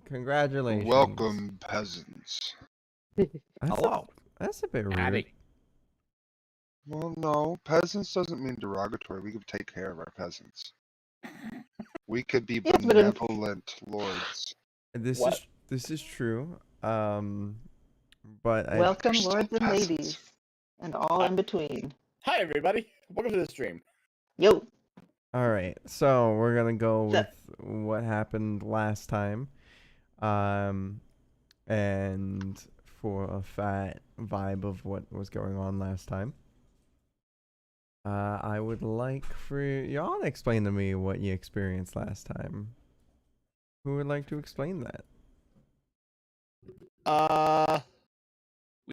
Congratulations. Welcome, peasants. Hello. That's a bit rude. Howdy. Well, no, peasants doesn't mean derogatory. We could take care of our peasants. We could be Yes, but benevolent lords. This is true. But welcome, still lords and peasants. ladies, and all in between. Hi, everybody. Welcome to the stream. Yo, all right. So we're gonna go So- with what happened last time. And for a fat vibe of what was going on last time. I would like for y'all to explain to me what you experienced last time. Who would like to explain that?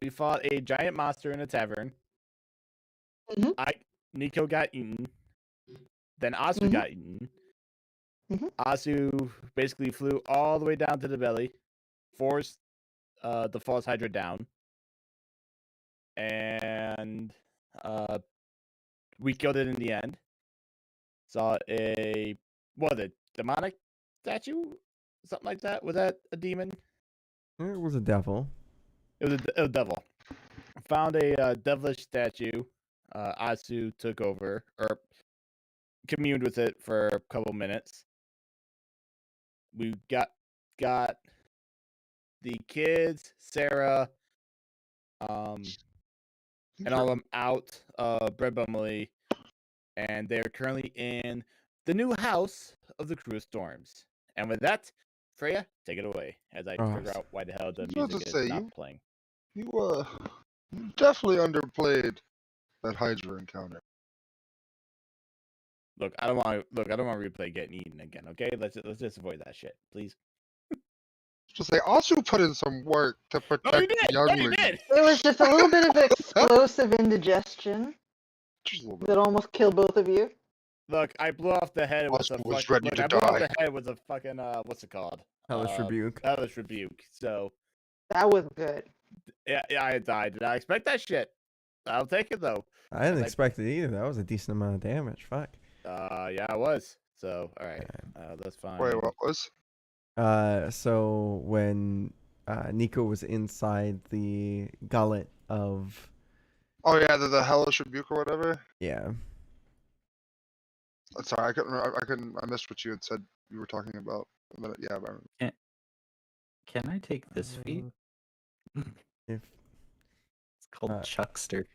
We fought a giant monster in a tavern. Mhm. Nico got eaten. Then Asu Mhm. got eaten. Mhm. Asu basically flew all the way down to the belly, forced the false hydra down, and we killed it in the end. Saw a demonic statue, something like that. Was that a demon? It was a devil. It was a devil. Found a devilish statue. Asu took over or communed with it for a couple minutes. We got the kids, Sarah, and all of them out of Bread Bumley, and they're currently in the new house of the Crew of Storms. And with that, Freya, take it away as I figure out why the hell the I was about music to is say, not playing. You definitely underplayed that Hydra encounter. Look, I don't want to replay getting eaten again. Okay, let's just avoid that shit, please. Just say, also put in some work to protect the No, you younglings. did. there was just a little bit of explosive indigestion Just a little bit. that almost killed both of you. Look, I blew off the head with a Asu was fucking. ready Look, to I blew off die. the head with a fucking what's it called? Hellish rebuke. Hellish rebuke. So That was good. yeah, I died. Did I expect that shit? I'll take it though. I didn't Like- expect it either. That was a decent amount of damage. Fuck. Yeah, I was. So all right, that's fine. Wait, what was? So when Nico was inside the gullet of Oh yeah, the hellish rebuke or whatever. yeah. Sorry, I missed what you had said you were talking about. But yeah, I remember. Can I take this feat? If It's called Chuckster.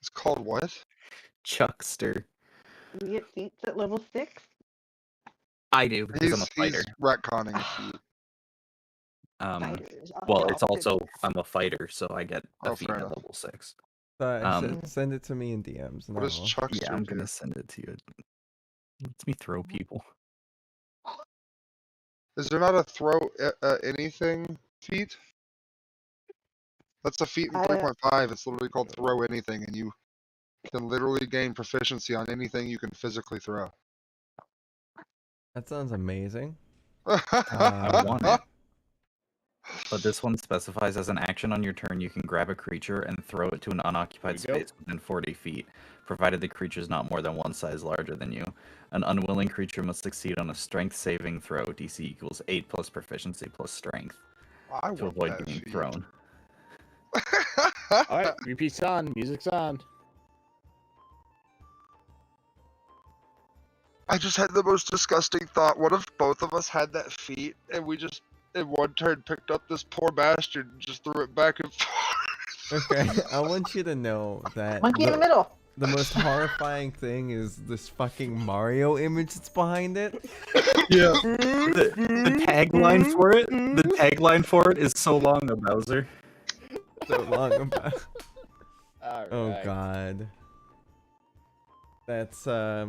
It's called what? Chuckster. You get feats at level 6. I do because I'm a fighter. He's retconning a feat. Fighters. Well, it's also I'm a fighter, so I get a Oh, feat fair at enough. level 6. send it to me in DMs. And What does I'll- Chuckster Yeah, I'm do? gonna send it to you. It lets me throw people. Is there not a throw anything feat? That's a feat in I- 3.5. It's literally called throw anything, and you can literally gain proficiency on anything you can physically throw. That sounds amazing. I want it. But this one specifies as an action on your turn, you can grab a creature and throw it to an unoccupied There we go. space within 40 feet, provided the creature is not more than one size larger than you. An unwilling creature must succeed on a strength saving throw, DC equals 8 plus proficiency plus strength, I to want avoid that being feat. thrown. All right, repeat's on, music's on. I just had the most disgusting thought. What if both of us had that feat and we just, in one turn, picked up this poor bastard and just threw it back and forth? Okay, I want you to know that Monkey in the middle. the most horrifying thing is this fucking Mario image that's behind it. Yeah. The tagline for it, is so long a Bowser. So long about. All right. Oh god. That's All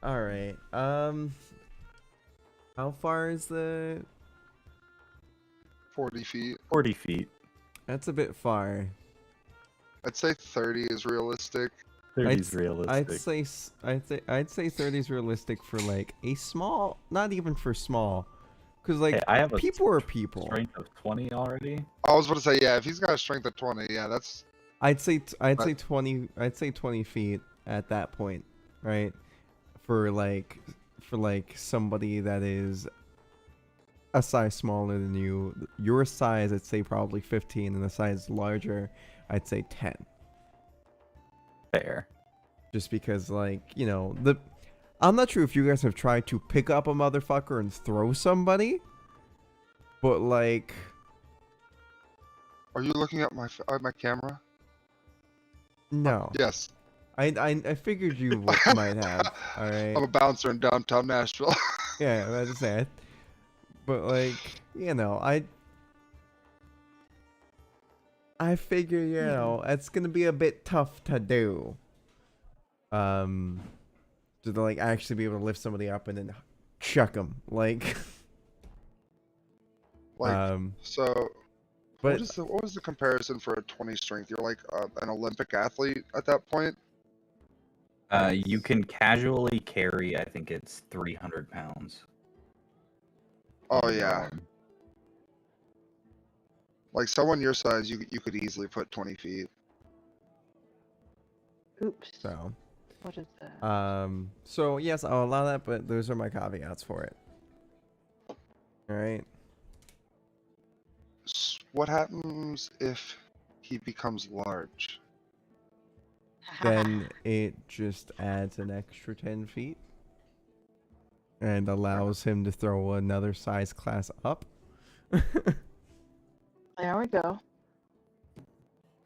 right. How far is the? 40 feet. 40 feet. That's a bit far. I'd say 30 is realistic. 30 is realistic. I'd say 30 is realistic for like a small, not even for small, because like Hey, I have a people are people. strength of 20 already. I was about to say, yeah, if he's got a strength of 20, yeah, that's... I'd say 20 feet at that point, right? For like for like somebody that is a size smaller than you. Your size, I'd say probably 15, and the size larger, I'd say 10. Fair. Just because, like, you know, I'm not sure if you guys have tried to pick up a motherfucker and throw somebody, but like, Are you looking at my camera? no. Yes. I figured you might have. All right. I'm a bouncer in downtown Nashville. Yeah, I was just saying. But like, you know, I figure, you know, it's gonna be a bit tough to do. To like actually be able to lift somebody up and then chuck them, like. Like, so But what was the comparison for a 20 strength? You're like an Olympic athlete at that point. You can casually carry, I think it's 300 pounds. Oh on your yeah. arm. Like someone your size, you could easily put 20 feet. Oops. so, What is that? so yes, I'll allow that, but those are my caveats for it. All right. What happens if he becomes large? Then it just adds an extra 10 feet and allows him to throw another size class up. There we go.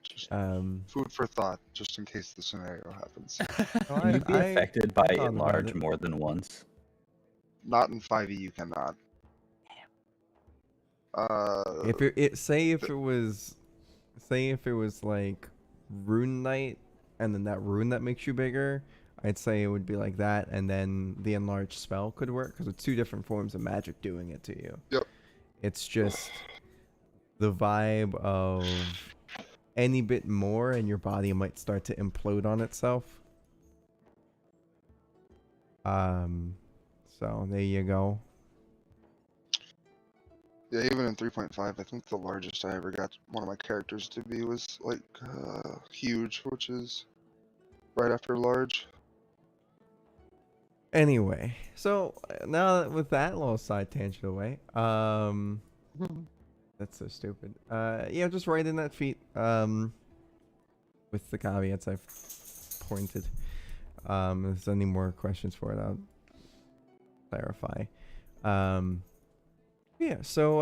Just Um, food for thought, just in case the scenario happens. so Can you be affected by thought about enlarge it. more than once? Not in 5e, you cannot. If it say if it was like Rune Knight and then that rune that makes you bigger, I'd say it would be like that, and then the enlarged spell could work because it's two different forms of magic doing it to you. Yep. It's just the vibe of any bit more and your body might start to implode on itself. So there you go. Yeah, even in 3.5, I think the largest I ever got one of my characters to be was like huge, which is right after large. Anyway, so now that with that little side tangent away, that's so stupid. Yeah, just write in that feat, with the caveats I've pointed. If there's any more questions for it, I'll clarify. Yeah, so,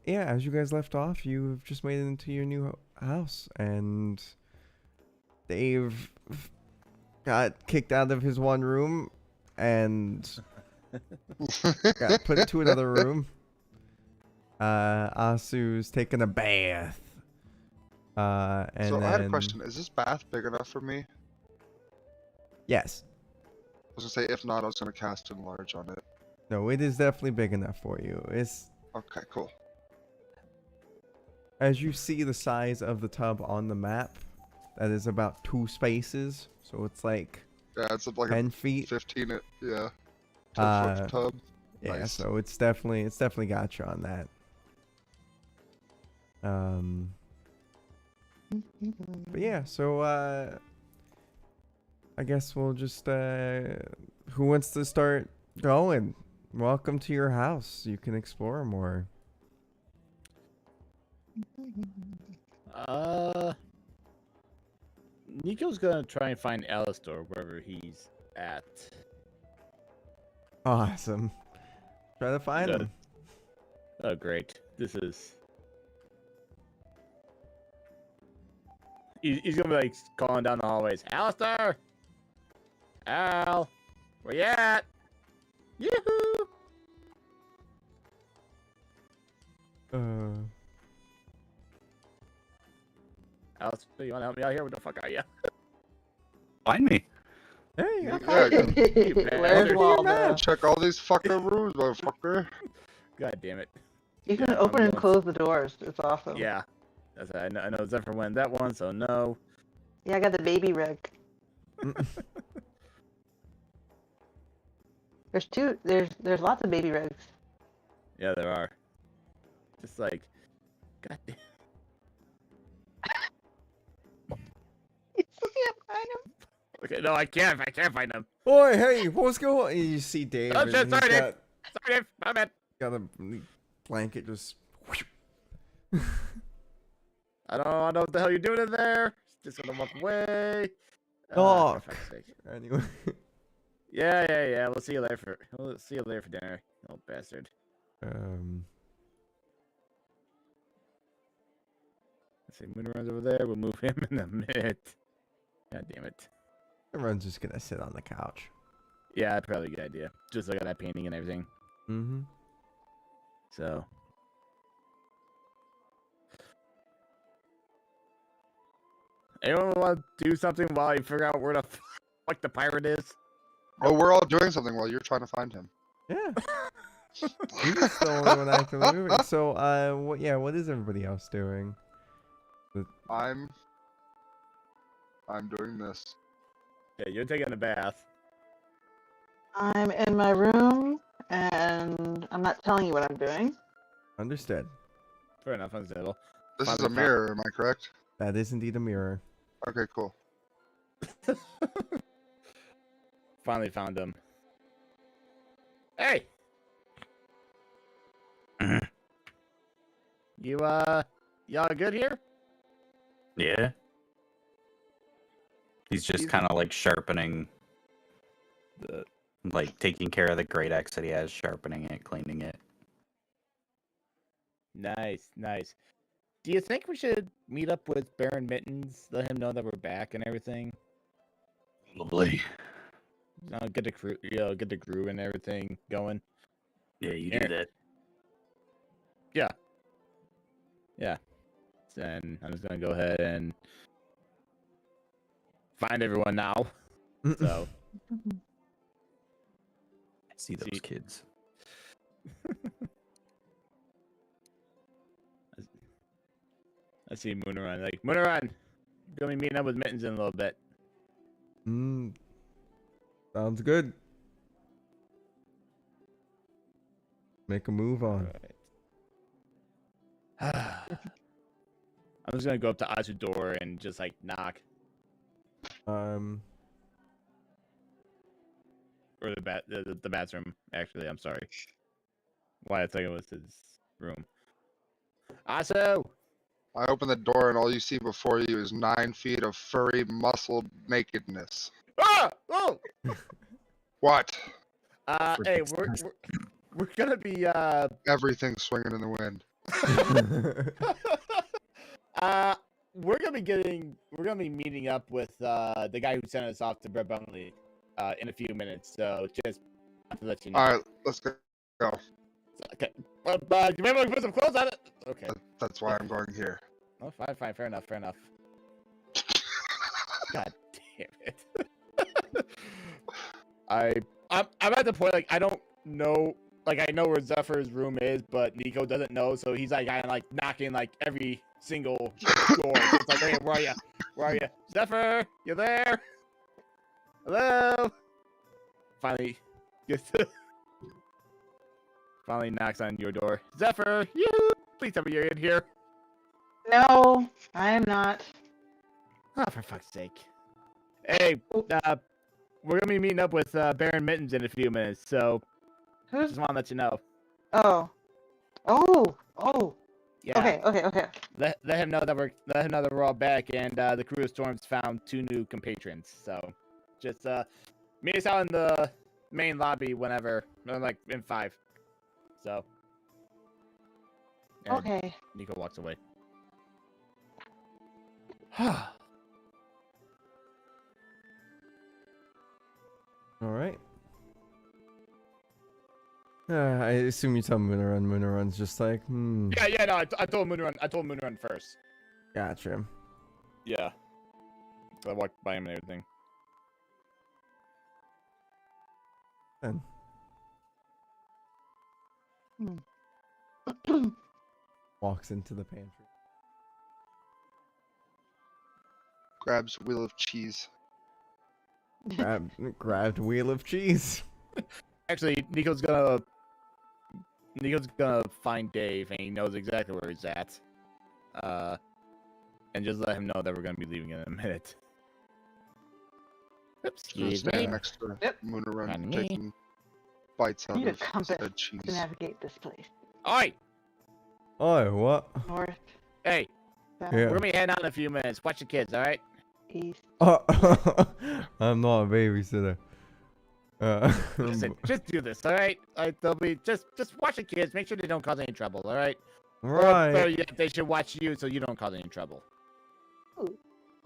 yeah, as you guys left off, you've just made it into your new house, and Dave got kicked out of his one room and got put into another room. Asu's taking a bath. And So then, I had a question. Is this bath big enough for me? yes. I was gonna say, if not, I was gonna cast enlarge on it. No, it is definitely big enough for you. It's, Okay, cool. as you see the size of the tub on the map, that is about 2 spaces. So it's like Yeah, it's like 10 a feet. 15, yeah, 10 Uh, foot tub. Yeah, Nice. so it's definitely got you on that. But yeah, so I guess we'll just who wants to start going? Welcome to your house. You can explore more. Nico's gonna try and find Alistar wherever he's at. Awesome. Try to find Good. him. Oh, great. This is. He's gonna be like calling down the hallways. Alistar! Al! Where you at? Yoo-hoo! Alistar, you wanna help me out here? What the fuck are you? Find me. There you go. Yeah, Where's bastard. Waldo? check all these fucking rooms, motherfucker. God damn it. You can Yeah, open I'm and going- close the doors. It's awesome. Yeah. That's, I know Zephyr went that one, so no. Yeah, I got the baby rig. There's lots of baby rigs. Yeah, there are. Just like, god damn. You still can't find him. Okay, no, I can't find him. Boy, hey, what's going on? You see Dave. Oh, and shit, he's sorry, Dave. got, Sorry, Dave. My bad. got a blanket just. I don't know what the hell you're doing in there. Just gonna walk away. Doc. For fuck's sake. Anyway. Yeah. We'll see you later for dinner, you old bastard. Let's see, Moonrun's over there. We'll move him in a minute. God damn it. Everyone's just gonna sit on the couch. Yeah, probably a good idea. Just look at that painting and everything. Mm-hmm. So. Anyone want to do something while you figure out where the fuck the pirate is? Oh, we're all doing something while you're trying to find him. Yeah. He's the only one actively moving. So, what is everybody else doing? I'm doing this. Yeah, you're taking a bath. I'm in my room, and I'm not telling you what I'm doing. Understood. Fair enough, understandable. This is Finally a found- mirror, am I correct? That is indeed a mirror. Okay, cool. Finally found him. Hey! Y'all good here? Yeah. He's just kind of like sharpening the, like taking care of the great axe that he has, sharpening it, cleaning it. Nice. Do you think we should meet up with Baron Mittens, let him know that we're back and everything? Probably. Get the crew, get the crew and everything going. Yeah, you Here. do that. Yeah. Then I'm just gonna go ahead and find everyone now. So See those kids. I see Moonrun. Like, Moonrun! Gonna be meeting up with Mittens in a little bit. Sounds good. Make a move on. I'm just gonna go up to Azu's door and just like knock. Or the bathroom. Actually, I'm sorry. Why I thought it was his room. Azu! I open the door and all you see before you is 9 feet of furry, muscled nakedness. Ah! Oh! What? Hey, we're gonna be Everything swinging in the wind. we're gonna be meeting up with the guy who sent us off to Brett Bunley in a few minutes. So just to let you know. All right, let's go. Okay. You remember we put some clothes on it? Okay. That's why I'm going here. Oh, fine. Fair enough. God damn it. I'm at the point, like, I don't know, like, I know where Zephyr's room is, but Nico doesn't know, so he's like kind of like knocking like every single door. It's like, hey, where are you? Zephyr, you there? Hello? Finally knocks on your door. Zephyr, please tell me you're in here. No, I am not. Oh, for fuck's sake. Hey, we're gonna be meeting up with Baron Mittens in a few minutes, so Who's? just want to let you know. Oh. Yeah. Okay. Let him know that we're all back, and the crew of Storms found 2 new compatrons. So, just meet us out in the main lobby whenever, like in 5. So. And Okay. Nico walks away. All right. I assume you tell Moonrun. Moonrun's just like, Yeah. No, I told Moonrun first. Gotcha. Yeah. So I walked by him and everything. Then walks into the pantry. Grabs a wheel of cheese. Grabbed wheel of cheese. Actually, Nico's gonna find Dave, and he knows exactly where he's at. And just let him know that we're gonna be leaving in a minute. Excuse Stand me. next to Yep. Moonerun, Pardon me? taking bites I out need a of compass said to cheese. navigate this place. Oi! Oh, what? North, Hey, south, Yeah. we're gonna be heading out in a few minutes. Watch the kids, all right? east. Oh, I'm not a babysitter. Listen, just do this, all right? Like they'll be just watch the kids. Make sure they don't cause any trouble, all right? Or better right. yet, they should watch you so you don't cause any trouble.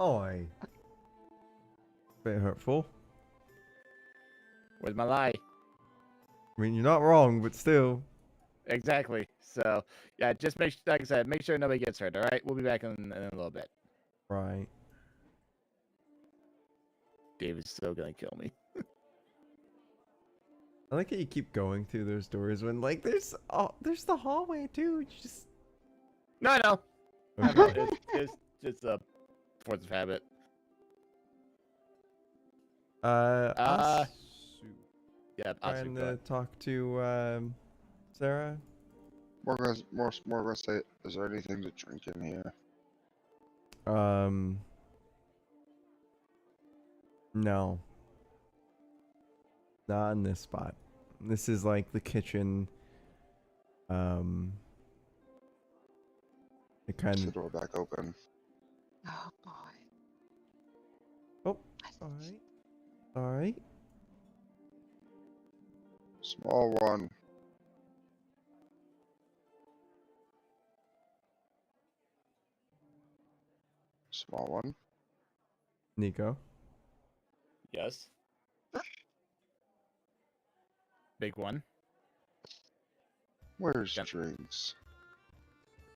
Oi. Bit hurtful. Where's my lie? I mean, you're not wrong, but still. Exactly. So yeah, just like I said, make sure nobody gets hurt. All right, we'll be back in a little bit. Right. David's still gonna kill me. I like how you keep going through those doors when, like, there's the hallway too. You just. No, no, Okay. it's just a force of habit. Asu, Yeah, trying Atsu, to talk to Sarah. More gonna say, is there anything to drink in here? No. Not in this spot. This is like the kitchen. It kind Push the of. door back open. Oh boy. Oh, alright. Alright. Small one. Small one. Nico. yes. Big one. Where's Yep. drinks?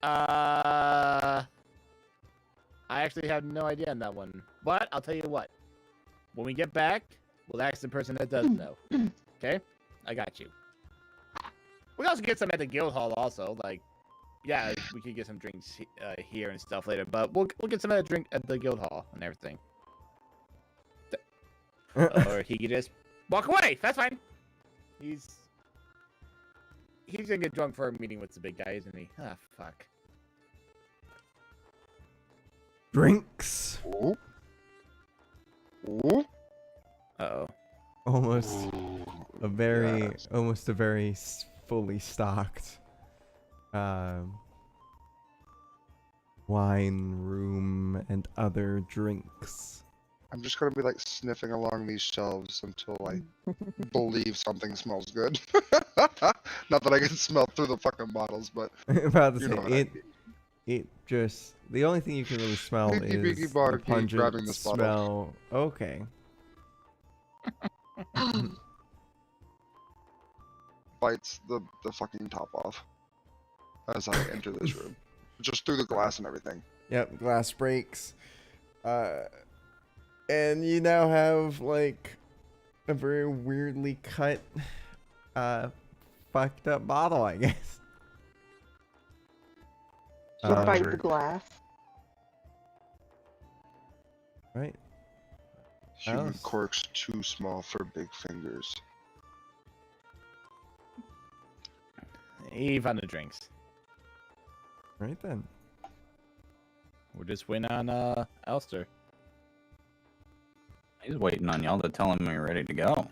I actually have no idea on that one. But I'll tell you what. When we get back, we'll ask the person that does know. Okay? I got you. We can also get some at the guild hall also. Like, yeah, we could get some drinks here and stuff later. But we'll get some of that drink at the guild hall and everything. Or he could just walk away. That's fine. He's gonna get drunk for a meeting with the big guy, isn't he? Ah, fuck. Drinks. Ooh. Ooh. Uh-oh. Almost Ooh. a very, Yes. almost a very fully stocked wine room and other drinks. I'm just gonna be like sniffing along these shelves until I believe something smells good. Not that I can smell through the fucking bottles, but About to you say know what I it. mean. It just the only thing you can really smell Biggie, biggie, is the bargie, pungent grabbing this bottle. smell. Okay. Bites the fucking top off as I enter this room. Just through the glass and everything. Yep, glass breaks. And you now have like a very weirdly cut, fucked up bottle, I guess. So bite Sure. the glass. Right. Human Alice. corks too small for big fingers. He found the drinks. Right then. We're just waiting on Elster. He's waiting on y'all to tell him we're ready to go.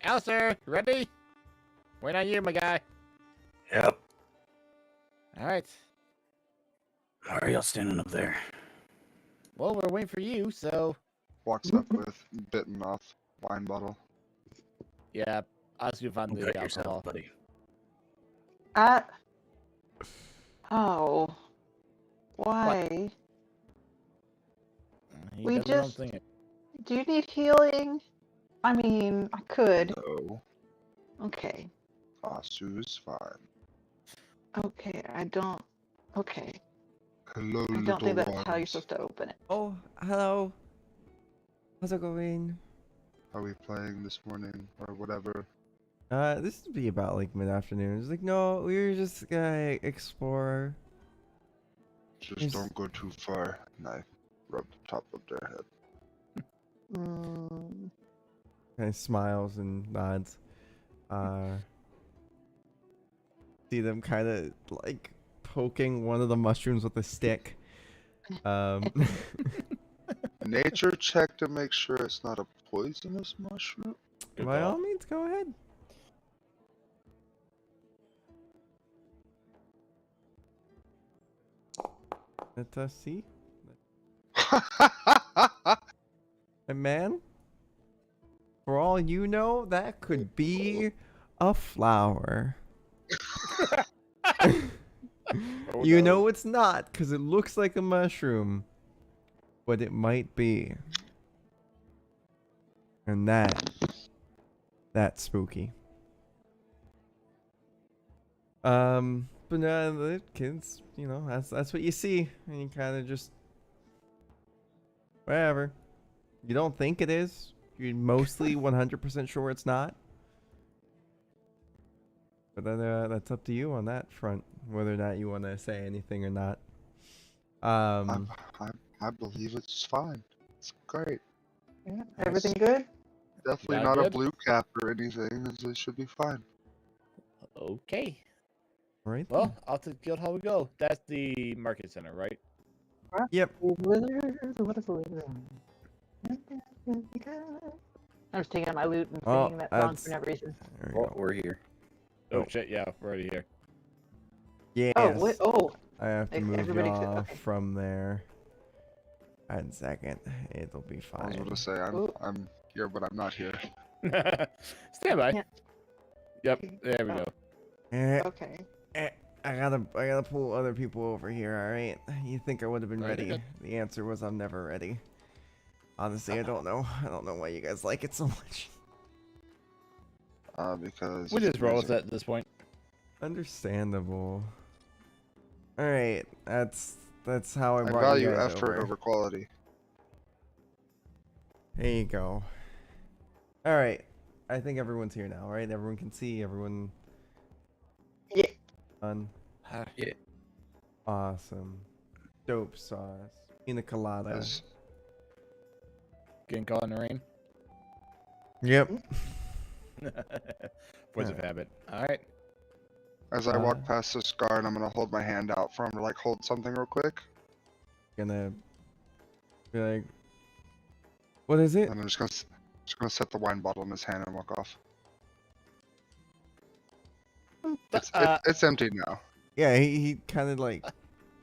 Elster, ready? Waiting on you, my guy. Yep. All right. Why are y'all standing up there? Well, we're waiting for you, so Walks up with bitten off wine bottle. yeah. Atsu found Cut the yourself, alcohol. buddy. Oh. Why? He We does his own just- thing. Do you need healing? I mean, I could. No. Okay. Asu's fine. Okay, I don't. Okay. Hello, I little don't think that's how you're ones. supposed to open it. Oh, hello. How's it going? Are we playing this morning or whatever? This would be about like mid-afternoon. It's like, no, we were just gonna explore. Just Yes. don't go too far. And I rub the top of their head. Mm, Kind of smiles and nods. See them kind of like poking one of the mushrooms with a stick. nature check to make sure it's not a poisonous mushroom. Good By all call. means, go ahead. Let us see. And man, for all you know, that could be a flower. Oh, You no. know it's not, because it looks like a mushroom. But it might be. And that's spooky. But no, the kids, you know, that's what you see. And you kind of just, whatever. You don't think it is. You're mostly 100% sure it's not. But then that's up to you on that front, whether or not you want to say anything or not. I believe it's fine. It's great. Yeah, everything good? Definitely Yeah, not a good. blue cap or anything. It should be fine. Okay. right. Well, off to Guild Hall we go. That's the market center, right? Yep. Wizard, what is a wizard? I'm just taking out my loot and Oh, singing that song that's- for no reason. There we Well, go. we're here. Oh, Oh. shit, yeah, we're already here. Yes. Oh, what? Oh, I have to move everybody y'all okay. from there. One second. It'll be I was fine. going to say Ooh. I'm here, but I'm not here. Stand by. Yeah. Yep, there we Oh. go. Okay. I gotta pull other people over here, alright? You think I would have been No, you're ready? good. The answer was I'm never ready. Honestly, I don't know. I don't know why you guys like it so much. Because We it's just roll with amazing. it at this point. Understandable. Alright, that's how I I brought you value guys effort over. over quality. There you go. Alright. I think everyone's here now, right? Everyone can see, everyone Yeah. done. Yeah. Awesome. Dope sauce. Pina colada. As, Getting caught in the rain. Yep. Force of habit. Alright. as I walk past this guard, I'm gonna hold my hand out for him to like hold something real quick, Gonna be like, what is it? and I'm just gonna set the wine bottle in his hand and walk off. It's empty now. Yeah, he kind of like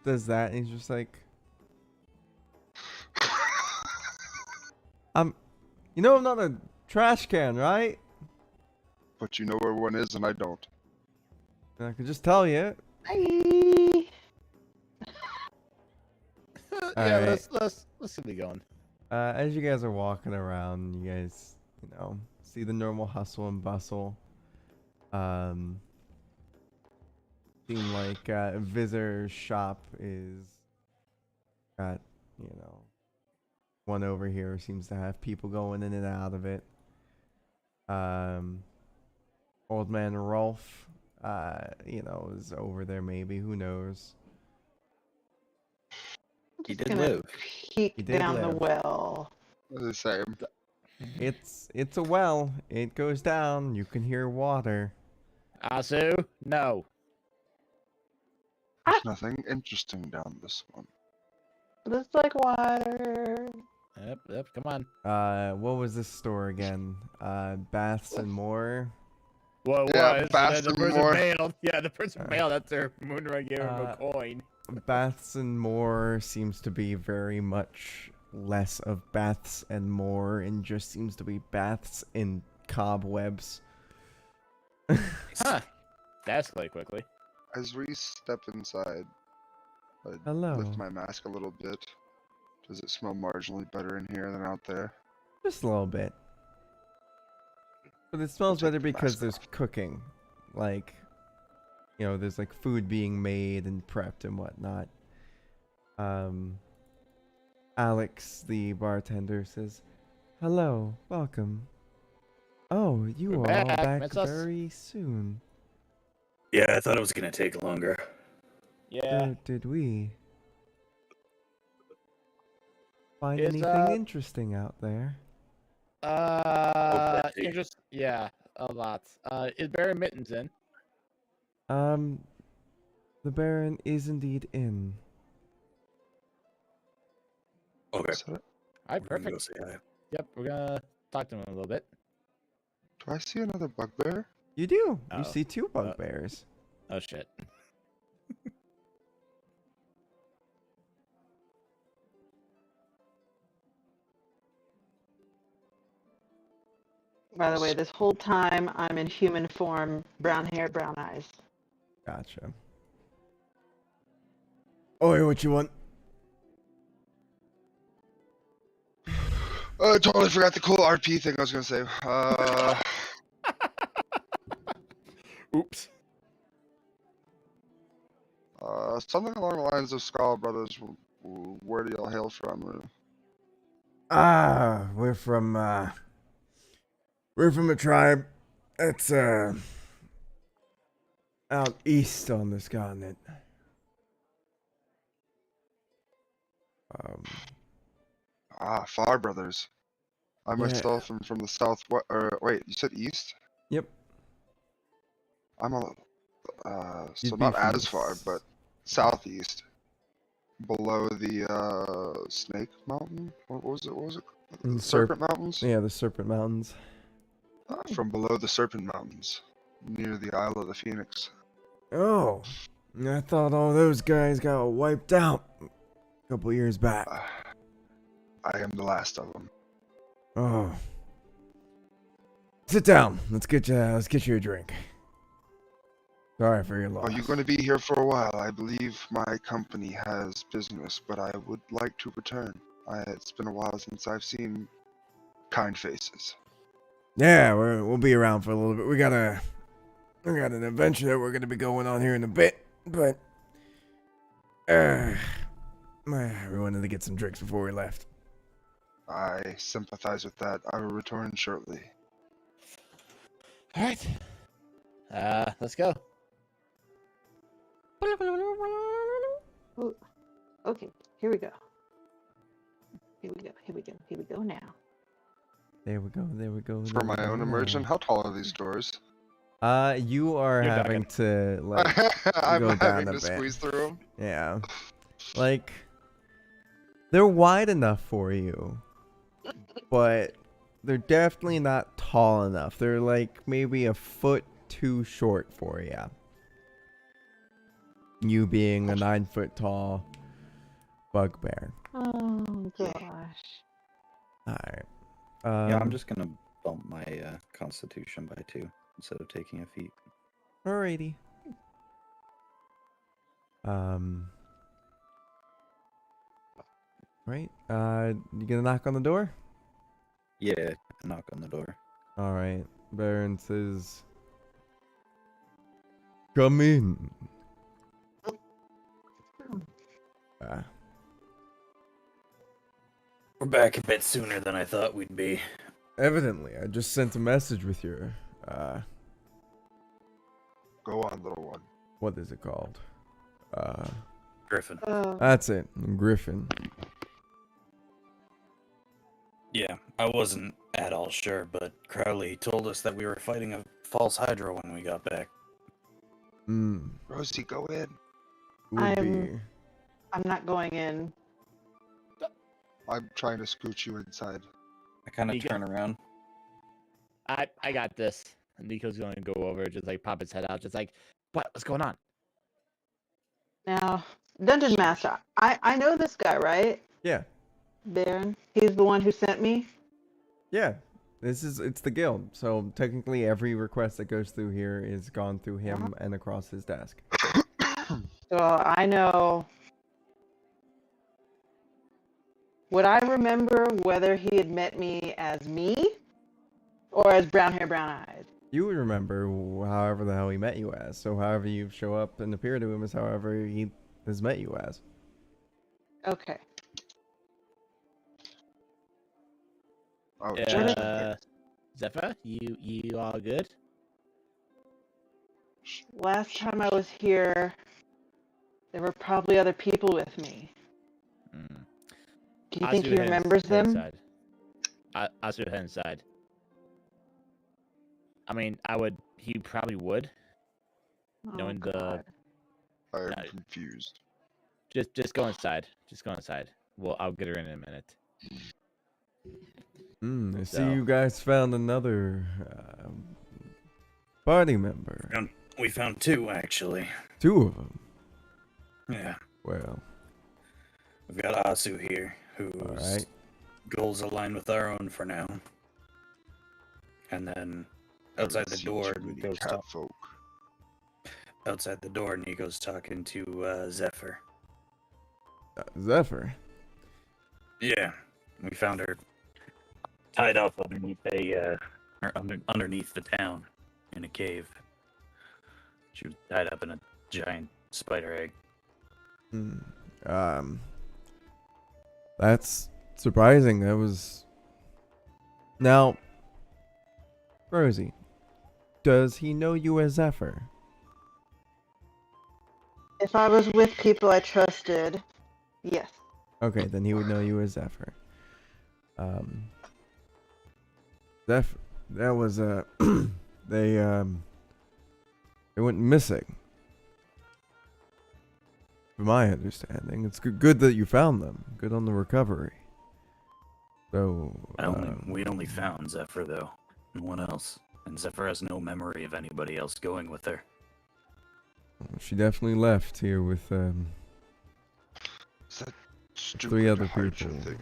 does that, and he's just like, you know, I'm not a trash can, right? But you know where one is, and I don't. And I could just tell you. Hi. Yeah, Alright. let's get it going. As you guys are walking around, you guys, you know, see the normal hustle and bustle. Seem like visitor shop is got, you know, one over here seems to have people going in and out of it. Old man Rolf, you know, is over there maybe, who knows. He Just did gonna live. peek He did down the live. well. The same. It's a well. It goes down. You can hear water. Asu, no. There's nothing interesting down this one. Looks like water. Yep, come on. What was this store again? Baths and More. Well, it Yeah, was, and Bass then the and person More. bailed. Yeah, the person bailed after Moonray gave him a Uh, coin. Baths and More seems to be very much less of baths and more, and just seems to be baths in cobwebs. Huh. That's escalate quickly. As we step inside, I Hello. lift my mask a little bit. Does it smell marginally better in here than out there? Just a little bit. But it smells take better the because mask there's cooking. Like, you know, there's like food being made and prepped and whatnot. Alex, the bartender, says, "Hello, welcome. Oh, you We're are all back, back that's us. very soon. Yeah, I thought it was gonna take longer. Yeah. So did we find Is, anything interesting out there?" plenty. Interest. Yeah, a lot. Is Baron Mittens in? The Baron is indeed in. Okay. Is that right, We're gonna go perfect. say hi. Yep, we're gonna talk to him a little bit. Do I see another bugbear? You do. You Oh. see two bugbears. Oh shit. By the way, this whole time I'm in human form, brown hair, brown eyes. Gotcha. Oi, what you want? I totally forgot the cool RP thing I was gonna say. Oops. Something along the lines of Skull Brothers. Where do y'all hail from? We're from a tribe that's out east on this continent. Far Brothers. I Yeah. myself am from the south. Wait, you said east? Yep. I'm a so You'd be not from as the far, but southeast, below the Snake Mountain. What was it? What was it? The Serpent Mountains. Yeah, the Serpent Mountains. From below the Serpent Mountains, near the Isle of the Phoenix. Oh, I thought all those guys got wiped out a couple years back. I am the last of them. Oh. Sit down. Let's get you a drink. Sorry for your loss. Are you going to be here for a while? I believe my company has business, but I would like to return. It's been a while since I've seen kind faces. Yeah, we'll be around for a little bit. We got an adventure that we're gonna be going on here in a bit, but we wanted to get some drinks before we left. I sympathize with that. I will return shortly. All right. Let's go. Ooh, okay, here we go. Here we go. Here we go. Here we go now. There we go. There we go. For my own immersion, how tall are these doors? You are You're having to like I'm go down having a to bit. squeeze through them. Yeah. Like, they're wide enough for you, but they're definitely not tall enough. They're like maybe a foot too short for you. You being a 9 foot tall bugbear. Oh gosh. Alright. Yeah, I'm just gonna bump my constitution by 2 instead of taking a feat. Alrighty. Right. You gonna knock on the door? Yeah, knock on the door. Alright. Baron says, "Come in." We're back a bit sooner than I thought we'd be. Evidently, I just sent a message with your, Go on, little one. what is it called? Griffin. That's it, Griffin. Yeah, I wasn't at all sure, but Crowley told us that we were fighting a false Hydra when we got back. Rosie, go in. I'm not going in. I'm trying to scoot you inside. I kind of You turn around. I got this. And Nico's going to go over, just like pop his head out, just like, what's going on? Now, Dungeon Master, I know this guy, right? Yeah. Baron. He's the one who sent me. Yeah. It's the guild. So technically every request that goes through here is gone through him and across his desk. So I know. Would I remember whether he had met me or as brown hair, brown eyes? You would remember however the hell he met you as. So however you show up and appear to him is however he has met you as. Okay. Oh, Zephyr, you all good? Last time I was here, there were probably other people with me. Do you think he remembers them? I'll head inside. I mean, he probably would. Knowing God. I am confused. Just go inside. Just go inside. Well, I'll get her in a minute. I see So- you guys found another party member. We found two, actually. Two of them. Yeah. Well, We've got Asu here, whose all right. goals align with our own for now. And then outside the Seen door, too many Nico's cat folk. outside the door, Nico's talking to Zephyr. Zephyr. Yeah, we found her tied up underneath the town in a cave. She was tied up in a giant spider egg. That's surprising. That was. Now, Rosie, does he know you as Zephyr? If I was with people I trusted, yes. Okay, then he would know you as Zephyr. Zephyr, that was they went missing. From my understanding, it's good that you found them. Good on the recovery. So We only found Zephyr though, no one else, and Zephyr has no memory of anybody else going with her. she definitely left here with It's that stupid three other Hydra people. thing.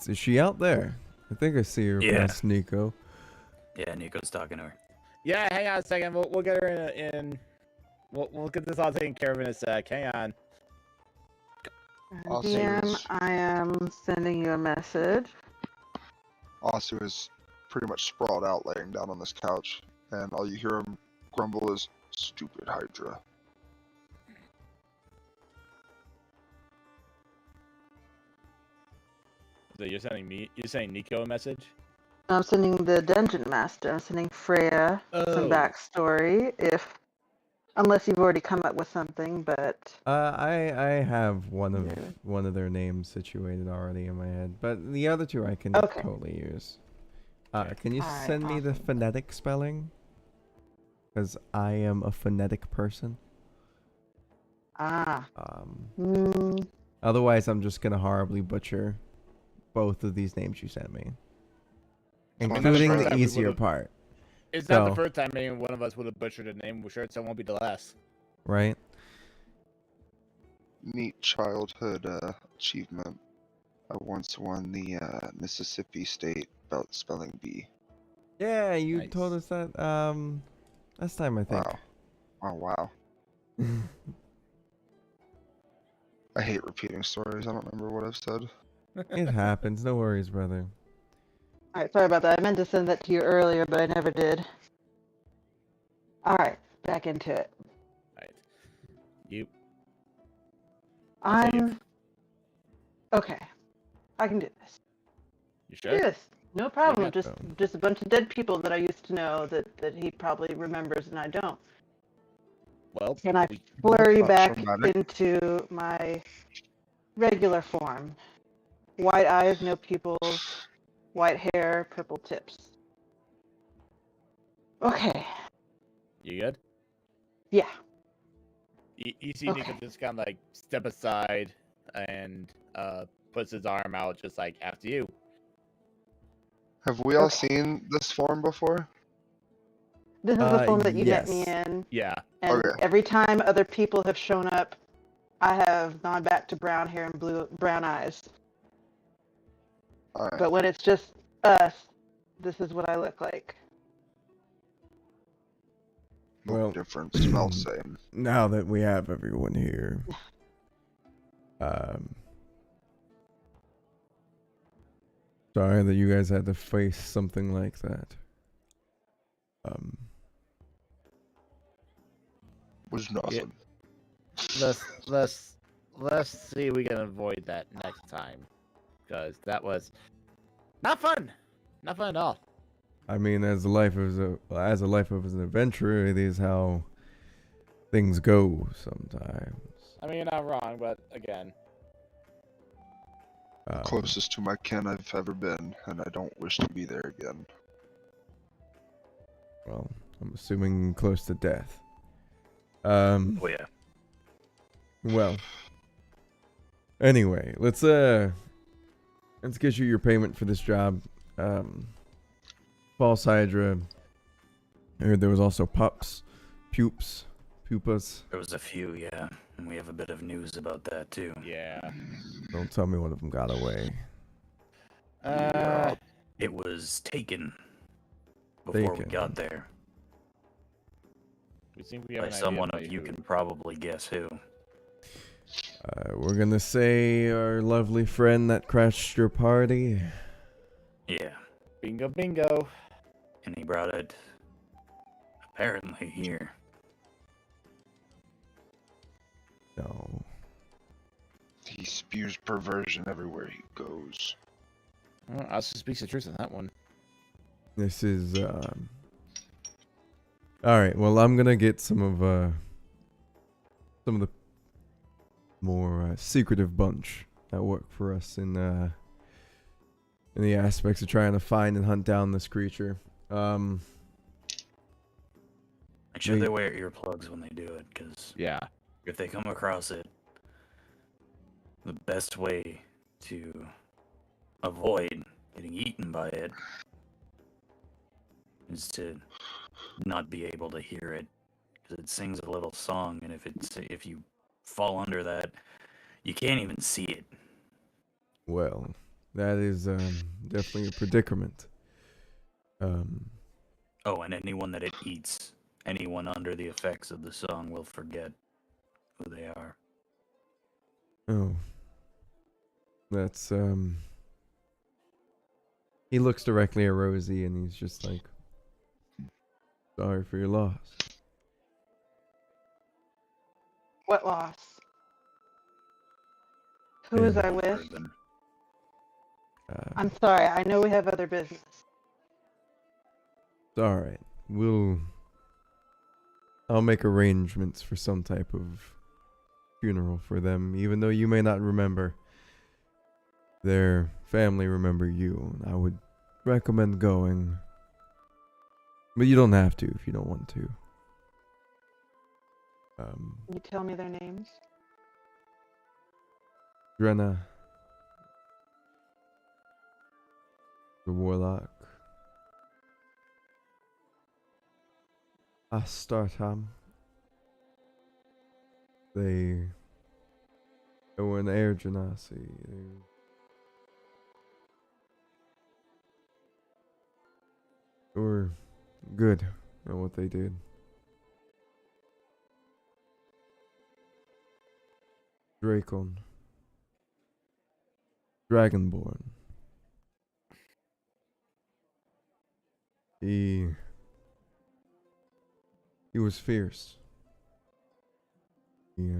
Is she out there? I think I see her Yeah. past Nico. Yeah, Nico's talking to her. Yeah, hang on a second. We'll get her in. We'll get this all taken care of in a sec. Hang on. Also DM, is- I am sending you a message. Asu is pretty much sprawled out laying down on this couch, and all you hear him grumble is, "Stupid Hydra." So you're sending Nico a message? I'm sending the dungeon master. I'm sending Freya some Oh. backstory. Unless you've already come up with something, but I have one Yeah. of their names situated already in my head, but the other two I can Okay. totally use. Can you Alright, send me the awesome. phonetic spelling? Because I am a phonetic person. mm, Otherwise, I'm just gonna horribly butcher both of these names you sent me, Well, that's including right. the We easier would've- part, It's not the So- first time any one of us would have butchered a name. We're sure it won't be the last. right? Neat childhood achievement. I once won the Mississippi State spelling bee. Yeah, you Nice. told us that last time I think. Wow. Oh wow. I hate repeating stories. I don't remember what I've said. It happens. No worries, brother. Alright, sorry about that. I meant to send that to you earlier, but I never did. Alright, back into it. Right. You. I'll save. I'm okay. I can do this. You Do sure? this. No problem. good. Just a bunch of dead people that I used to know that he probably remembers and I don't. Well, Can I we- flurry Not back traumatic. into my regular form? White eyes, no pupils, white hair, purple tips. Okay. you good? Yeah. You see Nico Okay. just kind of like step aside and puts his arm out, just like after you. Have we all Okay. seen this form before? This is the form that you met me yes. in. Yeah. And Okay. every time other people have shown up, I have gone back to brown hair and brown eyes. Alright. But when it's just us, this is what I look like. No Well- difference. Smell same. Now that we have everyone here, sorry that you guys had to face something like that. Was nothing. Let's see if we can avoid that next time, because that was not fun. Not fun at all. I mean, as a life of an adventurer, it is how things go sometimes. I mean, you're not wrong, but again, Closest to my kin I've ever been, and I don't wish to be there again. Well, I'm assuming close to death. Oh yeah. Well, Anyway, let's get you your payment for this job. False Hydra. I heard there was also pupas. There was a few, yeah. And we have a bit of news about that, too. Yeah. Don't tell me one of them got away. It was taken before we got there. We think we have By an idea someone by of you who. can probably guess who. We're gonna say our lovely friend that crashed your party. Yeah. Bingo, bingo. And he brought it apparently here. No. He spews perversion everywhere he goes. Well, Asu speaks the truth on that one. This is Alright, well I'm gonna get some of the more secretive bunch that work for us in the aspects of trying to find and hunt down this creature. Make sure We- they wear earplugs when they do it, because Yeah. if they come across it, the best way to avoid getting eaten by it is to not be able to hear it, because it sings a little song, and if you fall under that, you can't even see it. Well, that is definitely a predicament. Oh, and anyone that it eats, anyone under the effects of the song will forget who they are. Oh. That's he looks directly at Rosie and he's just like, sorry for your loss. What loss? Who was Yeah. I with? Heard them. I'm sorry. I know we have other business. It's alright. I'll make arrangements for some type of funeral for them, even though you may not remember. Their family remember you, and I would recommend going. But you don't have to if you don't want to. Can you tell me their names? Drenna, the warlock, Astartam. They were an air genasi. They were good at what they did. Dracon. Dragonborn. He was fierce. He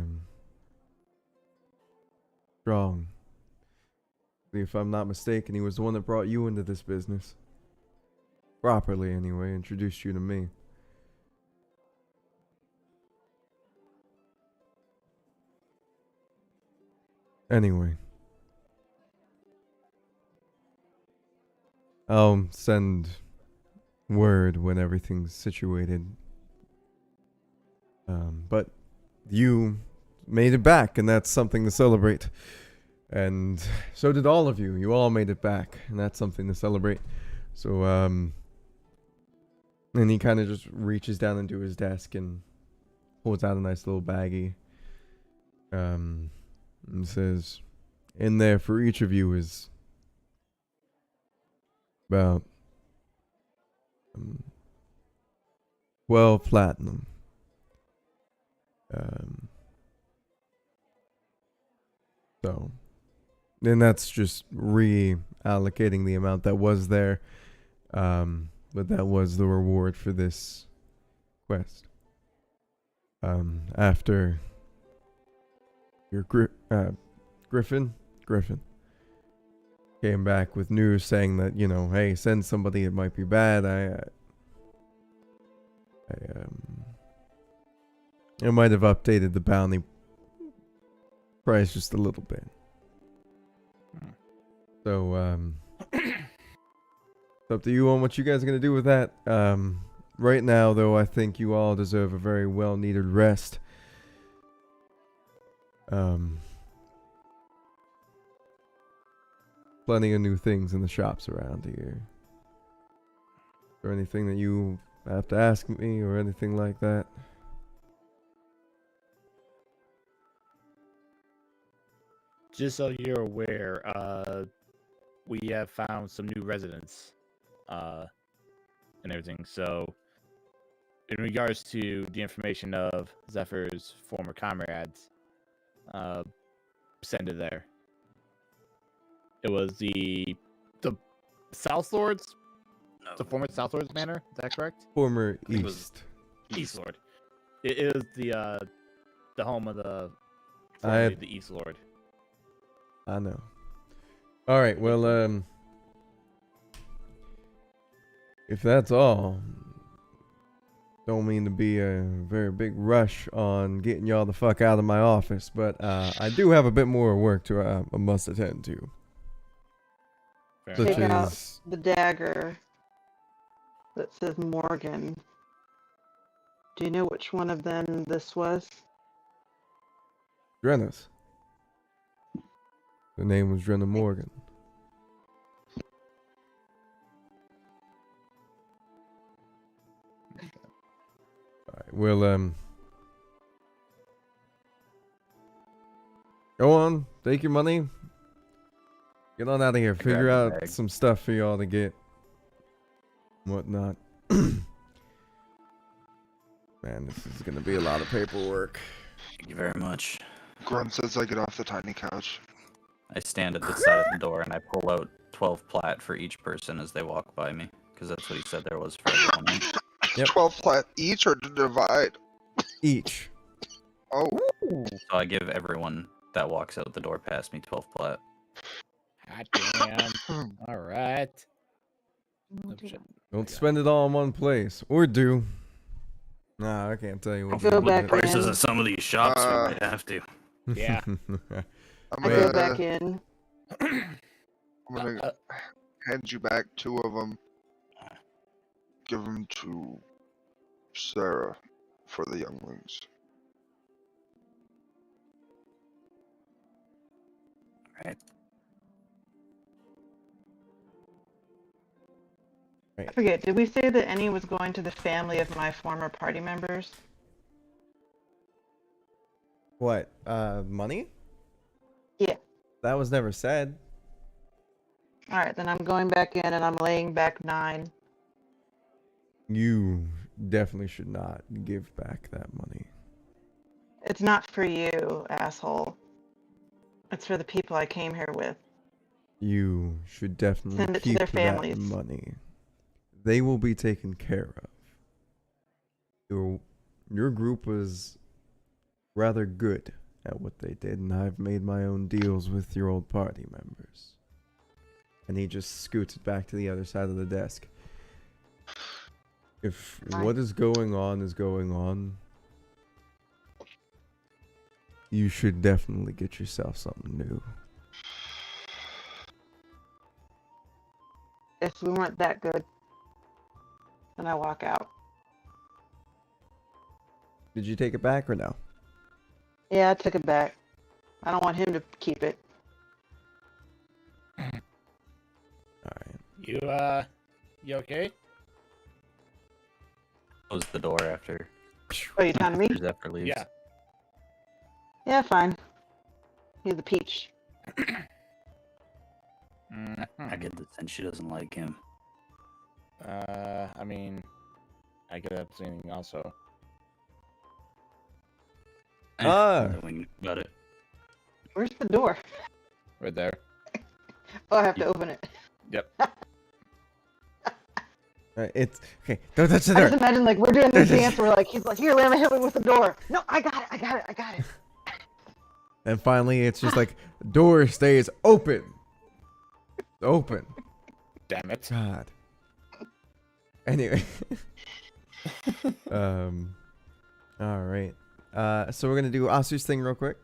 strong. If I'm not mistaken, he was the one that brought you into this business. Properly, anyway, introduced you to me. Anyway. I'll send word when everything's situated. But you made it back, and that's something to celebrate. And so did all of you. You all made it back, and that's something to celebrate. So, and he kind of just reaches down into his desk and pulls out a nice little baggie. And says, in there for each of you is about 12 platinum. So, then that's just reallocating the amount that was there. But that was the reward for this quest. After your Griffin came back with news saying that, hey, send somebody, it might be bad. I might have updated the bounty price just a little bit. So, it's up to you on what you guys are going to do with that. Right now, though, I think you all deserve a very well-needed rest. plenty of new things in the shops around here. Is there anything that you have to ask me or anything like that? Just so you're aware, we have found some new residents, and everything. So, in regards to the information of Zephyr's former comrades, send it there. It was the South Lords, the former South Lords Manor. Is that correct? Former think it was- East. East Lord. It is the home of the I formerly had- the East Lord. I know. All right. Well, if that's all, don't mean to be a very big rush on getting y'all the fuck out of my office, but I do have a bit more work to I must attend to. Fair Such Take out as the dagger that says Morgan. Do you know which one of them this was? Drenna's. The name was Drenna Morgan. Alright, well, go on, take your money. Get on out of here. grab Figure the out bag. some stuff for y'all to get. Whatnot. Man, this is gonna be a lot of paperwork. Thank you very much. Grunt as I get off the tiny couch. I stand at the side of the door and I pull out 12 plat for each person as they walk by me, because that's what he said there was for everyone. Right? Yep. 12 plat each or to divide? Each. Oh, So I give everyone that walks out the door past me 12 plat. God damn. All right. Oh, shit. Don't spend it all in one place. Or do. Nah, I can't tell you what Go to do with back it. Prices in. of some of these shops, we might have to. Yeah. I'm I go gonna, back in. I'm gonna hand you back 2 of them. Give them to Sarah for the younglings. Right. I forget, did we say that any was going to the family of my former party members? What? Money? Yeah. That was never said. Alright, then I'm going back in and I'm laying back 9. You definitely should not give back that money. It's not for you, asshole. It's for the people I came here with. You should definitely Send it to keep their that families. money. They will be taken care of. Your group was rather good at what they did, and I've made my own deals with your old party members. And he just scoots it back to the other side of the desk. If Fine. what is going on, you should definitely get yourself something new. If we weren't that good, then I walk out. Did you take it back or no? Yeah, I took it back. I don't want him to keep it. Alright. You okay? Close the door after Oh, you talking to me? Zephyr leaves. Yeah. Yeah, fine. He's the peach. I get the sense she doesn't like him. I mean, I get that feeling also. Ah. When you got it. Where's the door? Right there. Oh, I have to open it. Yep. It's okay. Don't touch the I just door. imagine like we're doing this dance where like he's like, here, Lamb, hit me with the door. No, I got it. And finally, it's just like door stays open. Open. Damn it. God. Anyway. All right. So we're gonna do Asu's thing real quick.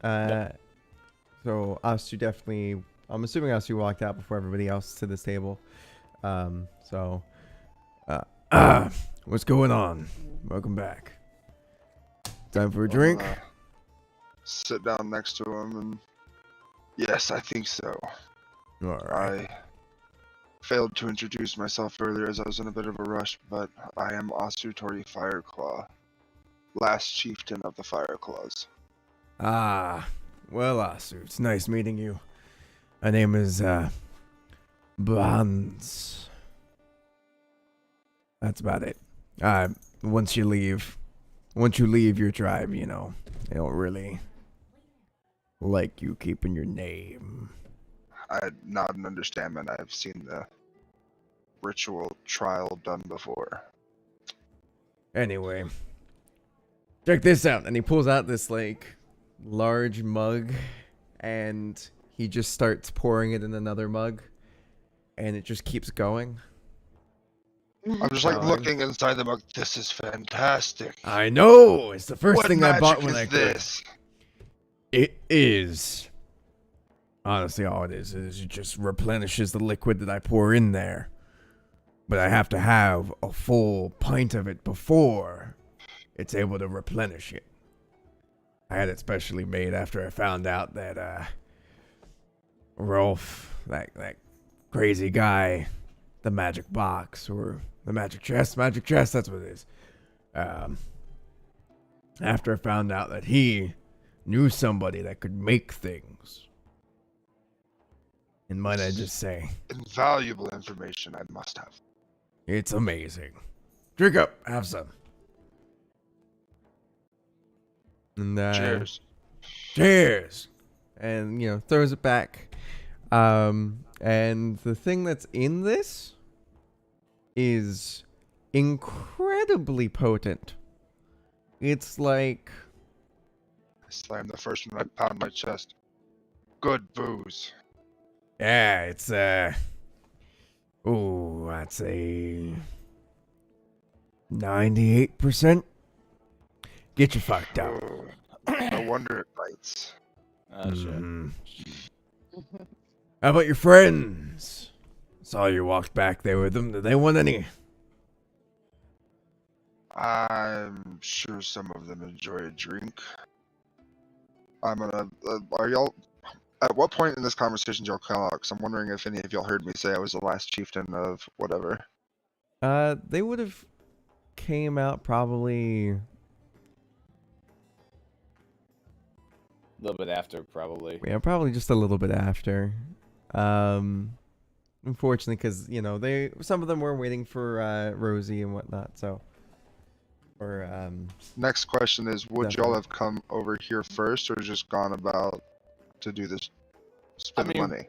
So Asu definitely. I'm assuming Asu walked out before everybody else to this table. What's going on? Welcome back. Time for a drink. Sit down next to him and. Yes, I think so. All right. I failed to introduce myself earlier as I was in a bit of a rush, but I am Asutori Fireclaw, last chieftain of the Fireclaws. Ah, well, Asu, it's nice meeting you. My name is, Bronze. That's about it. Once you leave your tribe, you know, they don't really like you keeping your name. I nod in understanding. I've seen the ritual trial done before. Anyway, check this out. And he pulls out this, like, large mug, and he just starts pouring it in another mug, and it just keeps going. I'm just like looking inside the mug. This is fantastic. I know! It's the first What thing I bought magic when is I could. this? It is. Honestly, all it is it just replenishes the liquid that I pour in there. But I have to have a full pint of it before it's able to replenish it. I had it specially made after I found out that, Rolf, that crazy guy, the magic box, or the magic chest, that's what it is. After I found out that he knew somebody that could make things. And might I just say, Invaluable information I must have. it's amazing. Drink up, have some. And, Cheers. Cheers! And, you know, throws it back. And the thing that's in this is incredibly potent. It's like, I slam the first one. I pound my chest. Good booze. yeah, it's, I'd say 98%. Get you fucked up. Ooh, no wonder it bites. Oh, shit. Mhm. How about your friends? Saw you walked back there with them. Did they want any? I'm sure some of them enjoy a drink. I'm gonna. Are y'all? At what point in this conversation did y'all come out? 'Cause I'm wondering if any of y'all heard me say I was the last chieftain of whatever. They would have came out probably. A little bit after, probably. Yeah, probably just a little bit after. Unfortunately, because you know some of them were waiting for Rosie and whatnot. So, or Next question is: would Definitely. y'all have come over here first, or just gone about to do this spend I mean, money?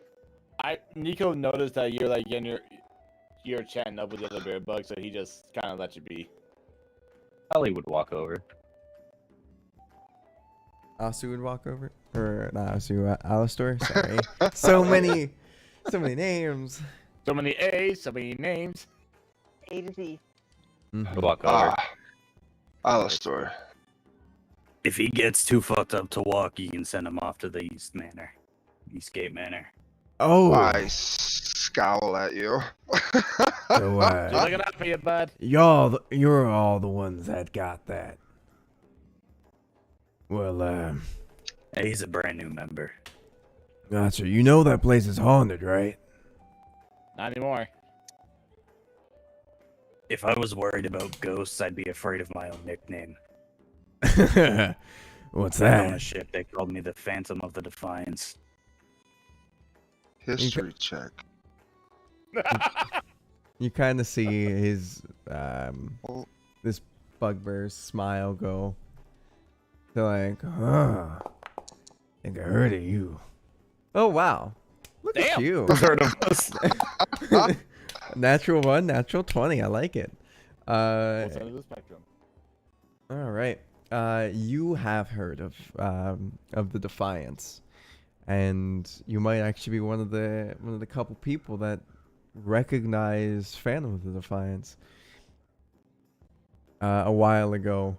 Nico noticed that you're like you're chatting up with the other bear bug, so he just kind of let you be. Ellie would walk over. Asu would walk over, or not Asu, Alistor. Sorry, so many names. So many A's, so many names. A to Z. Mhm. I'd walk over. Alistor. If he gets too fucked up to walk, you can send him off to the Eastgate Manor. Oh, I scowl at you. so Just looking out for you, bud. you're all the ones that got that. Well, Hey, he's a brand new member. gotcha. You know that place is haunted, right? Not anymore. If I was worried about ghosts, I'd be afraid of my own nickname. What's Back on the that? ship, they called me the Phantom of the Defiance. History check. You kind of see his Well, this bugbear's smile go. They're like, huh? Think I heard of you. Oh wow! Look at Damn. you. Heard of us? Natural 1, natural 20. I like it. Both ends of the spectrum. All right. You have heard of the Defiance, and you might actually be one of the couple people that recognize Phantom of the Defiance. A while ago,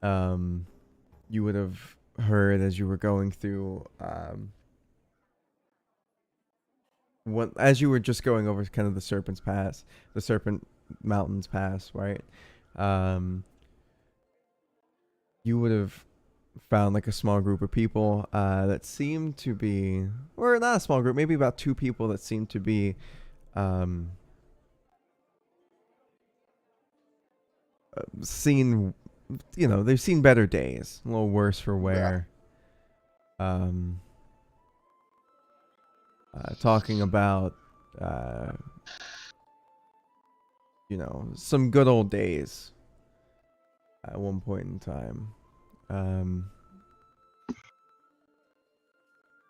you would have heard as you were going through as you were just going over kind of the Serpent Mountains Pass, right? You would have found like a small group of people that seemed to be, or not a small group, maybe about 2 people that seemed to be um, seen, they've seen better days, a little worse for wear. Um, talking about, some good old days at one point in time.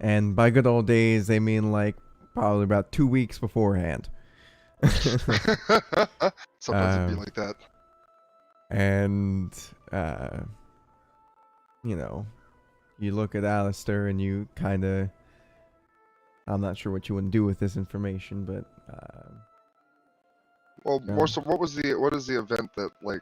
And by good old days, they mean like probably about 2 weeks beforehand. Sometimes it'd be Um, like that. And, you look at Alistair and you kind of, I'm not sure what you want to do with this information, but, Well, yeah. more so, what is the event that, like,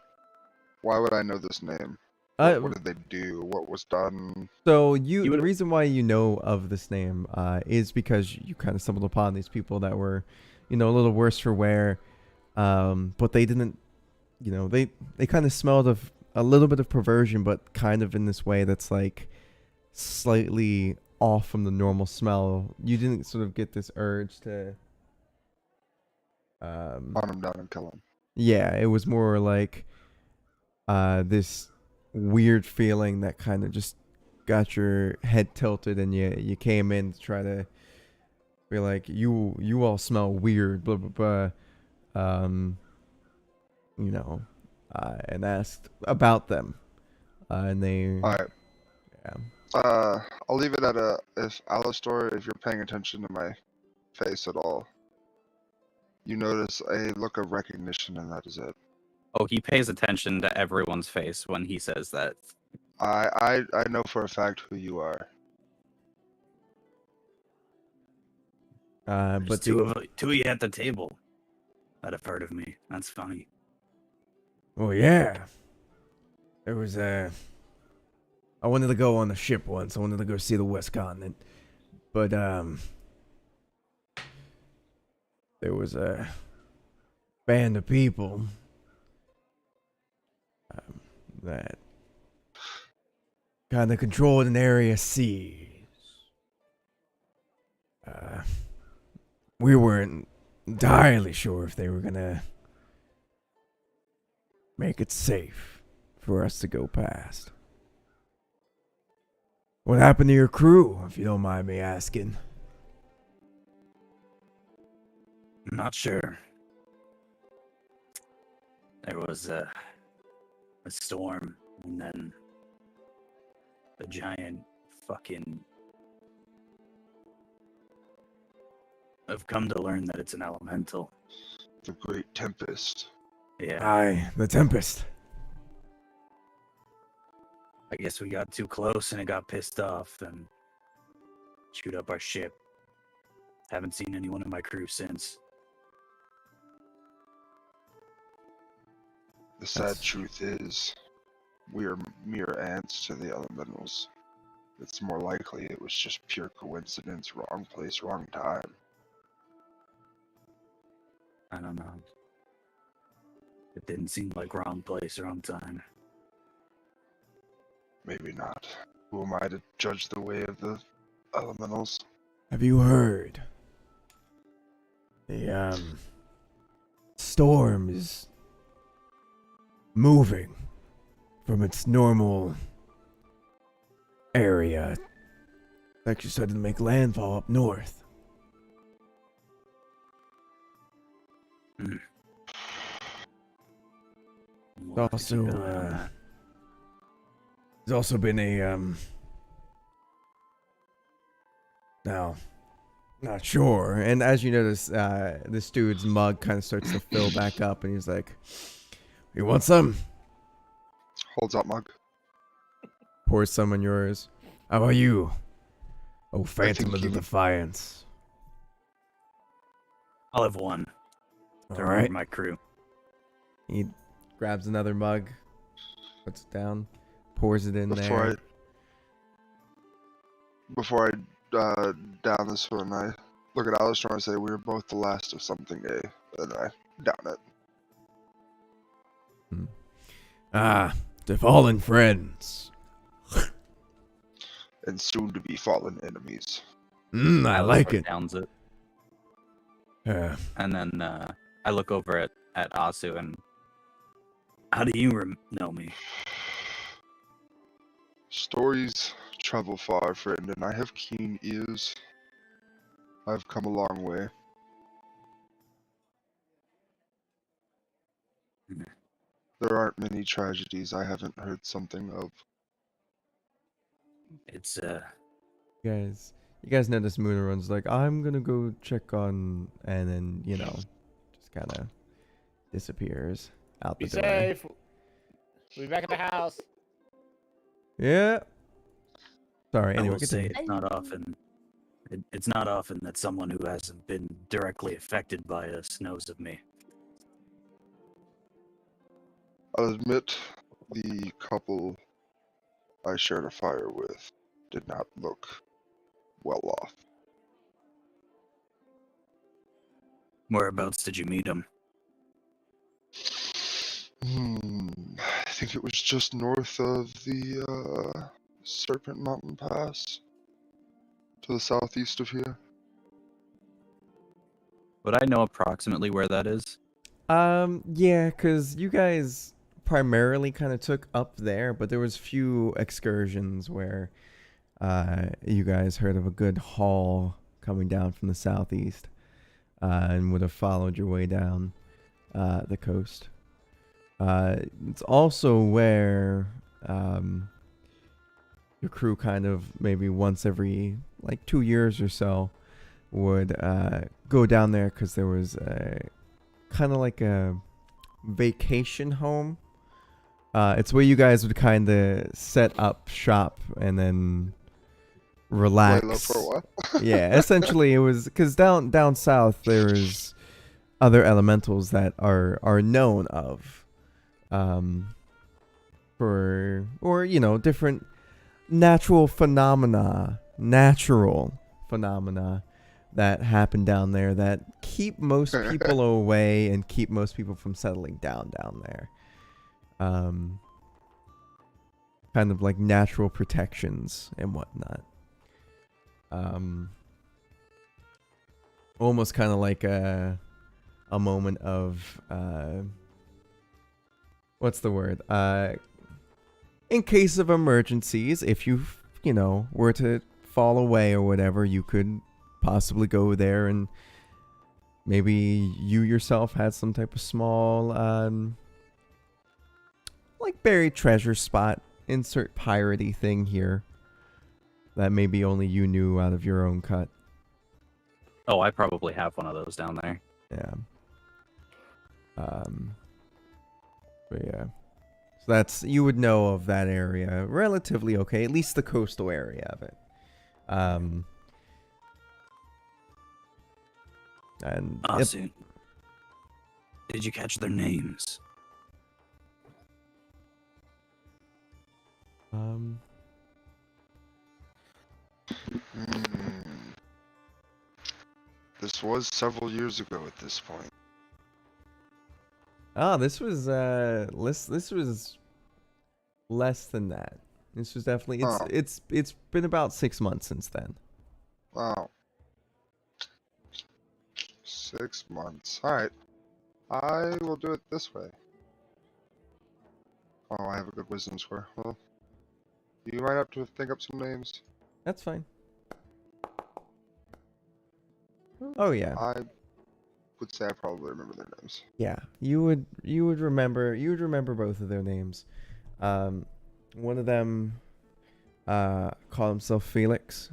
why would I know this name? What did they do? What was done? So You the would- reason why you know of this name is because you kind of stumbled upon these people that were, a little worse for wear, but they didn't, they kind of smelled of a little bit of perversion, but kind of in this way that's like slightly off from the normal smell. You didn't sort of get this urge to, Hunt him down and kill him. yeah, it was more like this weird feeling that kind of just got your head tilted, and you came in to try to be like, you all smell weird, blah blah blah, and asked about them, and they, All right. yeah. I'll leave it at if Alistair, if you're paying attention to my face at all, you notice a look of recognition, and that is it. Oh, he pays attention to everyone's face when he says that. I know for a fact who you are. But But two of you at the table that have heard of me. That's funny. well, yeah, there was I wanted to go on the ship once. I wanted to go see the West Continent, but there was a band of people that kind of controlled an area seas. We weren't entirely sure if they were gonna make it safe for us to go past. What happened to your crew, if you don't mind me asking? I'm not sure. There was a storm, and then a giant fucking... I've come to learn that it's an elemental. The Great Tempest. Yeah, Aye, the Tempest. I guess we got too close and it got pissed off and chewed up our ship. Haven't seen anyone in my crew since. The sad truth is, we are mere ants to the elementals. It's more likely it was just pure coincidence, wrong place, wrong time. I don't know. It didn't seem like wrong place, wrong time. Maybe not. Who am I to judge the way of the elementals? Have you heard? The storm is moving from its normal area. Actually started to make landfall up north. What Also, could you know on that? There's also been a now, not sure. And as you notice, this dude's mug kind of starts to fill back up, and he's like, "You want some?" Holds out mug. Pours some on yours. How about you? Oh, Phantom think of the you- Defiance. I'll have one. All To right. reward my crew. He grabs another mug, puts it down, pours it in there. Before I down this one, I look at Alistair and I say, we were both the last of something gay. And I down it. Ah, the fallen friends. and soon to be fallen enemies. I like it. Downs it. Yeah. And then I look over at Asu and, how do you know me? Stories travel far, friend, and I have keen ears. I've come a long way. There aren't many tragedies I haven't heard something of. It's You guys notice Moonerun's like, I'm gonna go check on, and then, just kind of disappears out the Be door. safe. We'll be back at the house. Yeah. Sorry, I anyway, will say continue. it's not often. It's not often that someone who hasn't been directly affected by us knows of me. I'll admit, the couple I shared a fire with did not look well off. Whereabouts did you meet him? I think it was just north of the Serpent Mountain Pass, to the southeast of here. Would I know approximately where that is? Yeah, because you guys primarily kind of took up there, but there was few excursions where you guys heard of a good haul coming down from the southeast, and would have followed your way down the coast. It's also where your crew kind of maybe once every like 2 years or so would go down there, because there was a kind of like a vacation home. It's where you guys would kind of set up shop and then relax. Lay low for a while. Yeah, essentially it was because down south there's other elementals that are known of, for, or different natural phenomena that happen down there that keep most people away and keep most people from settling down there. Kind of like natural protections and whatnot. Almost kind of like a moment of what's the word? In case of emergencies, if you were to fall away or whatever, you could possibly go there, and maybe you yourself had some type of small like buried treasure spot, insert piratey thing here, that maybe only you knew out of your own cut. Oh, I probably have one of those down there. Yeah. But yeah. So that's, you would know of that area relatively okay, at least the coastal area of it. And Asu, did you catch their names? This was several years ago at this point. this was less than that. This was definitely, Oh. it's been about 6 months since then. Wow. 6 months. Alright. I will do it this way. Oh, I have a good wisdom score. Well, you might have to think up some names. That's fine. Oh yeah. I would say I probably remember their names. Yeah, you would remember both of their names. One of them called himself Felix.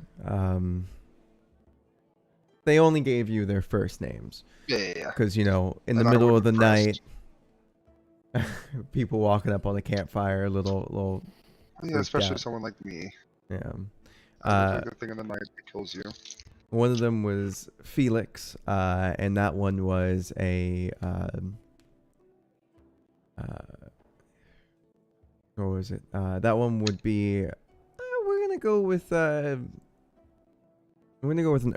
They only gave you their first names Yeah. because in the And I middle of the would've night, pressed. people walking up on the campfire, little Yeah, freaked especially out. someone like me. Yeah. I do the thing in the night that kills you. One of them was Felix, and that one was a what was it? That one would be we're gonna go with an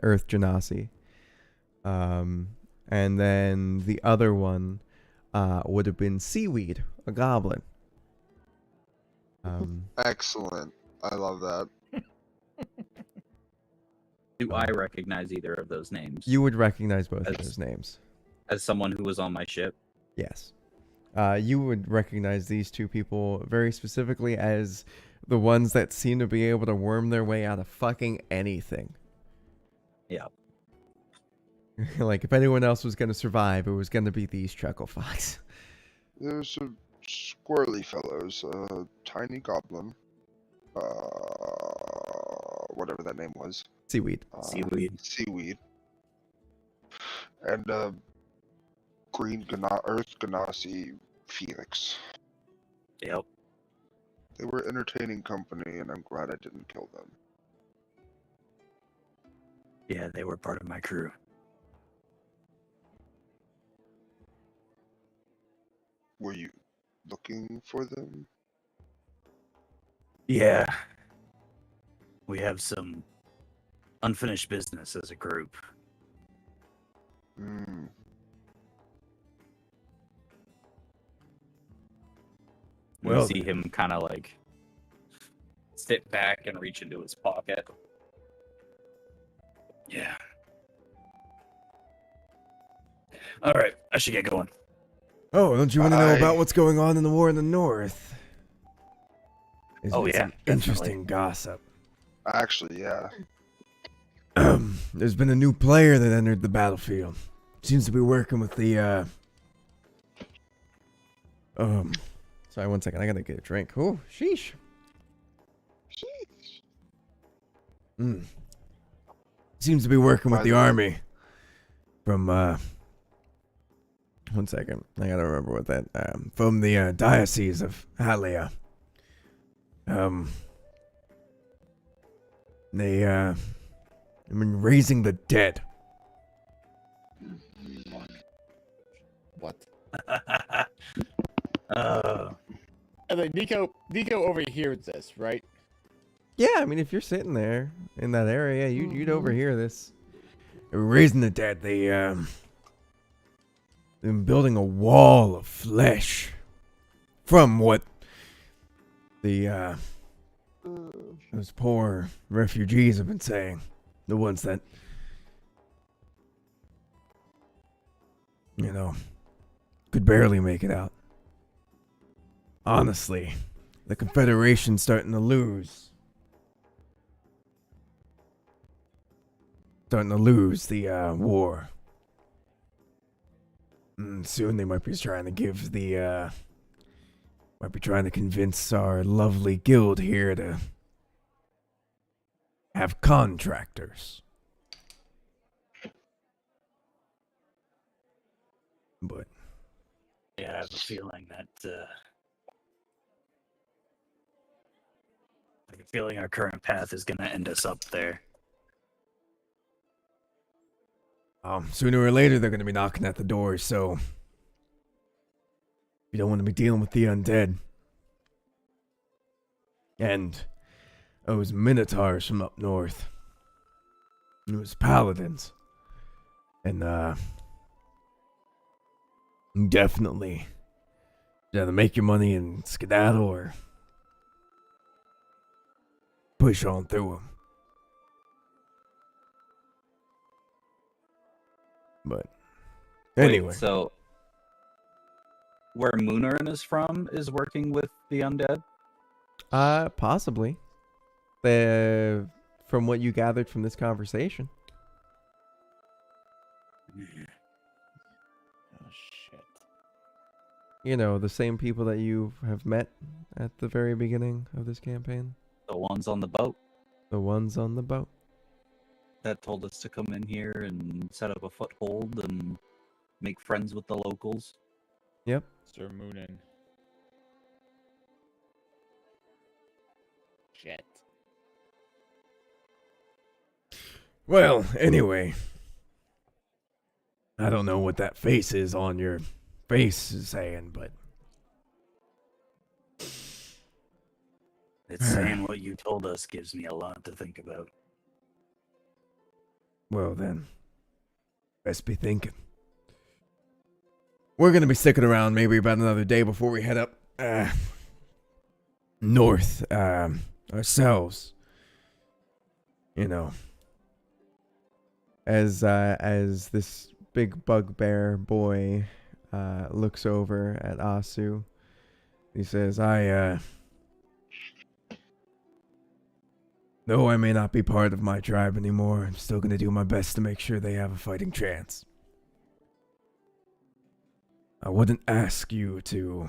Earth Genasi. And then the other one would have been Seaweed, a goblin. Excellent. I love that. Do I recognize either of those names? You would recognize both of As- those names. As someone who was on my ship? Yes. You would recognize these two people very specifically as the ones that seem to be able to worm their way out of fucking anything. Yeah. Like, if anyone else was going to survive, it was going to be these Chuckle Fox. There's some squirrely fellows, tiny goblin, whatever that name was. Seaweed. Seaweed. Seaweed. And green Earth Ganassi Felix. Yep. They were entertaining company, and I'm glad I didn't kill them. Yeah, they were part of my crew. Were you looking for them? Yeah. We have some unfinished business as a group. Hmm. We Well, see him kind of like sit back and reach into his pocket. Yeah. All right, I should get going. Oh, don't you want to know I- about what's going on in the war in the north? Isn't Oh, it yeah, some interesting gossip. Actually, yeah. There's been a new player that entered the battlefield. Seems to be working with the sorry, one second, I gotta get a drink. Oh, sheesh. Seems to be working with By the the way- army. From one second, I gotta remember what that from the diocese of Halia. They I mean, raising the dead. What? Uh, And then Nico overhears this, right? Yeah, I mean, if you're sitting there in that area, you'd Mhm. overhear this. They were raising the dead. They've been building a wall of flesh. From what the Ooh. those poor refugees have been saying, the ones that could barely make it out. Honestly, the Confederation's starting to lose. Starting to lose the war. Soon they might be trying to give the might be trying to convince our lovely guild here to have contractors. But yeah, I have a feeling that. I have a feeling our current path is gonna end us up there. sooner or later they're going to be knocking at the doors, so you don't want to be dealing with the undead. And those minotaurs from up north. Those paladins. And definitely either make your money and skedaddle or push on through them. But anyway, Wait, so where Moonerin is from is working with the undead? possibly. From what you gathered from this conversation. Oh shit. You know, the same people that you have met at the very beginning of this campaign. The ones on the boat The ones on the boat. that told us to come in here and set up a foothold and make friends with the locals. Yep. Sir Moonin. Shit. Well, anyway. I don't know what that face is on your face is saying, but It's saying what you told us gives me a lot to think about. well then. Best be thinking. We're gonna be sticking around maybe about another day before we head up north ourselves. You know. as this big bugbear boy looks over at Asu. He says, though I may not be part of my tribe anymore, I'm still gonna do my best to make sure they have a fighting chance. I wouldn't ask you to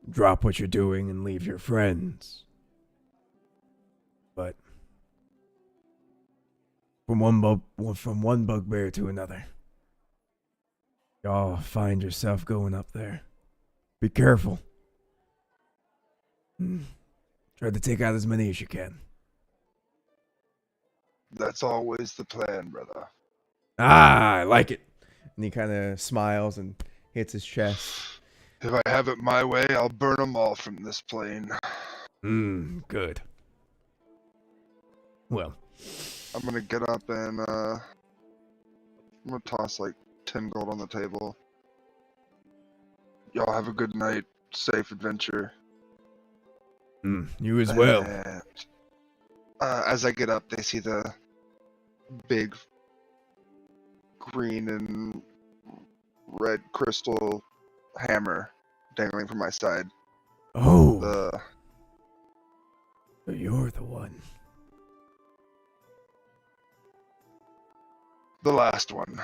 drop what you're doing and leave your friends. But from one bugbear to another, y'all find yourself going up there. Be careful. Try to take out as many as you can. That's always the plan, brother. Ah, I like it. And he kind of smiles and hits his chest. If I have it my way, I'll burn them all from this plane. Good. Well, I'm gonna get up and I'm gonna toss like 10 gold on the table. Y'all have a good night, safe adventure. You as well. And, as I get up, they see the big green and red crystal hammer dangling from my side. Oh, The you're the one. last one.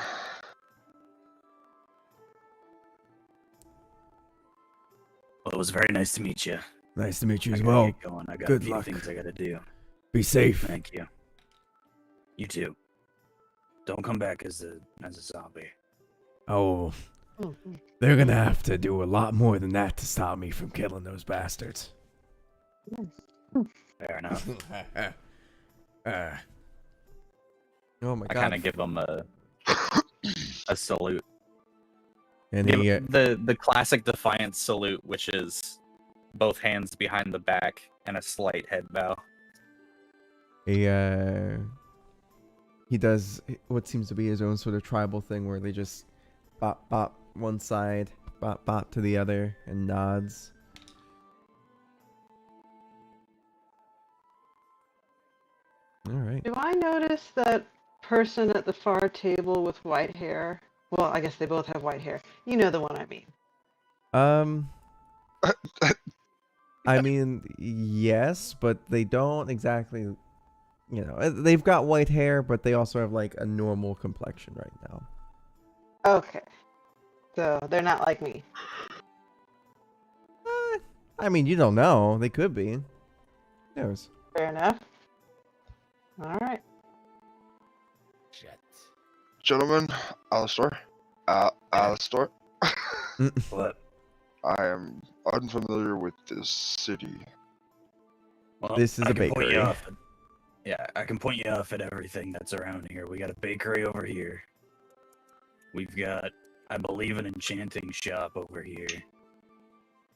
Well, it was very nice to meet you. Nice to meet you I as gotta well. get going. I got Good a few luck. things I gotta do. Be safe. Thank you. You too. Don't come back as a zombie. Oh, they're gonna have to do a lot more than that to stop me from killing those bastards. Fair enough. Oh my I god. kind of give him a salute. And Give he, the classic defiance salute, which is both hands behind the back and a slight head bow. he does what seems to be his own sort of tribal thing where they just bop bop one side, bop bop to the other, and nods. All right. Do I notice that person at the far table with white hair? Well, I guess they both have white hair. You know the one I mean. I mean, yes, but they don't exactly, they've got white hair, but they also have like a normal complexion right now. Okay. So they're not like me. I mean, you don't know. They could be. Who knows? Fair enough. All right. Shit. Gentlemen, Alistair. Alistair. What? I am unfamiliar with this city. Well, This is I a can point you bakery. off I can point you off at everything that's around here. We got a bakery over here. We've got, I believe, an enchanting shop over here.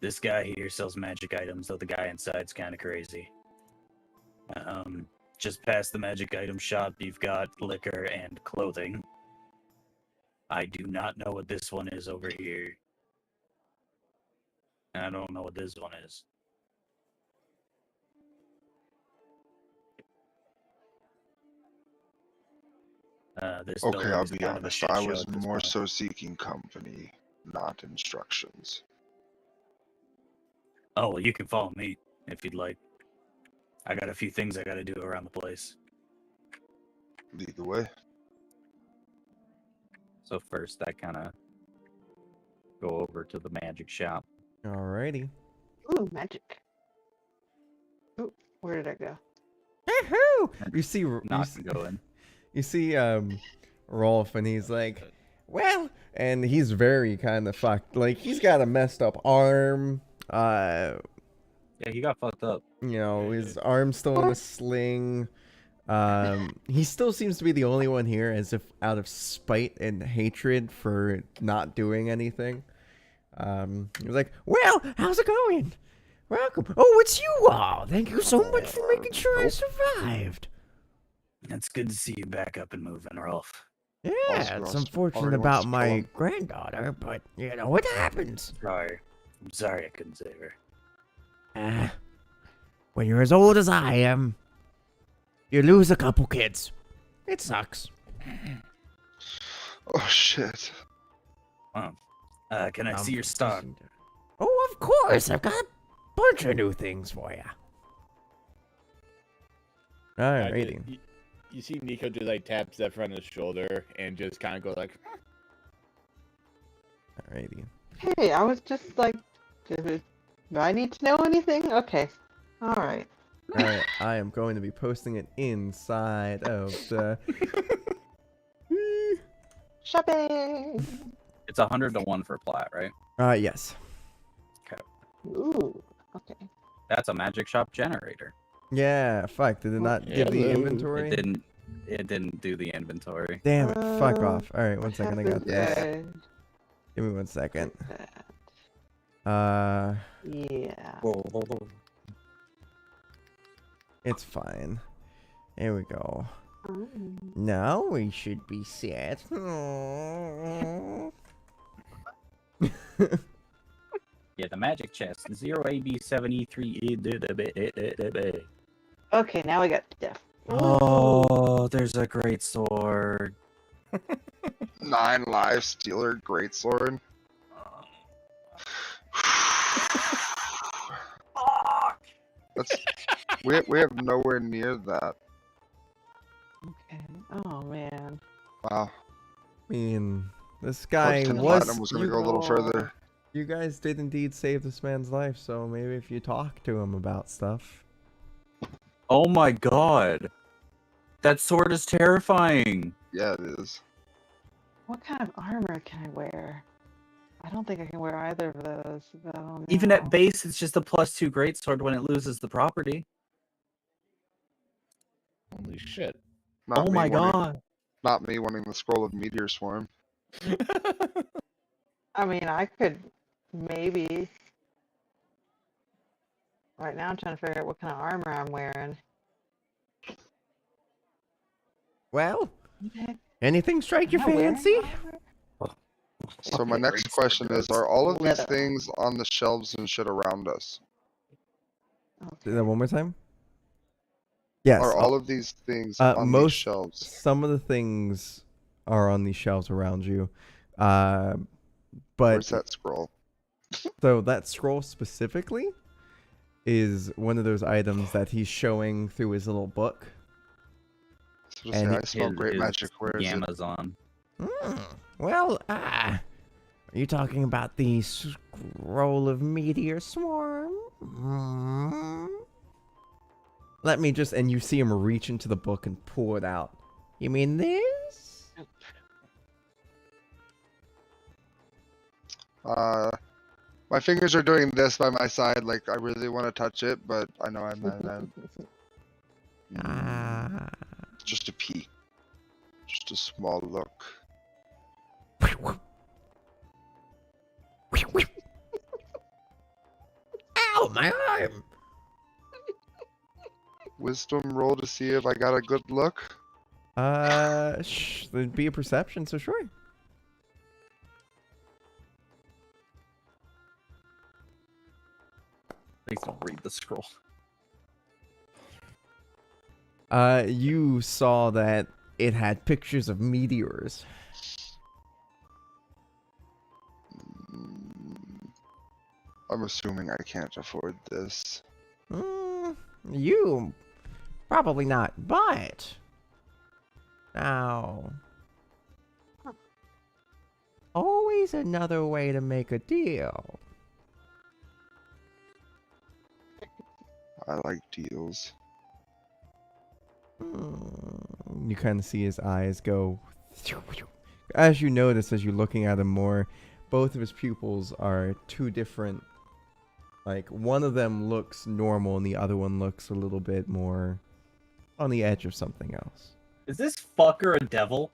This guy here sells magic items, though the guy inside's kind of crazy. Just past the magic item shop, you've got liquor and clothing. I do not know what this one is over here. I don't know what this one is. This Okay, building I'll is be kind of a honest. shit I show was at this more point. so seeking company, not instructions. Oh, well, you can follow me if you'd like. I got a few things I gotta do around the place. Lead the way. So first, I kind of go over to the magic shop. Alrighty. Ooh, magic. Ooh, where did I go? You see, Not going. you see, Rolf, and he's like, well, and he's very kind of fucked. Like, he's got a messed up arm. Yeah, he got fucked up. His arm's still in a sling. He still seems to be the only one here, as if out of spite and hatred for not doing anything. He was like, well, how's it going? Welcome. Oh, it's you all. Thank you so much for making sure I survived. It's good to see you back up and moving, Rolf. Yeah, Also, it's Austin unfortunate already wants about to my kill him. granddaughter, but what happens? Sorry. I'm sorry I couldn't save her. When you're as old as I am, you lose a couple kids. It sucks. Oh shit. Wow. Can I see Um, your stock? Oh, of course. I've got a bunch of new things for you. Alrighty. You see Nico just like tap Zephyr on his shoulder and just kind of go like, Alrighty. Hey, I was just like, do I need to know anything? Okay. All right. Alright, I am going to be posting it inside of the... Shopping. It's 100 to 1 for plat, right? Yes. Ooh. Okay. That's a magic shop generator. Yeah, fuck, did it not give the Hello. inventory? It didn't do the inventory. Damn it, fuck Uh, off. Alright, one second, I got Yeah. this. Give me 1 second. That. Uh, Yeah. it's fine. Here we go. Mm. Now we should be set. Yeah, the magic chest. 0AB73. Okay, now we got stuff. Oh, there's a great sword. 9 live stealer greatsword. That's we have nowhere near that. Okay. Oh man. Wow. I mean, this Thought guy the was... platinum was gonna you, go a little further. you guys did indeed save this man's life, so maybe if you talk to him about stuff... Oh my god. That sword is terrifying. Yeah, it is. What kind of armor can I wear? I don't think I can wear either of those. But I don't Even know. at base, it's just a +2 greatsword when it loses the property. holy shit. Not Oh me my wanting- god. Not me wanting the scroll of meteor swarm. I mean, I could maybe. Right now, I'm trying to figure out what kind of armor I'm wearing. Well, What the heck? anything strike your Am I wearing fancy? armor? So my Okay, next greatsword question is, goes. are all of these Leather. things on the shelves and shit around us? Say Okay. that one more time? Yes. Are all of these things on these most... shelves? Some of the things are on these shelves around you. But... Where's that scroll? So that scroll specifically is one of those items that he's showing through his little book. So to And say, I smell great magic. Where is it? Amazon. Well, are you talking about the scroll of meteor swarm? Let me just... And you see him reach into the book and pull it out. You mean this? My fingers are doing this by my side, like I really want to touch it, but I know I'm Ah. just a peek, just a small look. Ow, my arm! Wisdom roll to see if I got a good look. There'd be a perception, so sure. Please don't read the scroll. You saw that it had pictures of meteors. I'm assuming I can't afford this. You probably not, but now always another way to make a deal. I like deals. You kind of see his eyes go. As you notice, as you're looking at him more, both of his pupils are two different. Like, one of them looks normal and the other one looks a little bit more on the edge of something else. Is this fucker a devil?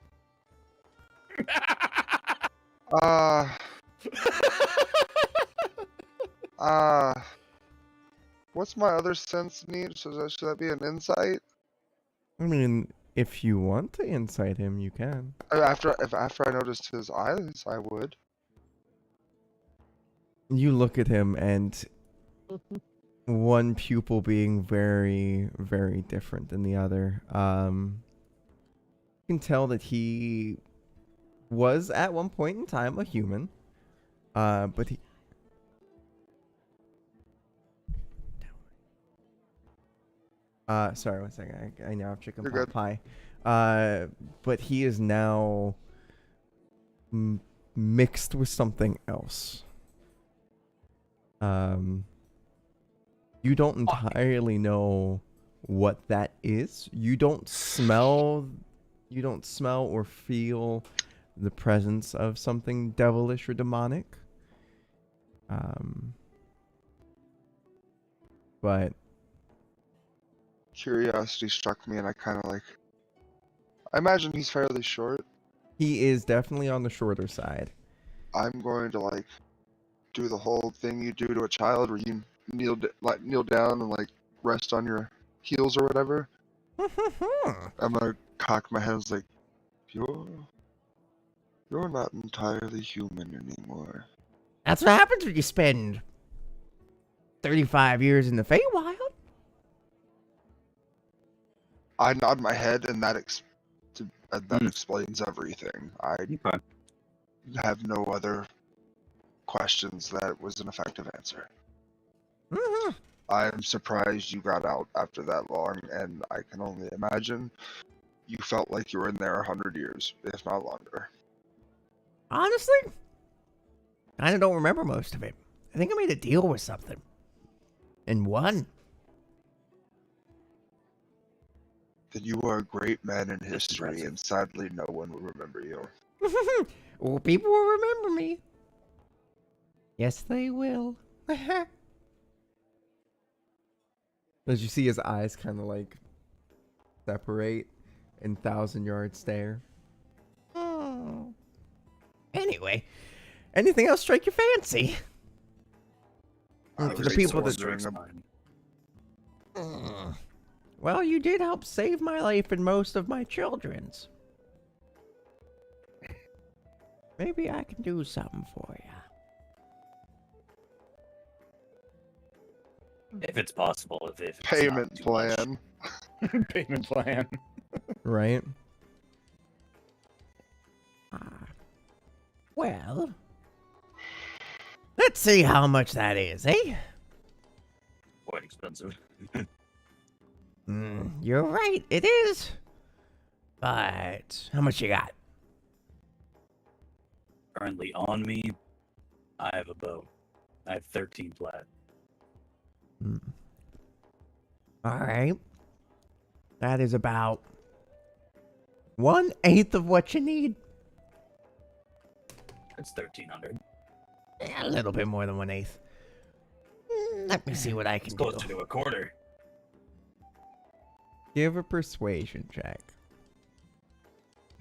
What's my other sense need? Should that be an insight? I mean, if you want to insight him, you can. After I noticed his eyes, I would. You look at him and one pupil being very, very different than the other. You can tell that he was at one point in time a human, but he. Sorry, one second. I now have chicken You're pot good. pie. But he is now mixed with something else. You don't entirely know what that is. You don't smell or feel the presence of something devilish or demonic. But Curiosity struck me, and I kind of like. I imagine he's fairly short. he is definitely on the shorter side. I'm going to like do the whole thing you do to a child, where you kneel down and like rest on your heels or whatever. I'm gonna cock my head. It's like, you're not entirely human anymore. That's what happens when you spend 35 years in the Feywild. I nod my head, and that explains everything. I Okay. have no other questions. That was an effective answer. Mm-hmm. I am surprised you got out after that long, and I can only imagine you felt like you were in there 100 years, if not longer. Honestly, I don't remember most of it. I think I made a deal with something. And won. Then you are a great man in That's history, impressive. and sadly no one will remember you. Well, people will remember me. Yes, they will. As you see his eyes kind of like separate in 1,000-yard stare. Oh. Anyway, anything else strike your fancy? I For was the people just that wondering Mine. Well, you did help save my life and most of my children's. Maybe I can do something for you. If it's possible, if it's payment not too much. plan. Payment plan. Right? Well, let's see how much that is, eh? Quite expensive. You're right, it is. But how much you got? Currently on me, I have a bow. I have 13 plat. All right. That is about 1/8 of what you need. It's 1,300. A little bit more than 1/8. Let me see what I It's can do. closer to a quarter. Give a persuasion check.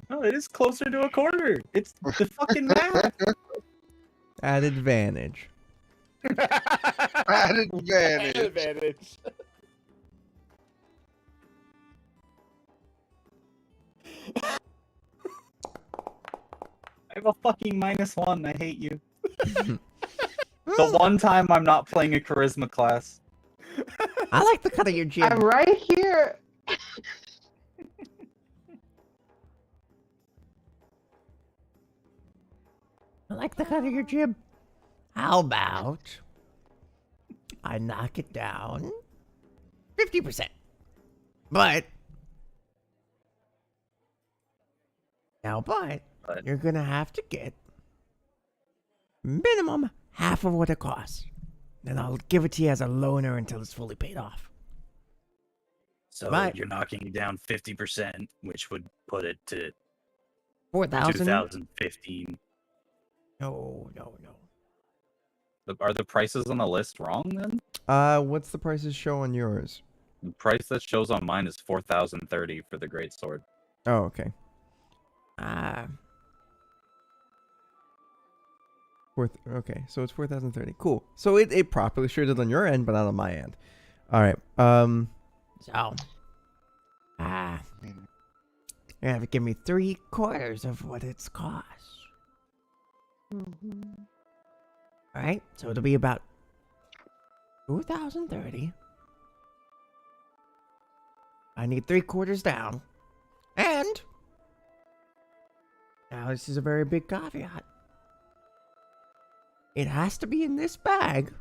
No, it is closer to a quarter. It's the fucking math. At advantage. At advantage. Advantage. I have a fucking -1. I hate you. The one time I'm not playing a charisma class. I like the cut of your jib. I'm right here. I like the cut of your jib. How about I knock it down 50%? But you're gonna have to get minimum half of what it costs. Then I'll give it to you as a loaner until it's fully paid off. So Right. you're knocking down 50%, which would put it to 4,000? 2015. No. Are the prices on the list wrong then? What's the prices show on yours? The price that shows on mine is 4,030 for the great sword. Oh, okay. Okay, so it's 4,030. Cool. So it properly showed it on your end, but not on my end. All right. So, you have to give me 3/4 of what it's cost. All right, so it'll be about 2,030. I need 3/4 down, and Now, this is a very big caveat. It has to be in this bag.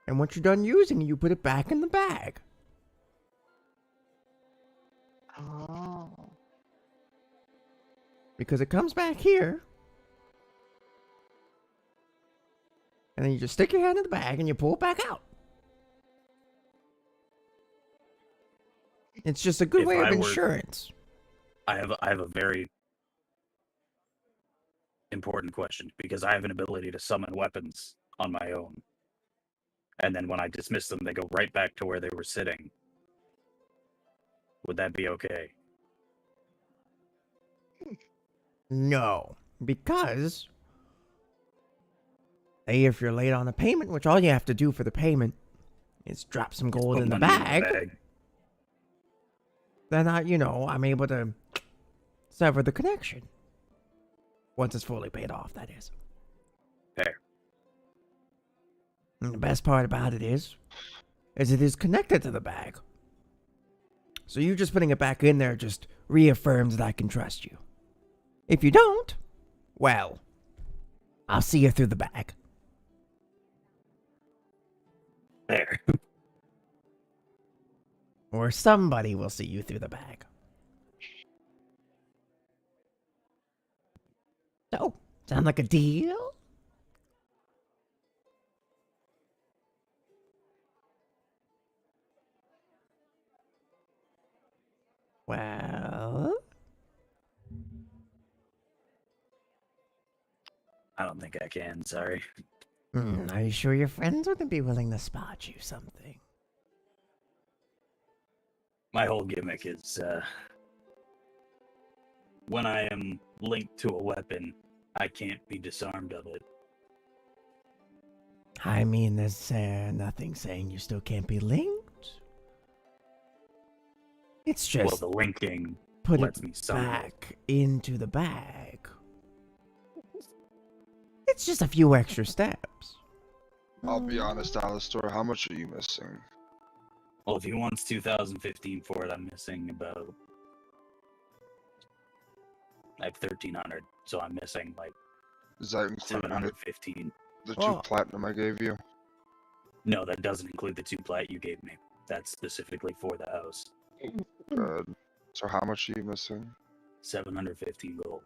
And once you're done using it, you put it back in the bag. Oh. Because it comes back here. And then you just stick your hand in the bag and you pull it back out. It's just a good If way of I were- insurance. I have a very important question because I have an ability to summon weapons on my own. And then when I dismiss them, they go right back to where they were sitting. Would that be okay? No. Because say if you're late on a payment, which all you have to do for the payment is drop some Just gold put in the money bag, then I'm able to sever the connection. Once it's fully paid off, that is. Fair. And the best part about it is it is connected to the bag. So you just putting it back in there just reaffirms that I can trust you. If you don't, well, I'll see you through the bag. Fair. Or somebody will see you through the bag. So, sound like a deal? Well, I don't think I can, sorry. are you sure your friends wouldn't be willing to spot you something? My whole gimmick is when I am linked to a weapon, I can't be disarmed of it. I mean, there's nothing saying you still can't be linked. It's just Well, the linking put lets it me summon it. back into the bag. It's just a few extra steps. I'll be honest, Alistair, how much are you missing? Well, if he wants 2015 for it, I'm missing about. I have 1300, so I'm missing like Does that include 715. the two Oh. platinum I gave you? No, that doesn't include the 2 plat you gave me. That's specifically for the house. Good. So how much are you missing? 715 gold.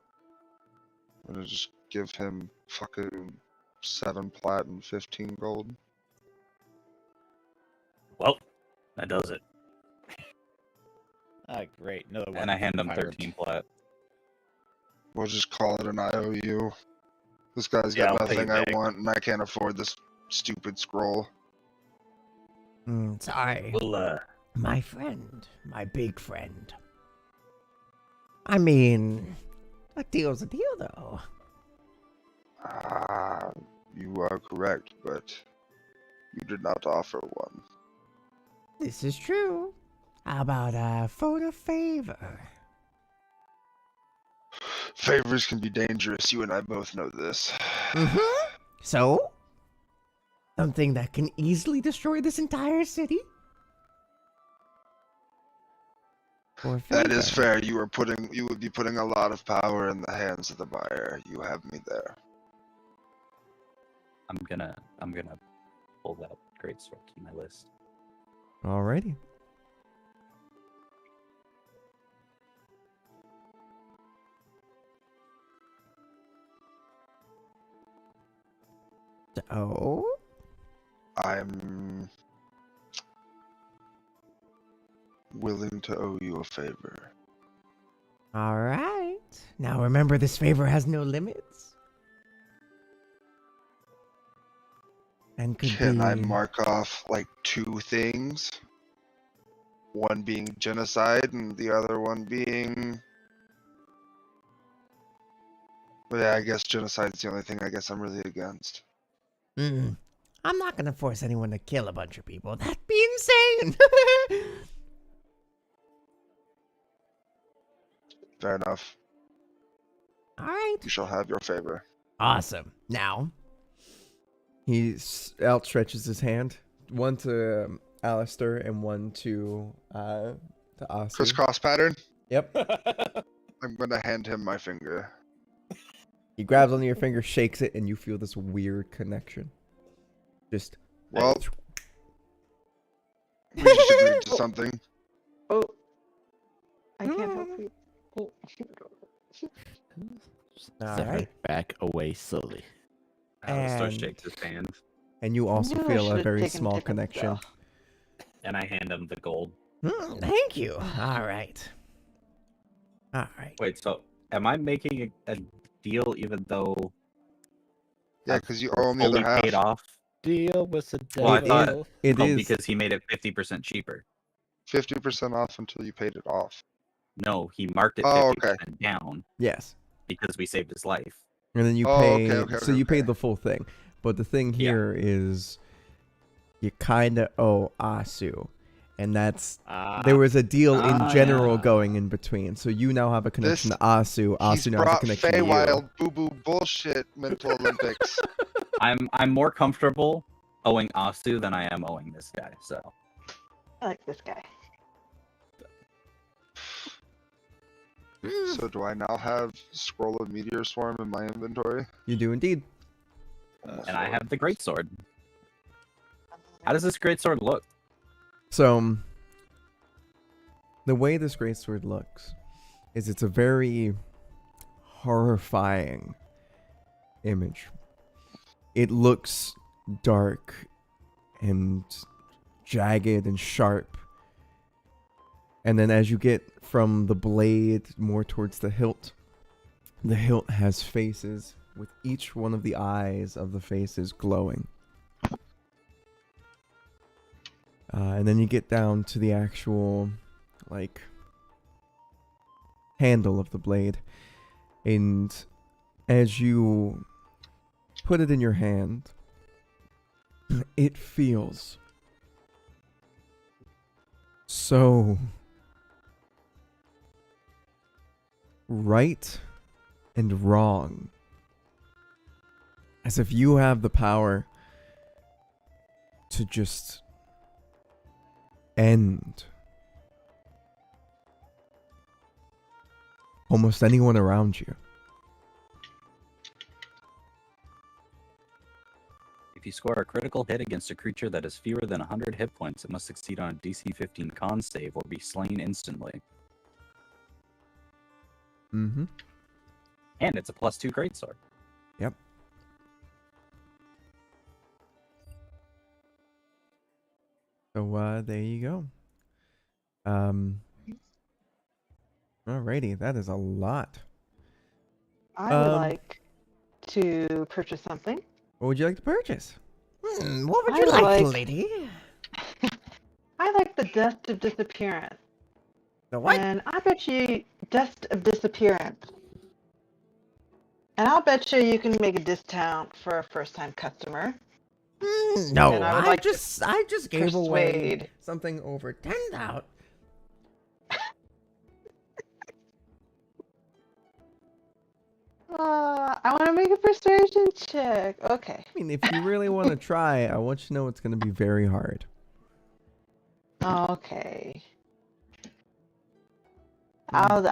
I'm gonna just give him fucking 7 plat and 15 gold. Well, that does it. Ah, great. Another one. And I hand him fired. 13 plat. We'll just call it an IOU. This guy's Yeah, got I'll pay you nothing I back. want, and I can't afford this stupid scroll. Sorry. Well, My friend. My big friend. I mean, a deal's a deal, though. Ah, you are correct, but you did not offer one. This is true. How about a phone a favor? Favors can be dangerous. You and I both know this. So? Something that can easily destroy this entire city? For a That is favor? fair. You would be putting a lot of power in the hands of the buyer. You have me there. I'm gonna pull that great sword to my list. Alrighty. So? I'm willing to owe you a favor. Alright. Now remember, this favor has no limits. And could Can be... I mark off like 2 things? One being genocide and the other one being... Well, yeah, I guess genocide's the only thing I guess I'm really against. I'm not gonna force anyone to kill a bunch of people. That'd be insane! Fair enough. Alright. You shall have your favor. Awesome. Now, He outstretches his hand, one to Alistair and one to Aussie. Crisscross pattern? Yep. I'm gonna hand him my finger. He grabs onto your finger, shakes it, and you feel this weird connection. Just Well, we just agreed to something. Oh, I can't help you. Oh. all Step right. back away slowly. Alistair And- shakes his hand, And you also Knew I feel a should've very taken small different connection. stuff. and I hand him the gold. Thank you. All right. All right. Wait, so am I making a deal even though Yeah, I've- because you we're own the other fully paid half. off? Deal with the Well, I devil. thought- It Oh, is. because he made it 50% cheaper. 50% off until you paid it off. No, he marked it Oh, 50% down Yes. because we saved his life. And then you Oh, pay. okay, So you okay. paid the full thing. But the thing Yeah. here is you kind of owe Asu. And that's. There was a deal in general yeah. going in between. So you now have a connection This- to Asu. He's Asu now has a brought connection to you. Feywild boo-boo bullshit mental Olympics. I'm more comfortable owing Asu than I am owing this guy. So I like this guy. So do I now have Scroll of Meteor Swarm in my inventory? You do indeed. and I have the greatsword. How does this greatsword look? So, the way this greatsword looks is it's a very horrifying image. It looks dark and jagged and sharp. And then as you get from the blade more towards the hilt has faces with each one of the eyes of the faces glowing. And then you get down to the actual, like, handle of the blade. And as you put it in your hand, it feels so right and wrong. As if you have the power to just end almost anyone around you. If you score a critical hit against a creature that has fewer than 100 hit points, it must succeed on a DC 15 con save or be slain instantly. Mm-hmm. And it's a +2 greatsword. Yep. So there you go. Alrighty, that is a lot. I would Um, like to purchase something. What would you like to purchase? What would I you like, like- lady? I like the Dust of Disappearance. The what? And I bet you Dust of Disappearance. And I'll bet you can make a discount for a first-time customer. No, And I would I like to just gave away persuade. something over 10,000. I want to make a persuasion check. Okay. I mean, if you really want to try, I want you to know it's going to be very hard. Okay. I'll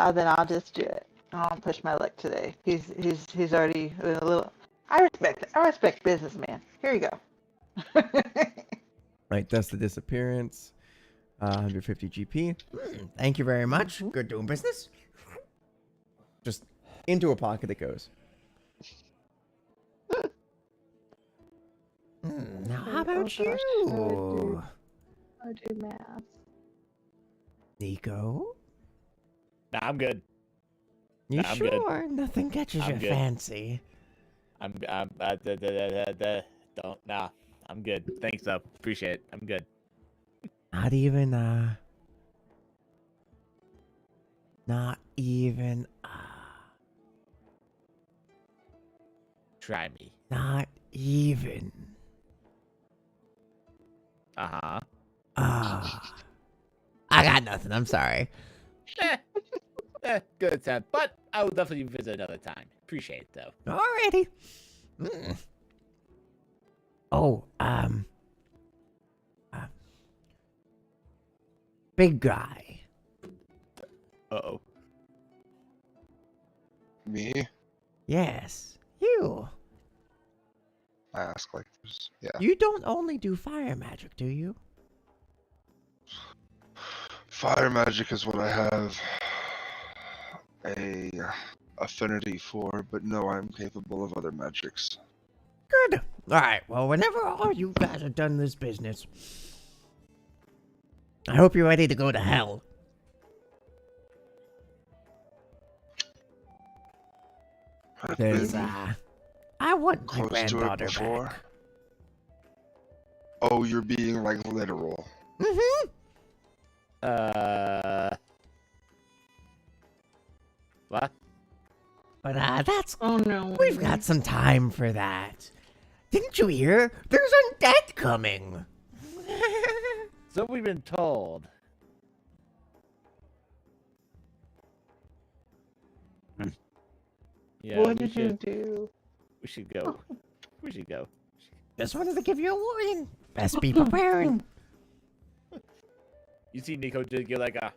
just do it. I'll push my luck today. He's already a little. I respect businessman. Here you go. Right, that's the disappearance. 150 GP. Thank you very much. Good doing business. Just into a pocket it goes. Now, how Oh about gosh, you, I do math. Nico? Nah, I'm good. You I'm good. sure nothing catches I'm your good. fancy? Don't, nah. I'm good. Thanks, though. Appreciate it. I'm good. Not even not even Try me. not even Uh-huh. I got nothing. I'm sorry. Good time. But I will definitely visit another time. Appreciate it, though. Alrighty. Oh, big guy. Uh-oh. Me? Yes, you. I ask like this. Yeah. You don't only do fire magic, do you? Fire magic is what I have a affinity for, but no, I'm capable of other magics. Good. Alright, well, whenever all you guys are done this business, I hope you're ready to go to hell. I've Because, been I want my close to it granddaughter before. back. Oh, you're being like literal. Mm-hmm. What? But, that's... Oh no. We've got some time for that. Didn't you hear? There's undead coming. So we've been told. Yeah, What did you do? We should go. We should go. Just wanted to give you a warning. Best be prepared. You see Nico just give like a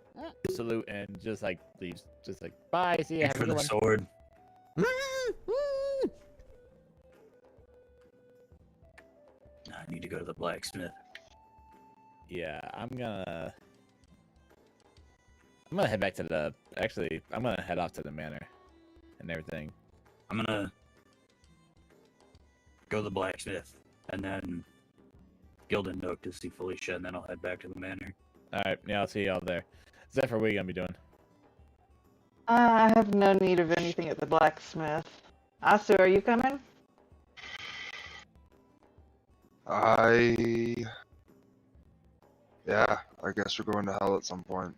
salute and just like leaves. Just like, bye, see ya. Reach Have a for good the one. sword. I need to go to the blacksmith. Yeah, I'm gonna head back to the. Actually, I'm gonna head off to the manor and everything. I'm gonna go to the blacksmith and then gilded Nook to see Felicia, and then I'll head back to the manor. All right, yeah, I'll see y'all there. Zephyr, what are you gonna be doing? I have no need of anything at the blacksmith. Asu, are you coming? Yeah, I guess we're going to hell at some point.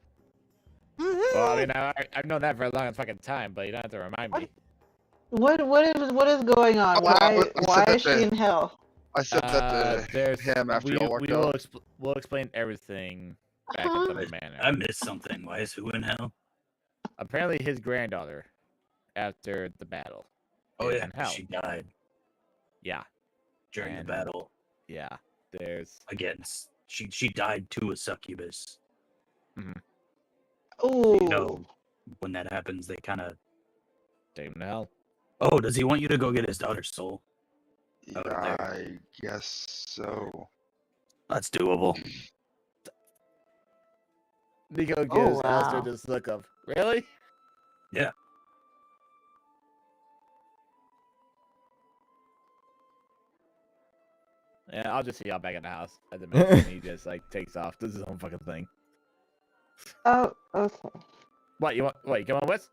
Well, I mean, I've known that for a long fucking time, but you don't have to remind me. What is going on? Oh, I Why said is that she in hell? I said that to There's him after y'all walked will out. we'll explain everything back Uh-huh. at the manor. I missed something. Why is who in hell? Apparently, his granddaughter, after the battle. Oh is yeah, in hell. she died Yeah, during the And- battle. yeah. There's Again, she died to a succubus. Ooh. You know, when that happens, they kind of. take him to hell. Oh, does he want you to go get his daughter's soul? Yeah, Oh, there. I guess so. That's doable. Nico gives Oh, Alistair wow. this look of, really? Yeah. Yeah, I'll just see y'all back at the house at the minute. And he just like takes off, does his own fucking thing. Oh, okay. What you want? What you coming with?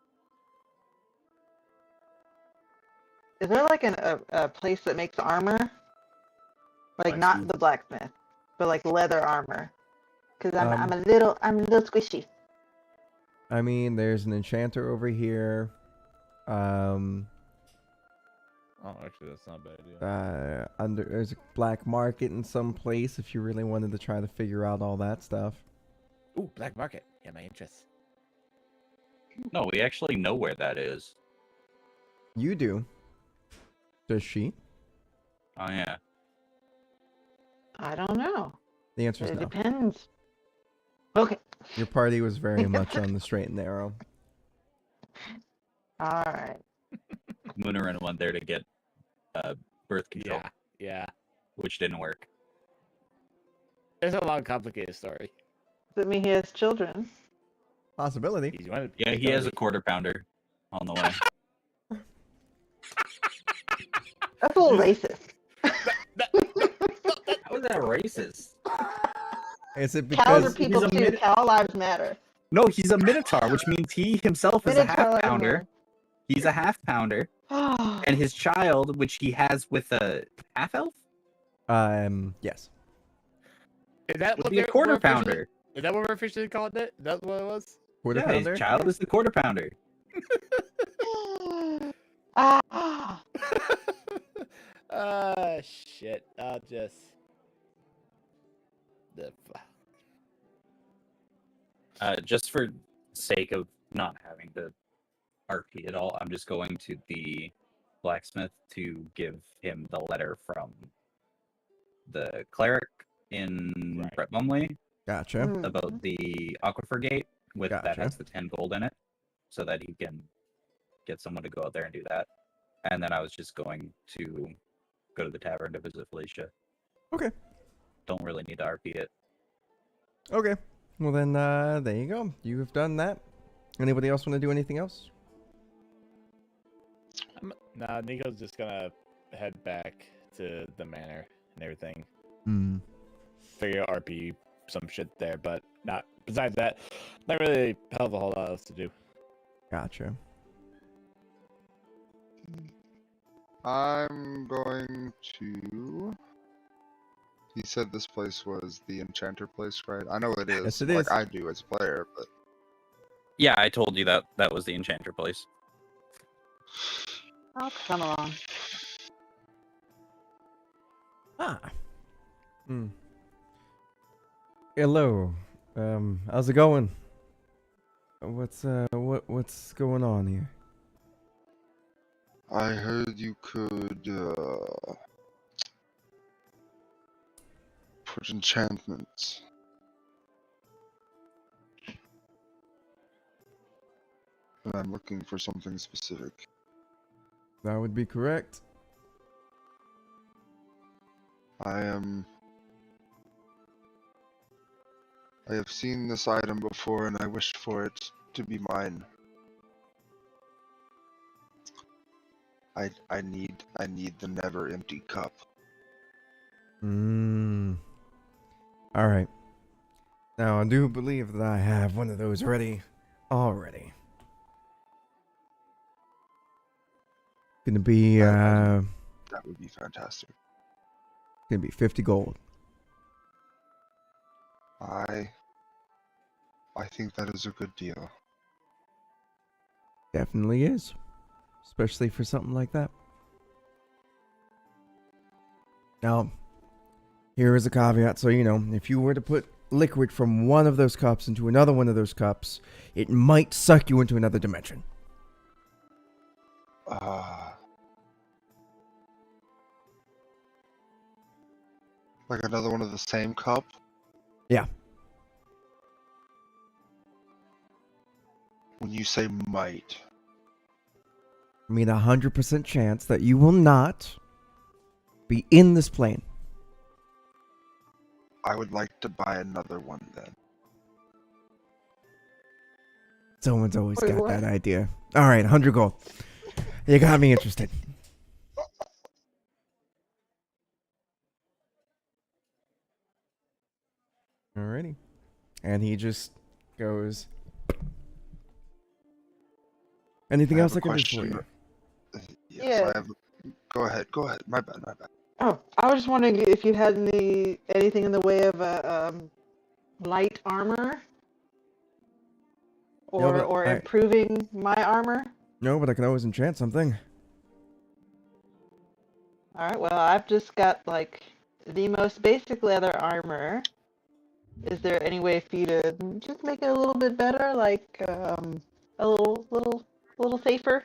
Is there like a place that makes armor? Like not Blacksmith. the blacksmith, but like leather armor. Cause I'm Um, a little squishy. I mean, there's an enchanter over here. Oh, actually, that's not a bad idea. There's a black market in some place if you really wanted to try to figure out all that stuff. Ooh, black market. Yeah, my interests. No, we actually know where that is. You do. Does she? Oh yeah. I don't know. The answer is It no. depends. Okay. Your party was very much on the straight and narrow. All right. Moonerin went there to get birth control, Yeah, yeah. which didn't work. It's a long, complicated story. Does it mean he has children? Possibility. He's one of- Yeah, he has a quarter pounder on the way. That's a little racist. How is that racist? Is it Cows are because people he's a too. Cow lives matter. No, he's a minotaur, which means he himself is a Minotaur half lives pounder. He's a half pounder, matter. and his child, which he has with a half elf, yes. Is that would what be a they're- quarter we're officially- pounder. Is that what we're officially called it? Is that what it was? Quarter Yeah, pounder? his child is the quarter pounder. Ah. Shit. I'll just. Just for sake of not having to RP at all, I'm just going to the blacksmith to give him the letter from the cleric in Right. Brett Mumley Gotcha. Mhm. about the aquifer gate with that Gotcha. has the 10 gold in it, so that he can get someone to go out there and do that. And then I was just going to go to the tavern to visit Felicia. Okay. Don't really need to RP it. Okay. Well then, there you go. You have done that. Anybody else want to do anything else? Nah, Nico's just gonna head back to the manor and everything. Hmm. Figure out RP some shit there, but not. Besides that, not really a hell of a whole lot else to do. Gotcha. I'm going to. He said this place was the enchanter place, right? I know it is. Yes, it like is. I do as a player, but Yeah, I told you that was the enchanter place. Oh, come along. Ah. Hello. How's it going? What's going on here? I heard you could put enchantments. And I'm looking for something specific. That would be correct. I have seen this item before and I wish for it to be mine. I need the never empty cup. All right. Now I do believe that I have one of those ready already. Gonna be That would be fantastic. gonna be 50 gold. I think that is a good deal. Definitely is. Especially for something like that. Now, here is a caveat, so you know, if you were to put liquid from one of those cups into another one of those cups, it might suck you into another dimension. Like another one of the same cup? Yeah. When you say might, I mean, 100% chance that you will not be in this plane. I would like to buy another one then. Someone's always Wait, got what? that idea. All right, 100 gold. You got me interested. Alrighty. And he just goes. Anything I else have I a can do for question. you? Yes, Yeah. I have. Go ahead. My bad. Oh, I was just wondering if you had anything in the way of a light armor, No, but or I- improving my armor. No, but I can always enchant something. All right. Well, I've just got like the most basic leather armor. Is there any way for you to just make it a little bit better, like a little safer?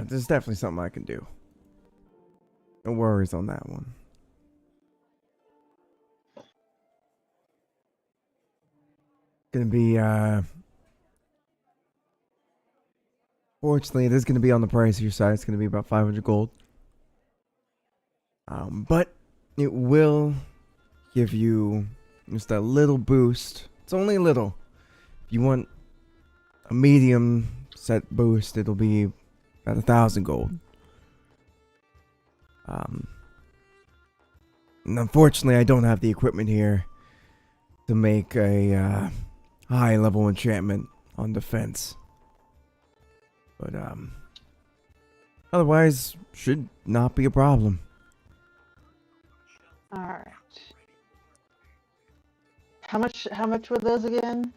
There's definitely something I can do. No worries on that one. Gonna be, fortunately, it is gonna be on the pricier side. It's gonna be about 500 gold. But it will give you just a little boost. It's only a little. If you want a medium set boost, it'll be about 1,000 gold. And unfortunately, I don't have the equipment here to make a high level enchantment on defense. But otherwise, should not be a problem. All right. How much were those again?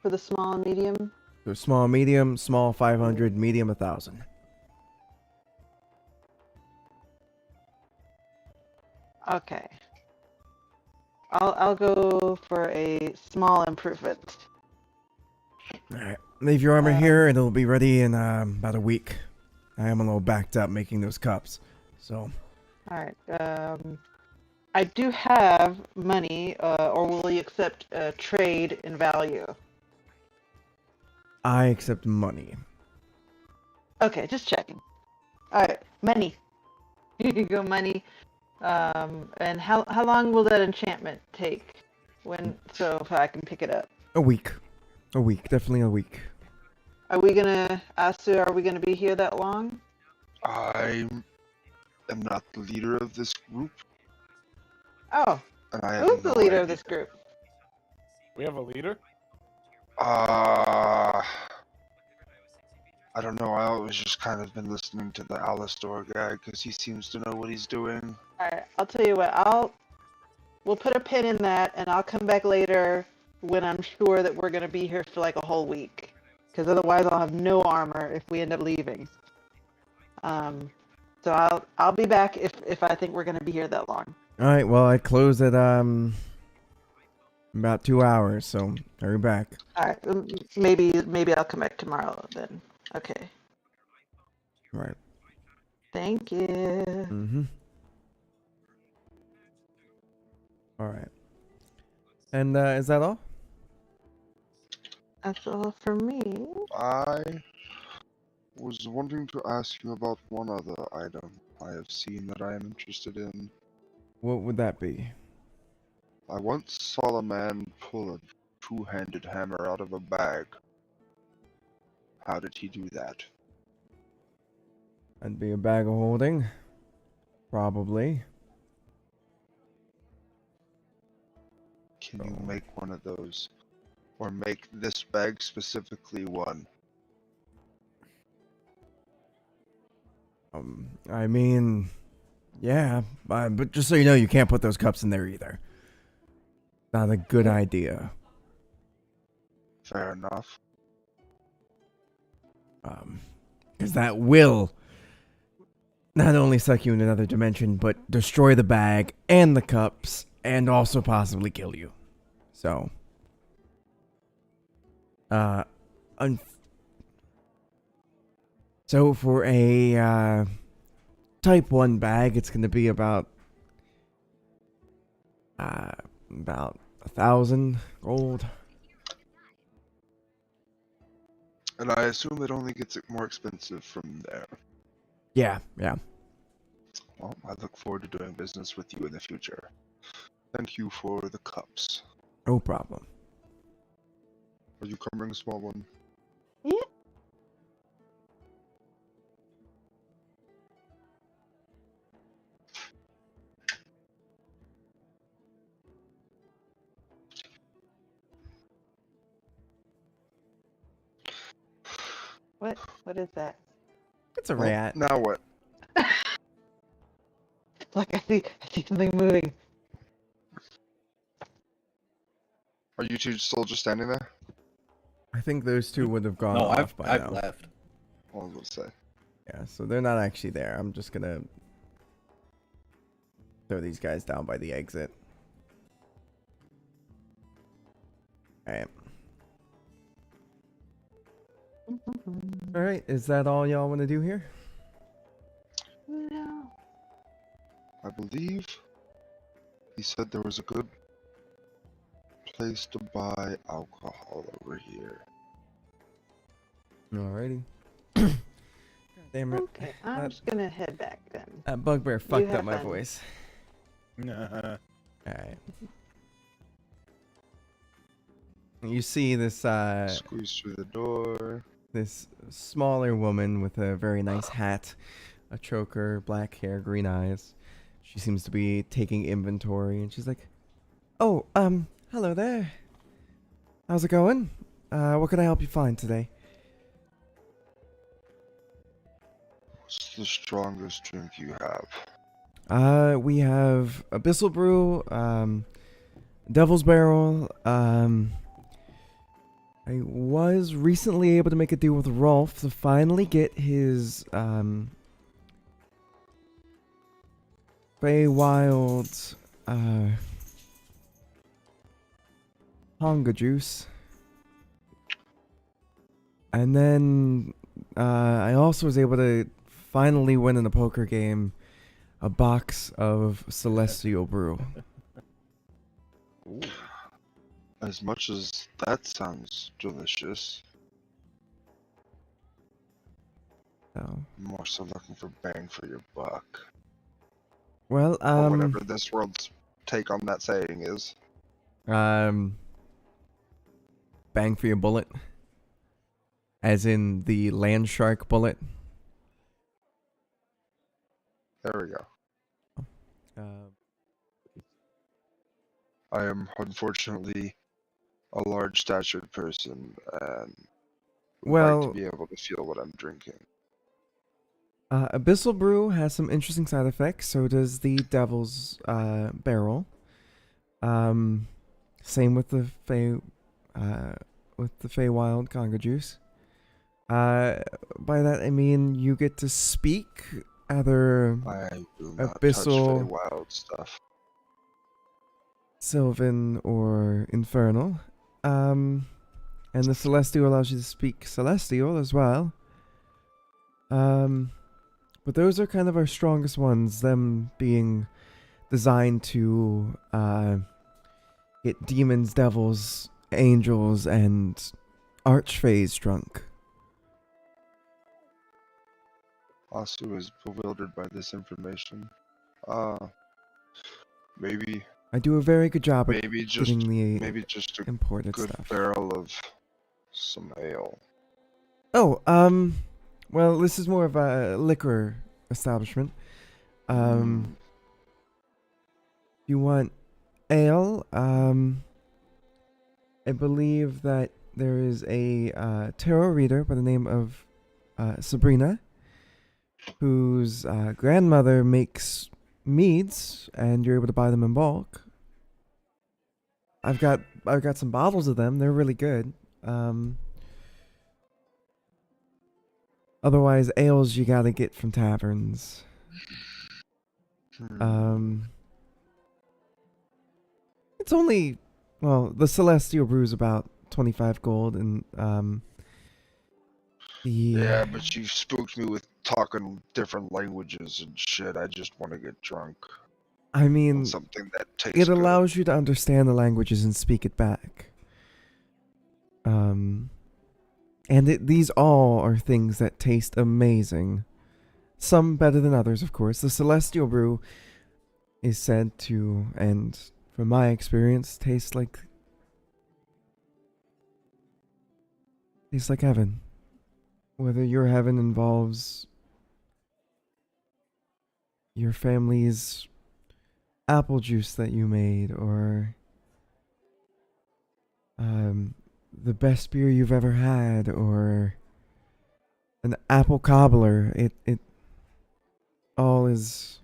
For the small and medium? So small 500, medium 1,000. Okay. I'll go for a small improvement. Alright. Leave your armor here and it'll be ready in about a week. I am a little backed up making those cups. So All right. I do have money, or will you accept trade in value? I accept money. Okay, just checking. All right, money. Here you go, money. And how long will that enchantment take? So if I can pick it up? A week. A week. Definitely a week. Are we gonna, Asu, are we gonna be here that long? I am not the leader of this group, Oh, and I have who's no the leader of idea. this group? We have a leader? I don't know. I always just kind of been listening to the Alistor guy because he seems to know what he's doing. All right, I'll tell you what. We'll put a pin in that, and I'll come back later when I'm sure that we're gonna be here for like a whole week. Because otherwise, I'll have no armor if we end up leaving. So I'll be back if I think we're gonna be here that long. All right. Well, I close at about 2 hours, so hurry back. All right, maybe I'll come back tomorrow then. Okay. All right. Thank you. Mm-hmm. All right. And is that all? That's all for me. I was wanting to ask you about one other item I have seen that I am interested in. What would that be? I once saw a man pull a two-handed hammer out of a bag. How did he do that? That'd be a bag of holding. Probably. Can you make one of those? Or make this bag specifically one? I mean, yeah, but just so you know, you can't put those cups in there either. Not a good idea. Fair enough. Because that will not only suck you into another dimension, but destroy the bag and the cups, and also possibly kill you. So, so for a type 1 bag, it's going to be about 1,000 gold. And I assume it only gets more expensive from there. Yeah. Well, I look forward to doing business with you in the future. Thank you for the cups. No problem. Are you coming, small one? Yeah. What is that? It's a Well, rat. now what? Like I see something moving. Are you two still just standing there? I think those two would have gone No, off by I've now. left. I was gonna say. Yeah, so they're not actually there. I'm just gonna throw these guys down by the exit. Alright. Alright, is that all y'all want to do here? No. I believe he said there was a good place to buy alcohol over here. Alrighty. God damn it. Okay, I'm just gonna head back then. That bugbear fucked have up my fun. voice. Nah. Alright. You see this Squeeze through the door. this smaller woman with a very nice hat, a choker, black hair, green eyes. She seems to be taking inventory, and she's like, "Oh, hello there. How's it going? What can I help you find today?" What's the strongest drink you have? We have Abyssal Brew, Devil's Barrel. I was recently able to make a deal with Rolf to finally get his Feywild Honga juice. And then I also was able to finally win in a poker game a box of celestial brew. Ooh. As much as that sounds delicious, So, I'm more so looking for bang for your buck. well, Or whatever this world's take on that saying is. bang for your bullet, as in the land shark bullet. There we go. Uh, I am unfortunately a large statured person and would like to well, be able to feel what I'm drinking. Abyssal Brew has some interesting side effects. So does the Devil's Barrel. Same with the Feywild Conga Juice. By that I mean you get to speak either I do not touch Abyssal, Feywild stuff. Sylvan, or Infernal. And the Celestial allows you to speak Celestial as well. But those are kind of our strongest ones, them being designed to get demons, devils, angels, and archfays drunk. Asu is bewildered by this information. Maybe I do a very good job at maybe just getting the a imported good stuff. barrel of some ale. Oh, well, this is more of a liquor establishment. You want ale? I believe that there is a tarot reader by the name of Sabrina, whose grandmother makes meads, and you're able to buy them in bulk. I've got some bottles of them. They're really good. Otherwise, ales you gotta get from taverns. It's only, well, the Celestial Brew's about 25 gold, and Yeah, but you spooked me with talking different languages and shit. I just want to get drunk I on mean, something that tastes it good. allows you to understand the languages and speak it back. And these all are things that taste amazing. Some better than others, of course. The Celestial Brew is said to, and from my experience, taste like heaven. Whether your heaven involves your family's apple juice that you made, or the best beer you've ever had, or an apple cobbler, it all is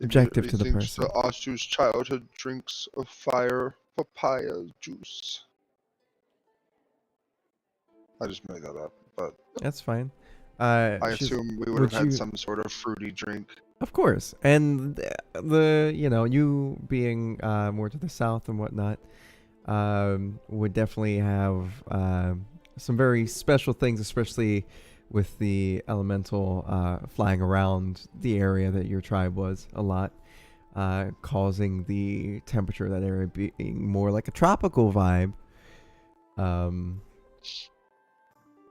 objective to the Thinks person. Asu's childhood drinks of fire papaya juice. I just made that up, but That's fine. I assume we would have had some sort of fruity drink. Of course, and the you being more to the south and whatnot, would definitely have some very special things, especially with the elemental flying around the area that your tribe was a lot, causing the temperature of that area being more like a tropical vibe.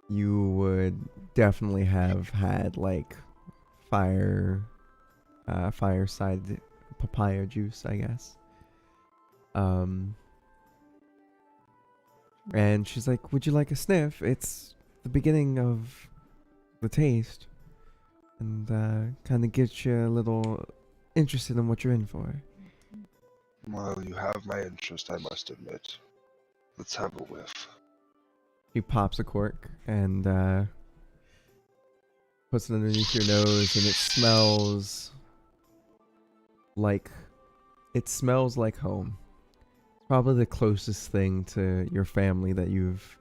You would definitely have had like fireside papaya juice, I guess. And she's like, "Would you like a sniff? It's the beginning of the taste, and kind of gets you a little interested in what you're in for." Well, you have my interest, I must admit. Let's have a whiff. He pops a cork and puts it underneath your nose, and it smells like home. Probably the closest thing to your family that you've...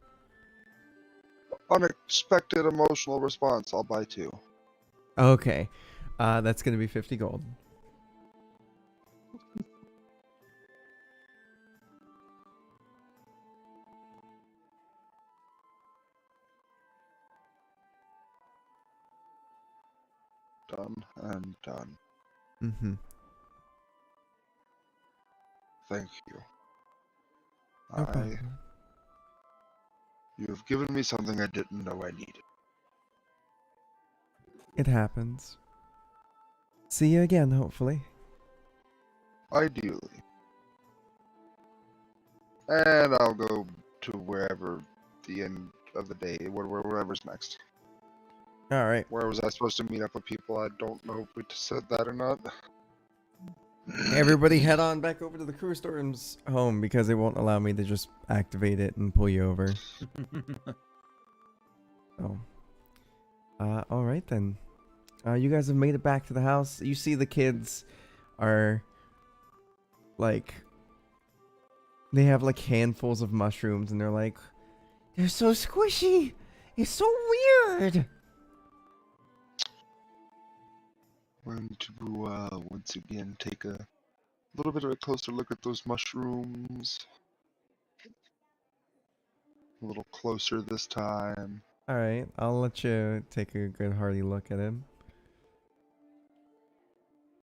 Unexpected emotional response. I'll buy 2. Okay. That's going to be 50 gold. done and done. Mm-hmm. Thank you. No problem. You have given me something I didn't know I needed. It happens. See you again, hopefully. Ideally. And I'll go to wherever the end of the day, whatever's next. All right. Where was I supposed to meet up with people? I don't know if we said that or not. Everybody head on back over to the crew storm's home because it won't allow me to just activate it and pull you over. Oh. All right then. You guys have made it back to the house. You see the kids are like they have like handfuls of mushrooms and they're like they're so squishy. It's so weird. Going to once again take a little bit of a closer look at those mushrooms. A little closer this time. All right, I'll let you take a good hearty look at him.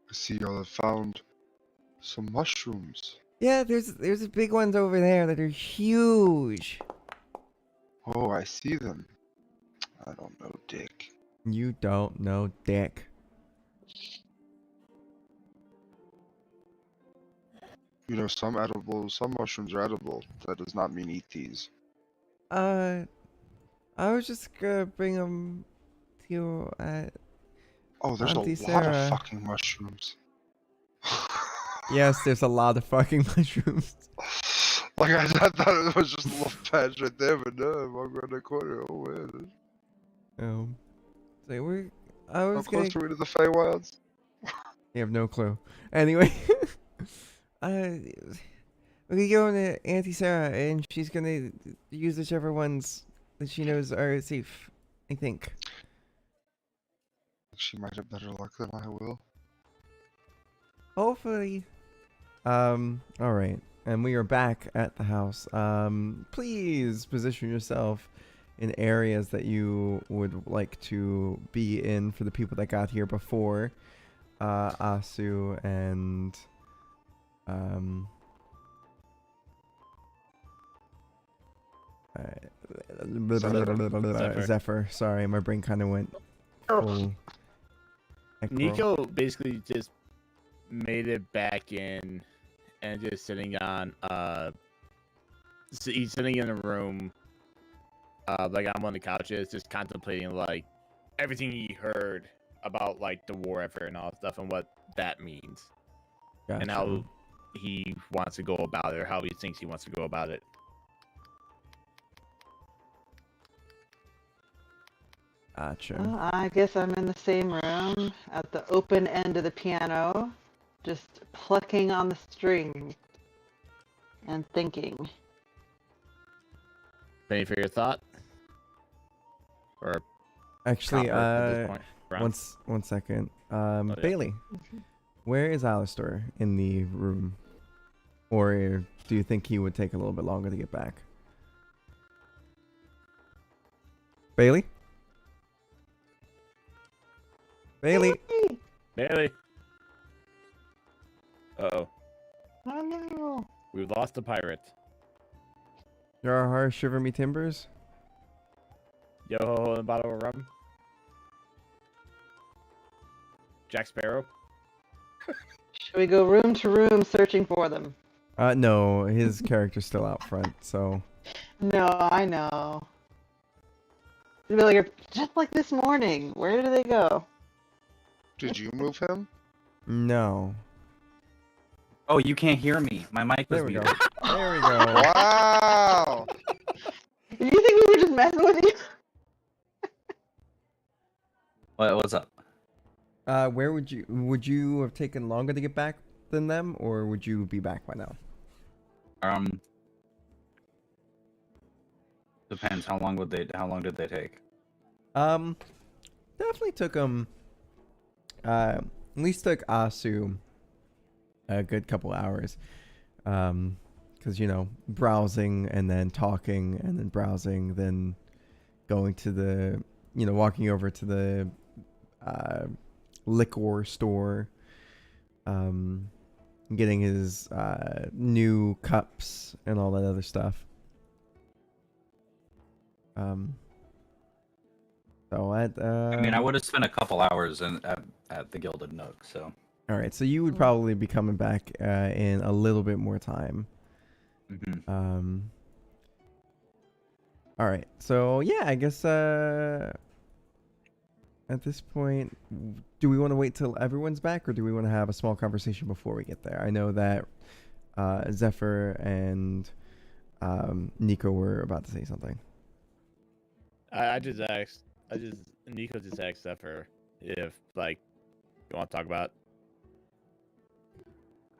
I see y'all have found some mushrooms. Yeah, there's big ones over there that are huge. Oh, I see them. I don't know, Dick. You don't know dick. You know, some mushrooms are edible. That does not mean eat these. I was just gonna bring them to you at... Oh, there's Auntie a lot Sarah. of fucking mushrooms. Yes, there's a lot of fucking mushrooms. Like, I thought it was just a little patch right there, but no, I'm around the corner. Oh, man. So I How was gonna... close are we to the Feywilds? You have no clue. Anyway, we're gonna go to Auntie Sarah, and she's gonna use whichever ones that she knows are safe. I think. She might have better luck than I will. Hopefully. All right, and we are back at the house. Please position yourself in areas that you would like to be in for the people that got here before. Asu and Zephyr. Sorry, my brain kind of went full. Nico basically just made it back in and just sitting on he's sitting in a room like on one of the couches just contemplating like everything he heard about like the war effort and all that stuff and what that means and how he wants to go about it or how he thinks he wants to go about it. Gotcha. Well, I guess I'm in the same room at the open end of the piano, just plucking on the string and thinking. Penny for your thought? Or Actually, Copper at this point. Brown? one second. yeah. Bailey, where is Alistair in the room? Or do you think he would take a little bit longer to get back? Bailey? Bailey? Bailey. Uh-oh. Oh no. We've lost the pirate. Yar har, shiver me timbers? Yo ho ho and a bottle of rum. Jack Sparrow. Should we go room to room searching for them? No, his character's still out front, so... No, I know. It'd be like, just like this morning. Where did they go? Did you move him? No. Oh, you can't hear me. My mic was There we go. muted. There we go. Wow! Do you think we were just messing with you? What's up? Where would you have taken longer to get back than them, or would you be back by now? Depends. How long did they take? Definitely took them. At least took Asu a good couple hours. Because browsing and then talking and then browsing, then going to the, walking over to the liquor store, getting his new cups and all that other stuff. So at I mean, I would have spent a couple hours at the Gilded Nook, so. all right, so you would probably be coming back in a little bit more time. Mm-hmm. All right, so yeah, I guess at this point, do we want to wait till everyone's back, or do we want to have a small conversation before we get there? I know that Zephyr and Nico were about to say something. Nico just asked Zephyr if, like, you want to talk about.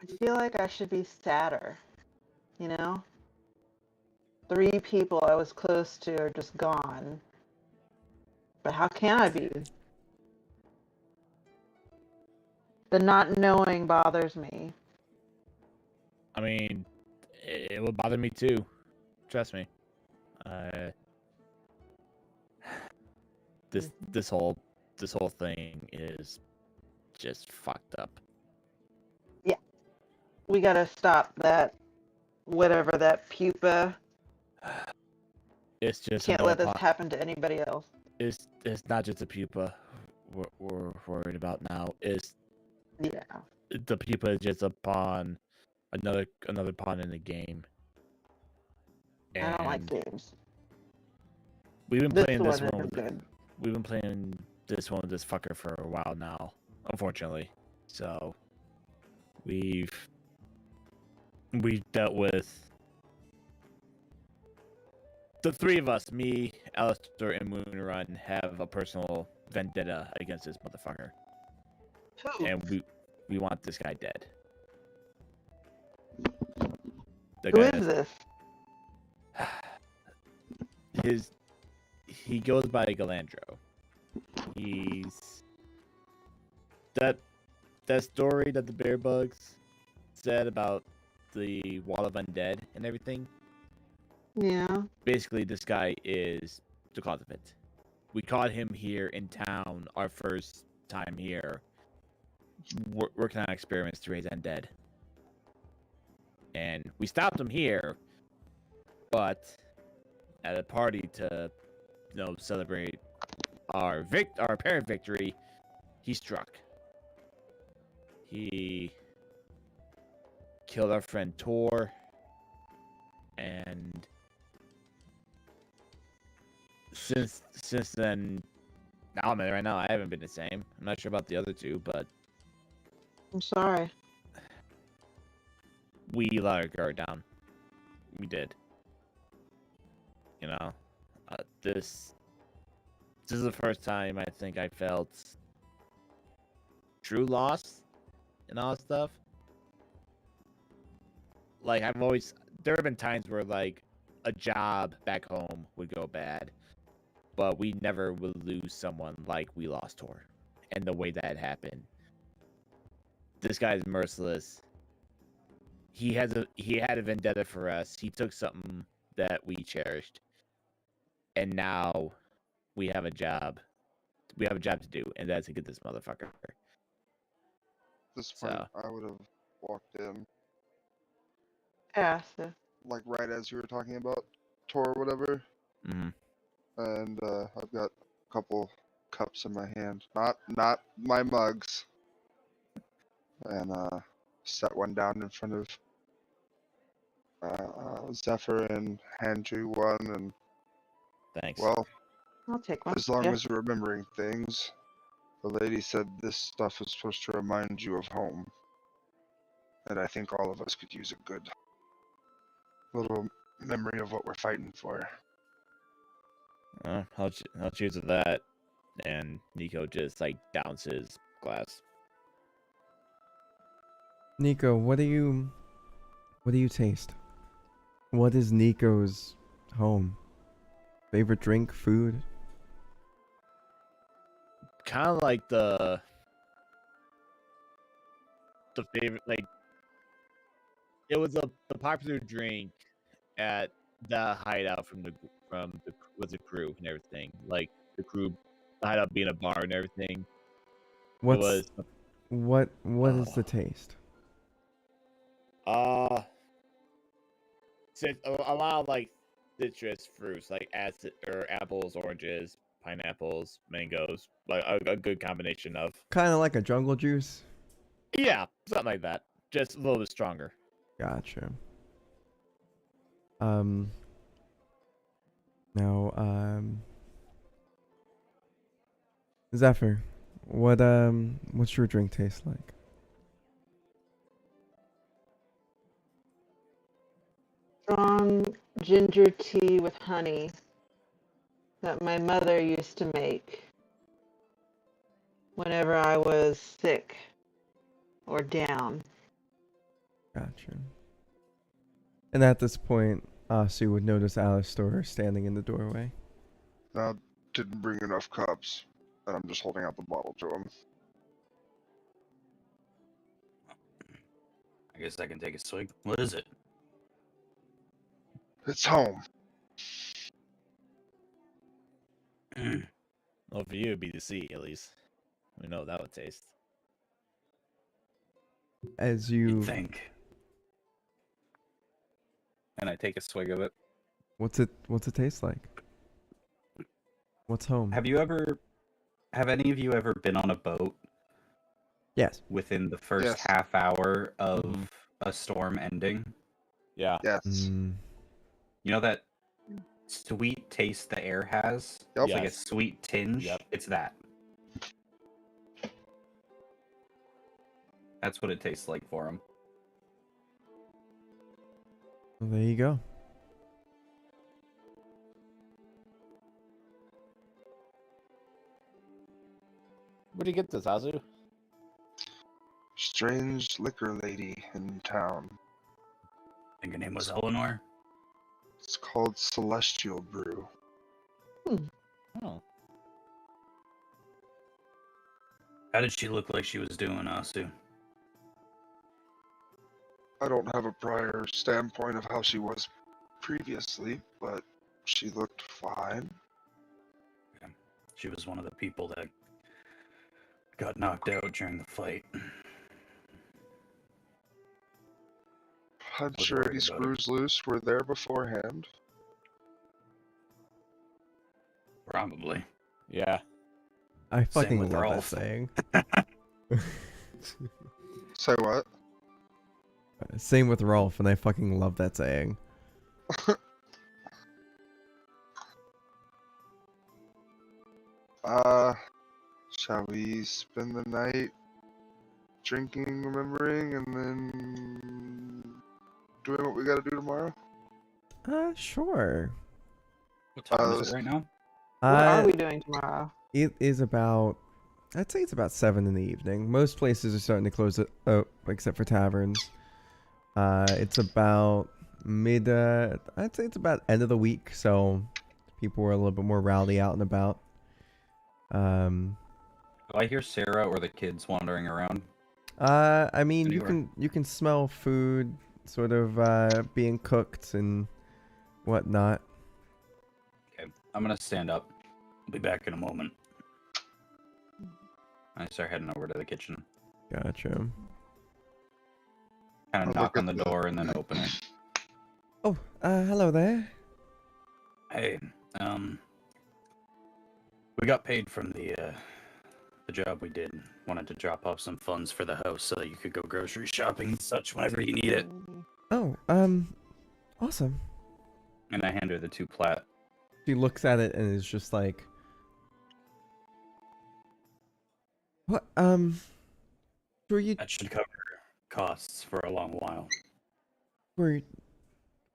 I feel like I should be sadder, you know? 3 people I was close to are just gone. But how can I be? The not knowing bothers me. I mean, it would bother me too. Trust me. This whole thing is just fucked up. Yeah. We gotta stop that, whatever that pupa. It's just Can't let this happen to anybody else. It's not just a pupa we're worried about now. It's the pupa is just a pawn, another pawn in the game. I don't like games. We've been playing this this one one. isn't good. We've been playing this one with this fucker for a while now, unfortunately. So we've dealt with the 3 of us, me, Alistair, and Moonrun, have a personal vendetta against this motherfucker. Who? And we want this guy dead. Who is this? He goes by Galandro. He's that story that the bear bugs said about the wall of undead and everything. Yeah. Basically, this guy is the cause of it. We caught him here in town our first time here, working on experiments to raise undead. And we stopped him here, but at a party to, celebrate our apparent victory, he struck. He killed our friend Tor, and since then, now right now I haven't been the same. I'm not sure about the other 2, but I'm sorry. we let our guard down. We did. This is the first time I think I felt true loss and all that stuff. Like, there have been times where, like, a job back home would go bad, but we never would lose someone like we lost Tor. And the way that happened. This guy's merciless. He had a vendetta for us. He took something that we cherished. And now we have a job. We have a job to do, and that's to get this motherfucker. At this point, I would have walked in, Yeah. So. like right as you were talking about Tor or whatever. Mm-hmm. And I've got a couple cups in my hand, not my mugs, and set one down in front of Zephyr and hand you one, and Thanks. well, I'll take one. as long as you're remembering things, the lady said this stuff is supposed to remind you of home, and I think all of us could use a good little memory of what we're fighting for. I'll choose with that. And Nico just downs his glass. Nico, what do you taste? What is Nico's home? Favorite drink, food? Kind of like the favorite, it was the popular drink at the hideout with the crew and everything. Like the hideout being a bar and everything. What's was what is the Oh. taste? A lot of like citrus fruits, like acid or apples, oranges, pineapples, mangoes, like a good combination of Kind of like a jungle juice. yeah, something like that. Just a little bit stronger. Gotcha. Um. Now, Zephyr, what's your drink taste like? Strong ginger tea with honey that my mother used to make whenever I was sick or down. Gotcha. And at this point, Asu would notice Alistor standing in the doorway. Now, didn't bring enough cups, and I'm just holding out the bottle to him. I guess I can take a swig. What is it? It's home. Well, for you, it'd be the sea at least. We know what that would taste. As You'd you, think. And I take a swig of it. what's it taste like? What's home? Have any of you ever been on a boat Yes. within the first Yes. half hour of a storm ending? Yeah. Yes. Mm, You know that sweet taste the air has? Yep. It's like a Yes. sweet tinge. Yep. It's that. That's what it tastes like for him. well, there you go. Where'd you get this, Azu? Strange liquor lady in town. I think her name was Eleanor. It's called Celestial Brew. Oh. How did she look like she was doing, Asu? I don't have a prior standpoint of how she was previously, but she looked fine. She was one of the people that got knocked out during the fight. I'm Was sure worried any about screws loose were there beforehand. Probably. Yeah. I fucking with love that Rolf. saying. Say what? Same with Rolf, and I fucking love that saying. Shall we spend the night drinking, remembering, and then doing what we gotta do tomorrow? Sure. What time is it right now? What are Uh, we doing tomorrow? it is about, I'd say it's about 7 in the evening. Most places are starting to close it, except for taverns. It's about I'd say it's about end of the week, so people were a little bit more rowdy out and about. Do I hear Sarah or the kids wandering around? I mean, Anywhere. you can smell food sort of being cooked and whatnot. Okay, I'm gonna stand up. I'll be back in a moment. I start heading over to the kitchen. Gotcha. Kind I'll of look knock at on the the- door and then open it. Oh, hello there. Hey, we got paid from the job we did. Wanted to drop off some funds for the house so that you could go grocery shopping and such whenever you need it. Oh, awesome. And I hand her the 2 plat. She looks at it and is just like, what, were you, That should cover costs for a long while. were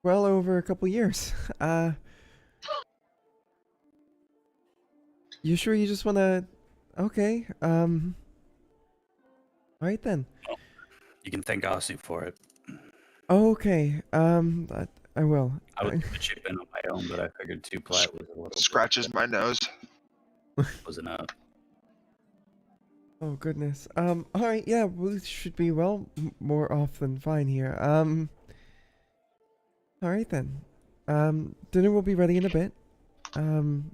well over a couple years. You sure you just wanna, okay, alright then. You can thank Asu for it. Okay, I will. I was gonna chip in on my own, but I figured 2 plat was a little bit- Scratches my nose. was enough. Oh goodness. Alright, yeah, we should be more off than fine here. Alright then. Dinner will be ready in a bit. And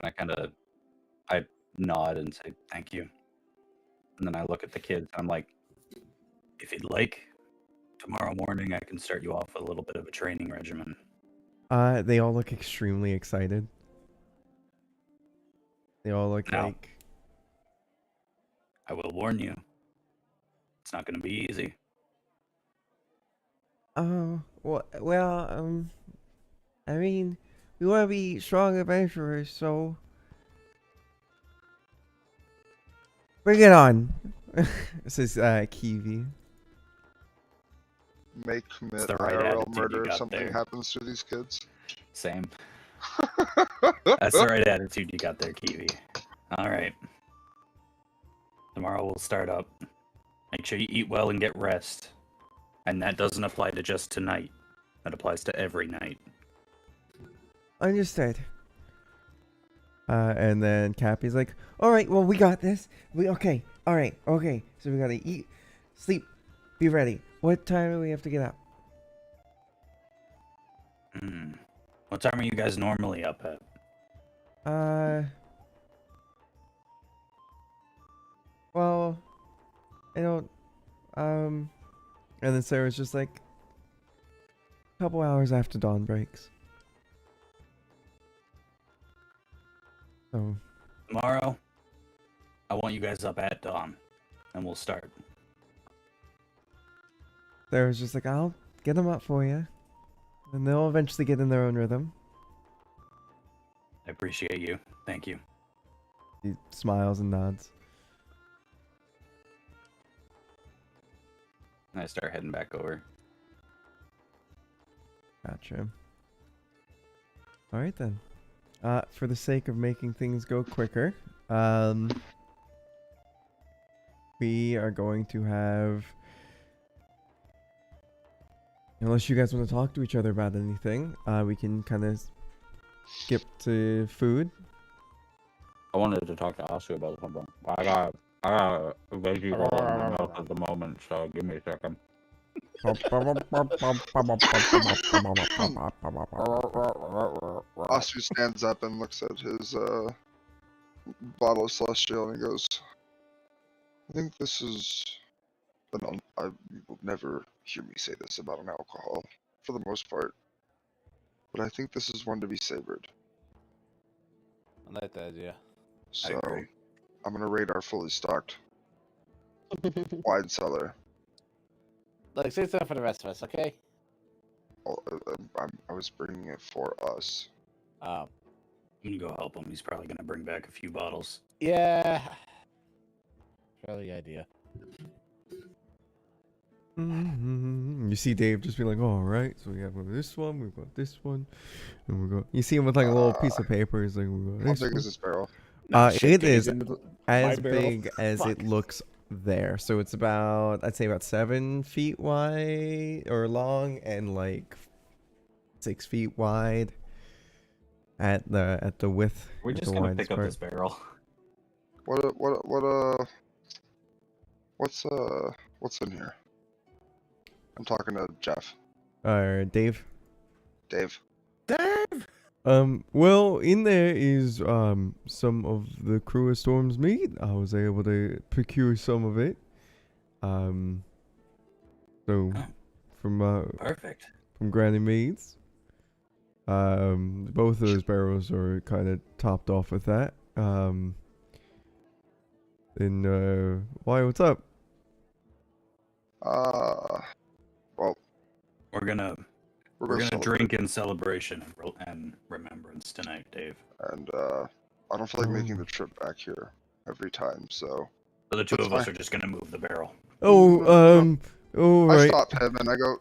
I kind of I nod and say thank you. And then I look at the kids and I'm like, If you'd like, tomorrow morning I can start you off with a little bit of a training regimen. They all look extremely excited. They all look Now. like... I will warn you, it's not going to be easy. Oh, I mean, we want to be strong adventurers, so... Bring it on. Says, Kiwi. May commit the right IRL attitude you murder if got something there. happens to these kids. same. That's the right attitude you got there, Kiwi. All right. Tomorrow we'll start up. Make sure you eat well and get rest. And that doesn't apply to just tonight. That applies to every night. Understood. And then Cappy's like, all right, well, we got this. Okay. All right. Okay. So we gotta eat, sleep, be ready. What time do we have to get up? What time are you guys normally up at? Well, I don't, and then Sarah's just like, a couple hours after dawn breaks. So, Tomorrow, I want you guys up at dawn. And we'll start. Sarah's just like, I'll get them up for you. And they'll eventually get in their own rhythm. I appreciate you. Thank you. He smiles and nods. And I start heading back over. Gotcha. Alright then. For the sake of making things go quicker, we are going to have... Unless you guys want to talk to each other about anything, we can kind of skip to food. I wanted to talk to Asu about something. I got a veggie roll in my mouth at the moment, so give me a second. Asu stands up and looks at his bottle of celestial and he goes, I think this is you will never hear me say this about an alcohol, for the most part. But I think this is one to be savored. I like that idea. So, agree. I'm gonna raid our fully stocked wine cellar. Look, save some for the rest of us, okay? Oh, I was bringing it for us. Um, I'm gonna go help him. He's probably gonna bring back a few bottles. yeah. Probably the idea. You see Dave just be like, all right, so we have this one, we've got this one, and we got. You see him with like a little piece of paper. He's like, we got How this big one. is this barrel? It is my as barrel. big as it Fuck. looks there. So it's about, I'd say about 7 feet wide or long, and like 6 feet wide at the width. We're at just the gonna widest pick up part. this barrel. What's in here? I'm talking to Jeff. Dave. Dave. Well, in there is some of the Crew of Storm's meat. I was able to procure some of it. So Oh. from Perfect. Granny Meads. Both of those barrels are kind of topped off with that. And why? What's up? Well, We're gonna celebrate. drink in celebration and remembrance tonight, Dave. And I don't feel like making the trip back here every time, so So the two That's of us fine. are just gonna move the barrel. Oh, all I right. stop him and I go,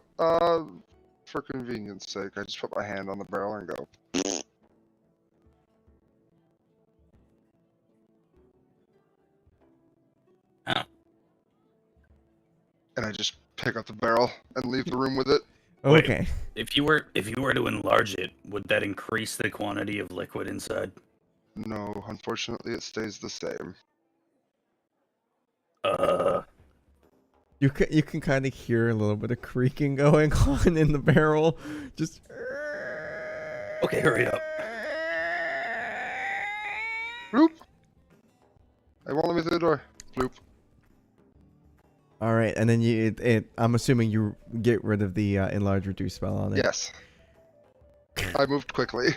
for convenience sake, I just put my hand on the barrel and go. Oh. And I just pick up the barrel and leave the room with it. Wait. Okay. If you were to enlarge it, would that increase the quantity of liquid inside? No, unfortunately, it stays the same. You can kind of hear a little bit of creaking going on in the barrel. Just. Okay, hurry up. Bloop. They won't let me through the door. Bloop. All right, and then I'm assuming you get rid of the enlarge reduce spell on it. Yes. I moved quickly.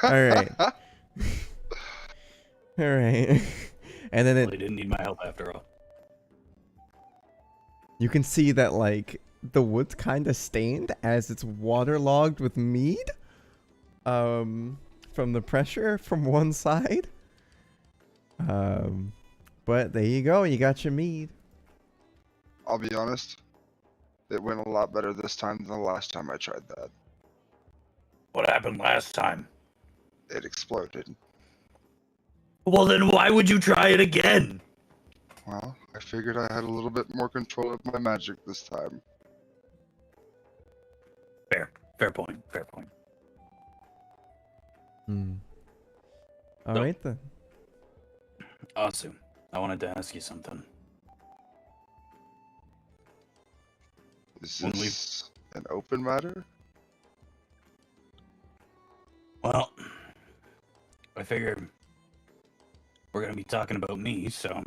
All right. All right. And then Well, he didn't need my help after all. you can see that like the wood's kind of stained as it's waterlogged with mead. From the pressure from one side. But there you go. You got your mead. I'll be honest. It went a lot better this time than the last time I tried that. What happened last time? It exploded. Well, then why would you try it again? Well, I figured I had a little bit more control of my magic this time. Fair point. Fair point. All So- right then. Asu, I wanted to ask you something. Is When we- this an open matter? Well, I figure we're gonna be talking about me, so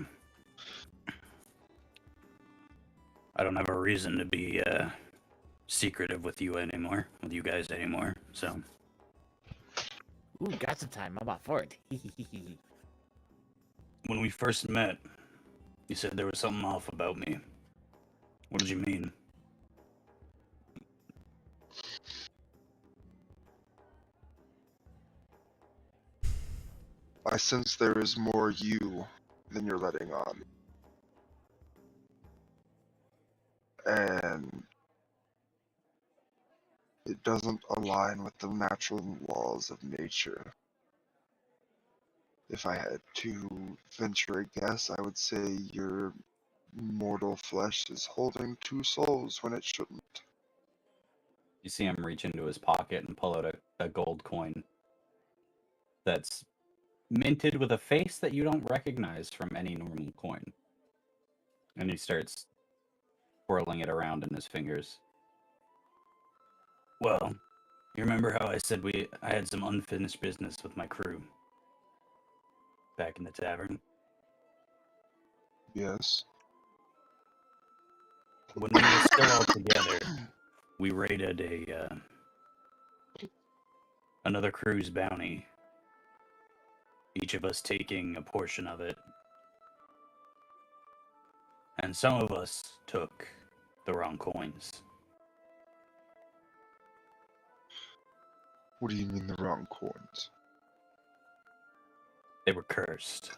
I don't have a reason to be secretive with you guys anymore. So Ooh, gossip time. I'm about for it. when we first met, you said there was something off about me. What did you mean? I sense there is more you than you're letting on. And it doesn't align with the natural laws of nature. If I had to venture a guess, I would say your mortal flesh is holding two souls when it shouldn't. You see him reach into his pocket and pull out a gold coin that's minted with a face that you don't recognize from any normal coin. And he starts twirling it around in his fingers. Well, you remember how I said I had some unfinished business with my crew back in the tavern? Yes. When we were still all together, we raided another crew's bounty, each of us taking a portion of it. And some of us took the wrong coins. What do you mean the wrong coins? They were cursed.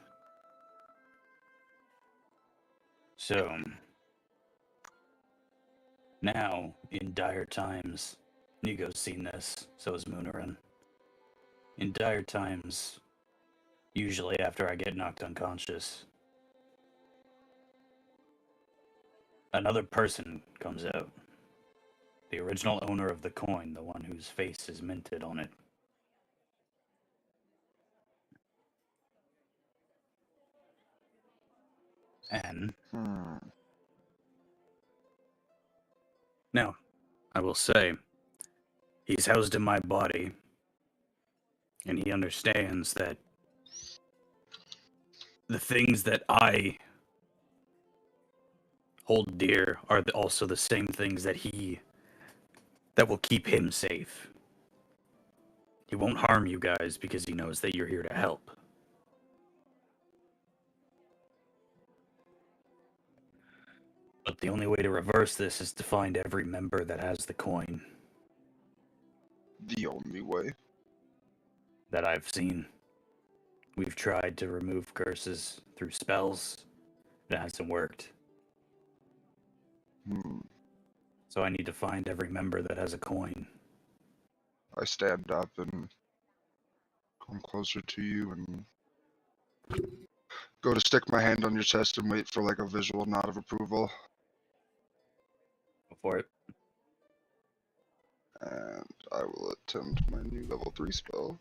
So, now, in dire times, Nigo's seen this, so has Moonaran. In dire times, usually after I get knocked unconscious, another person comes out. The original owner of the coin, the one whose face is minted on it. And now, I will say, he's housed in my body, and he understands that the things that I hold dear are also the same things that will keep him safe. He won't harm you guys because he knows that you're here to help. But the only way to reverse this is to find every member that has the coin The only way. that I've seen. We've tried to remove curses through spells. It hasn't worked. So I need to find every member that has a coin. I stand up and come closer to you and go to stick my hand on your chest and wait for like a visual nod of approval. Go for it. And I will attempt my new level 3 spell.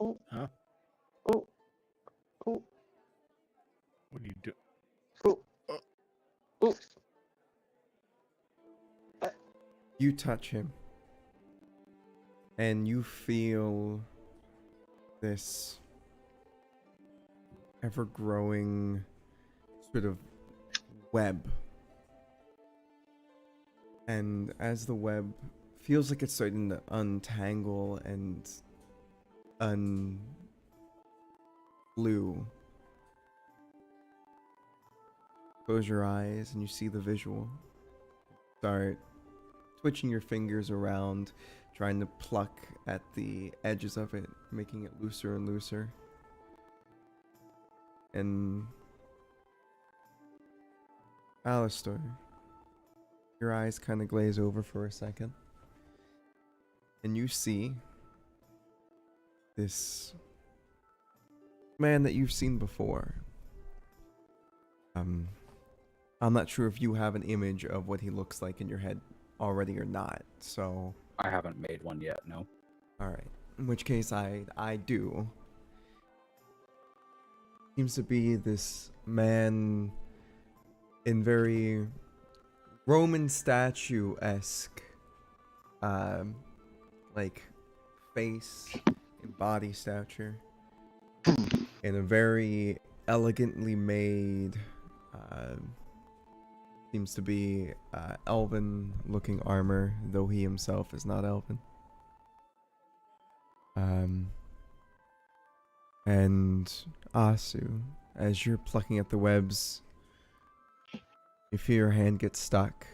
Oh. Huh? Oh. Oh. What do you do? Oh. Oh. You touch him. And you feel this ever-growing sort of web. And as the web feels like it's starting to untangle and unglue, close your eyes and you see the visual. Start twitching your fingers around, trying to pluck at the edges of it, making it looser and looser. And Alistair, your eyes kind of glaze over for a second, and you see this man that you've seen before. I'm not sure if you have an image of what he looks like in your head already or not, so... I haven't made one yet, no. Alright, in which case I do. Seems to be this man in very Roman statue-esque, like, face and body stature, in a very elegantly made, seems to be elven-looking armor, though he himself is not elven. And Asu, as you're plucking at the webs, you feel your hand get stuck,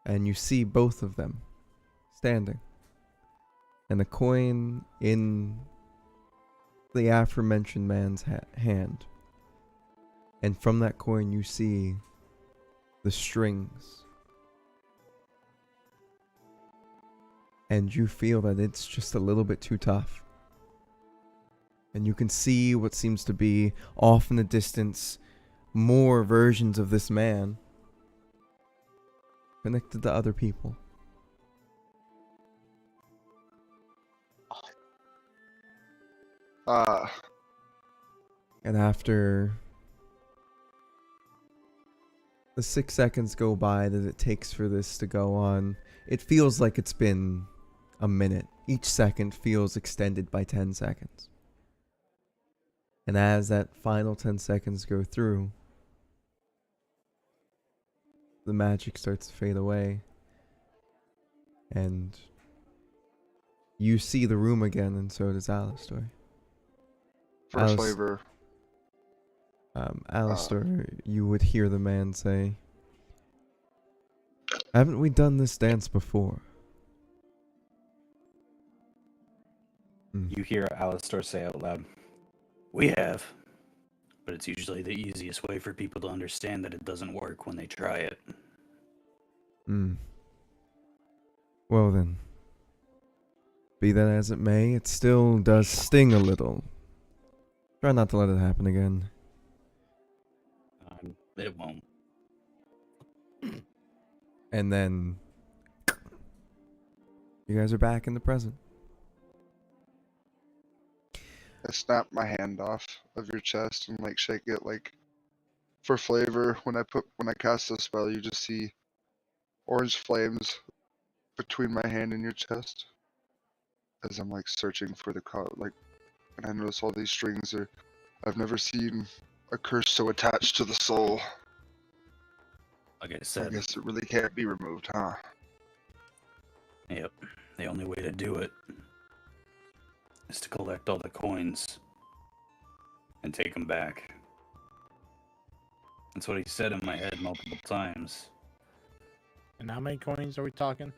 and you see both of them standing, and a coin in the aforementioned man's hand. And from that coin you see the strings, and you feel that it's just a little bit too tough. And you can see what seems to be off in the distance more versions of this man connected to other people. And after the 6 seconds go by that it takes for this to go on, it feels like it's been a minute. Each second feels extended by 10 seconds. And as that final 10 seconds go through, the magic starts to fade away. And you see the room again, and so does Alistair. For flavor. Alistair, you would hear the man say, "Haven't we done this dance before?" You hear Alistair say out loud, "We have, but it's usually the easiest way for people to understand that it doesn't work when they try it." Well then, be that as it may, it still does sting a little. Try not to let it happen again. It won't. And then you guys are back in the present. I snap my hand off of your chest and like shake it like for flavor. When I cast the spell, you just see orange flames between my hand and your chest as I'm like searching for the and I notice all these strings are. I've never seen a curse so attached to the soul. Like I I said, guess it really can't be removed, huh? yep. The only way to do it is to collect all the coins and take them back. That's what he said in my head multiple times. And how many coins are we talking?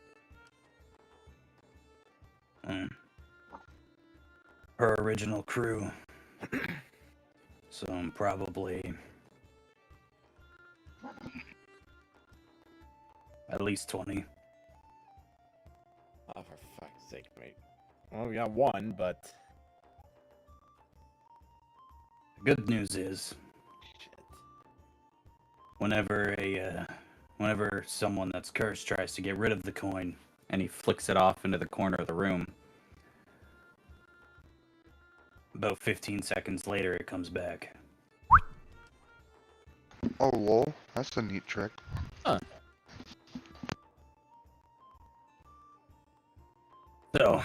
Her original crew. So I'm probably at least 20. Oh, for fuck's sake, mate. Well, we got one, but... The good news is, Shit. whenever someone that's cursed tries to get rid of the coin, And he flicks it off into the corner of the room. about 15 seconds later it comes back. Oh, lol. That's a neat trick. So,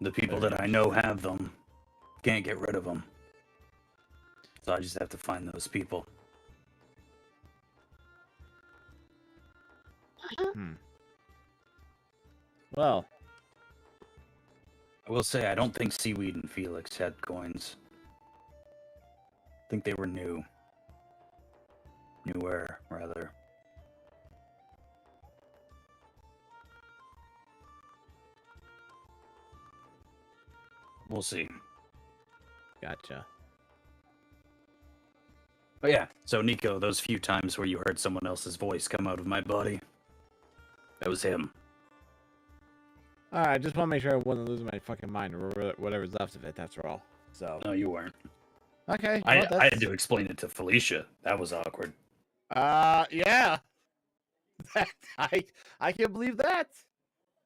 the people that I know have them can't get rid of them. So I just have to find those people. Well, I will say, I don't think Seaweed and Felix had coins. I think they were new. Newer, rather. We'll see. gotcha. But yeah, so Nico, those few times where you heard someone else's voice come out of my body, that was him. All right, I just want to make sure I wasn't losing my fucking mind or whatever's left of it. That's all. So No, you weren't. okay. I Well, had to explain it to Felicia. That was awkward. Yeah. I can't believe that.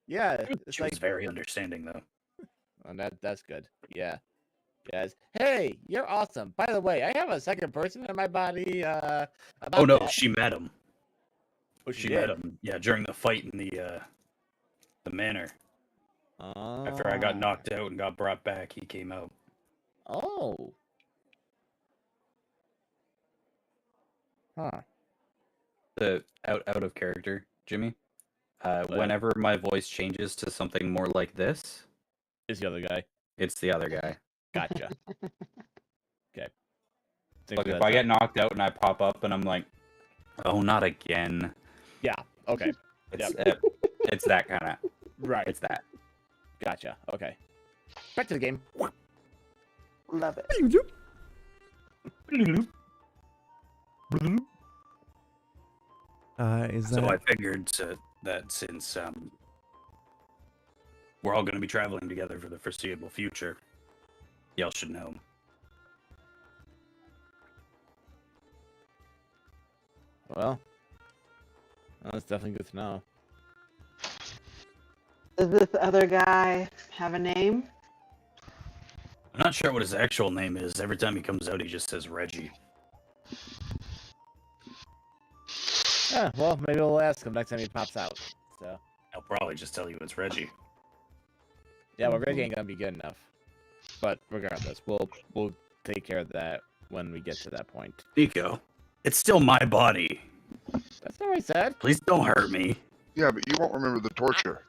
Yeah, it's She like was very understanding, though. and that's good. Yeah. Yes. Hey, you're awesome. By the way, I have a second person in my body. About Oh no, that. she met him. Oh, She met him. Yeah, during the fight in the manor. After I got knocked out and got brought back, he came out. Oh. Huh. The out of character, Jimmy. Whenever my voice changes to something more like this, Is the other guy? it's the other guy. Gotcha. Okay. Like if I get knocked out and I pop up and I'm like, oh, not again. Yeah. Okay. It's it's that kind of. Right. It's that. Gotcha. Okay. Back to the game. Love it. Is So that I figured that since we're all going to be traveling together for the foreseeable future, y'all should know. Well, that's definitely good to know. Does this other guy have a name? I'm not sure what his actual name is. Every time he comes out, he just says Reggie. Yeah, well, maybe we'll ask him next time he pops out. So, I'll probably just tell you it's Reggie. yeah, well, Reggie ain't gonna be good enough. But regardless, we'll take care of that when we get to that point. Nico, it's still my body. That's not what I said. Please don't hurt me. Yeah, but you won't remember the torture.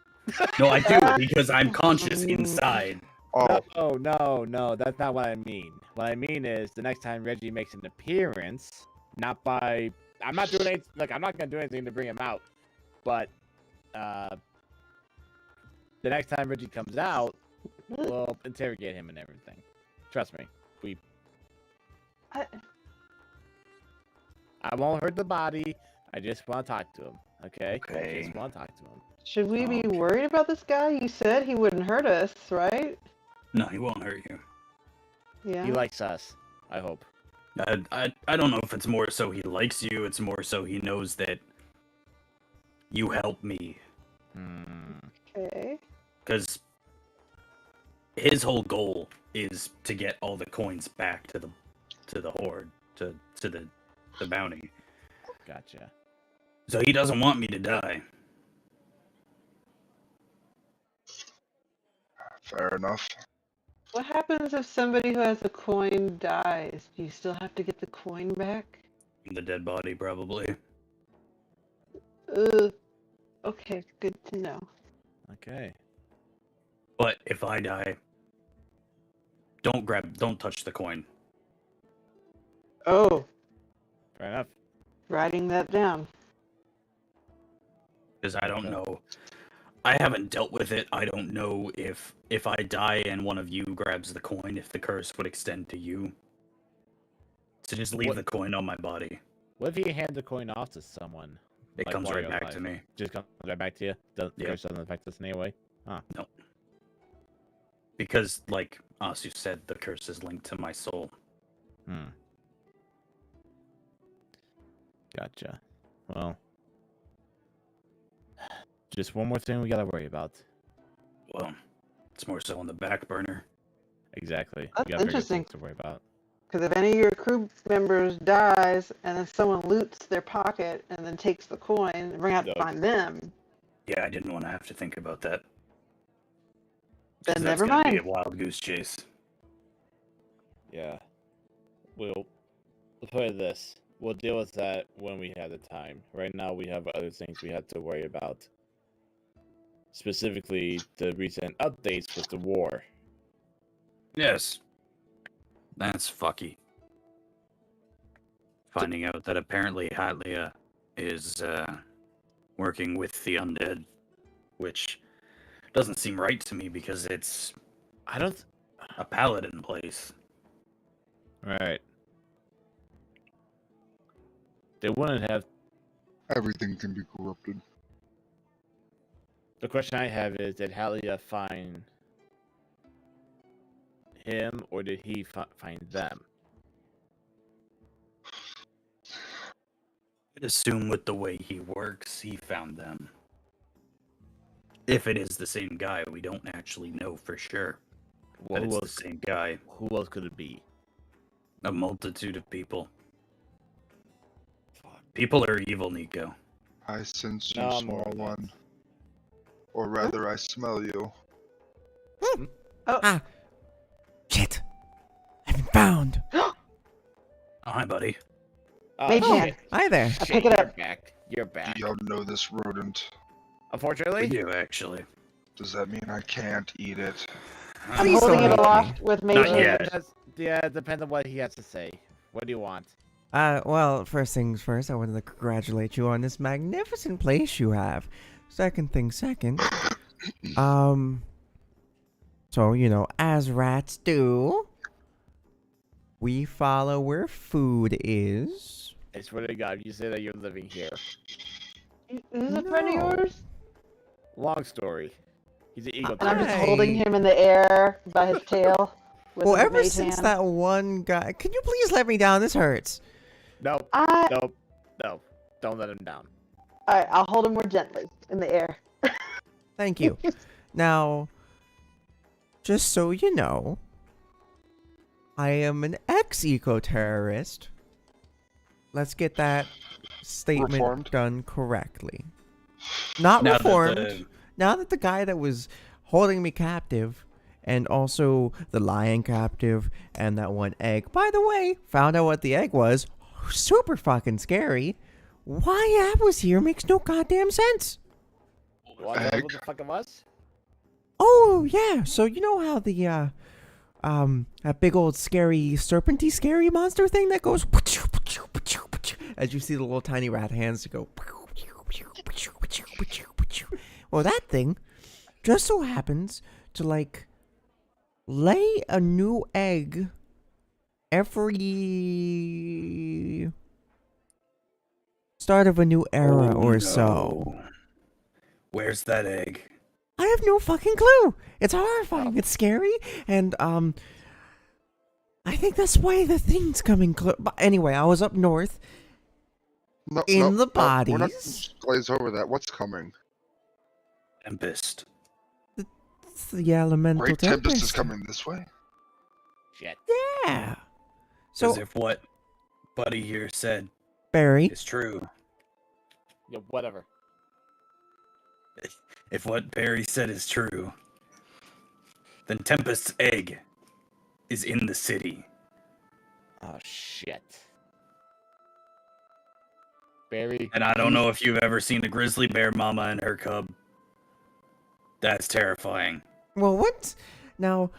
No, I do, because I'm conscious inside. Oh, No, that's not what I mean. What I mean is the next time Reggie makes an appearance, not by I'm not doing anything like I'm not gonna do anything to bring him out, but the next time Reggie comes out, we'll interrogate him and everything. Trust me. I won't hurt the body. I just want to talk to him. Okay? I Okay. just want to talk to him. Should we be Okay. worried about this guy? You said he wouldn't hurt us, right? No, he won't hurt you. Yeah. He likes us. I hope. I don't know if it's more so he likes you, it's more so he knows that you help me. Okay. Because his whole goal is to get all the coins back to the horde, to the bounty. Gotcha. So he doesn't want me to die. fair enough. What happens if somebody who has a coin dies? Do you still have to get the coin back? The dead body, probably. Okay, good to know. Okay. But if I die, don't touch the coin. Oh, Fair enough. writing that down. Because I don't know. I haven't dealt with it. I don't know if I die and one of you grabs the coin, if the curse would extend to you. So just leave the coin on my body. What if you hand the coin off to someone? It like, comes while right you're back alive? to me. Just comes right back to you? The Yeah. curse doesn't affect us in any way? Huh. No. Because, like Asu said, the curse is linked to my soul. Gotcha. Well, just one more thing we gotta worry about. Well, it's more so on the back burner. Exactly. That's we got bigger interesting. things to worry about. Because if any of your crew members dies and then someone loots their pocket and then takes the coin, and we're gonna have to Yep. find them. Yeah, I didn't want to have to think about that. Then 'Cause that's never gonna be mind. a wild goose chase. Yeah. We'll let's put it this. We'll deal with that when we have the time. Right now, we have other things we have to worry about. Specifically, the recent updates with the war. Yes. That's fucky. Finding out that apparently Hatlia is working with the undead, which doesn't seem right to me because it's I don't. a paladin place. Right. They wouldn't have. Everything can be corrupted. The question I have is: did Halia find him, or did he find them? I'd assume with the way he works, he found them. If it is the same guy, we don't actually know for sure. Well, But it's the same guy. who else could it be? A multitude of people. People are evil, Nico. I sense you, No, I'm more small of one. Or rather, I smell you. Ah. Shit. I've been found. Oh, hi, buddy. Oh, Mage hand. Hi there. I pick it You're up. back. You're back. Do y'all know this rodent? We Unfortunately, do, actually. Does that mean I can't eat it? I'm Please holding don't it eat me. aloft with mage Not hand. yet. yeah, it depends on what he has to say. What do you want? Well, first things first, I wanted to congratulate you on this magnificent place you have. Second thing second, so, you know, as rats do, we follow where food is. I swear to God, you say that you're living here. Is this a friend of No. yours? Long story. He's an ego. And I'm just Hi. holding him in the air by his tail. With Well, his ever mage since hand. that one guy, can you please let me down? This hurts. Nope. I... Nope. No. Don't let him down. Alright, I'll hold him more gently in the air. Thank you. Now, just so you know, I am an ex-eco-terrorist. Let's get that statement Reformed? done correctly. Not Now that reformed. Now that the guy that was holding me captive, and also the lion captive, and that one egg, by the way, found out what the egg was. Super fucking scary. Why I was here makes no goddamn sense. What Egg? the fuck it was? Oh yeah, so you know how the that big old scary serpenty scary monster thing that goes as you see the little tiny rat hands to go. Well, that thing just so happens to like lay a new egg every start of a new era Oh, or no. so. Where's that egg? I have no fucking clue. It's horrifying. It's scary, and I think that's why the thing's coming close. But anyway, I was up north. No, In no, the no, we're not gonna bodies. just glaze over that. What's coming? Tempest. It's the elemental Great Tempest is tempest. coming this way. Shit. Yeah. So, So if what Buddy here said Barry, is true, Yeah, whatever. if what Barry said is true, then Tempest's egg is in the city. Oh, shit. Barry. And I don't know if you've ever seen a grizzly bear mama and her cub. That's terrifying. well, what? Now,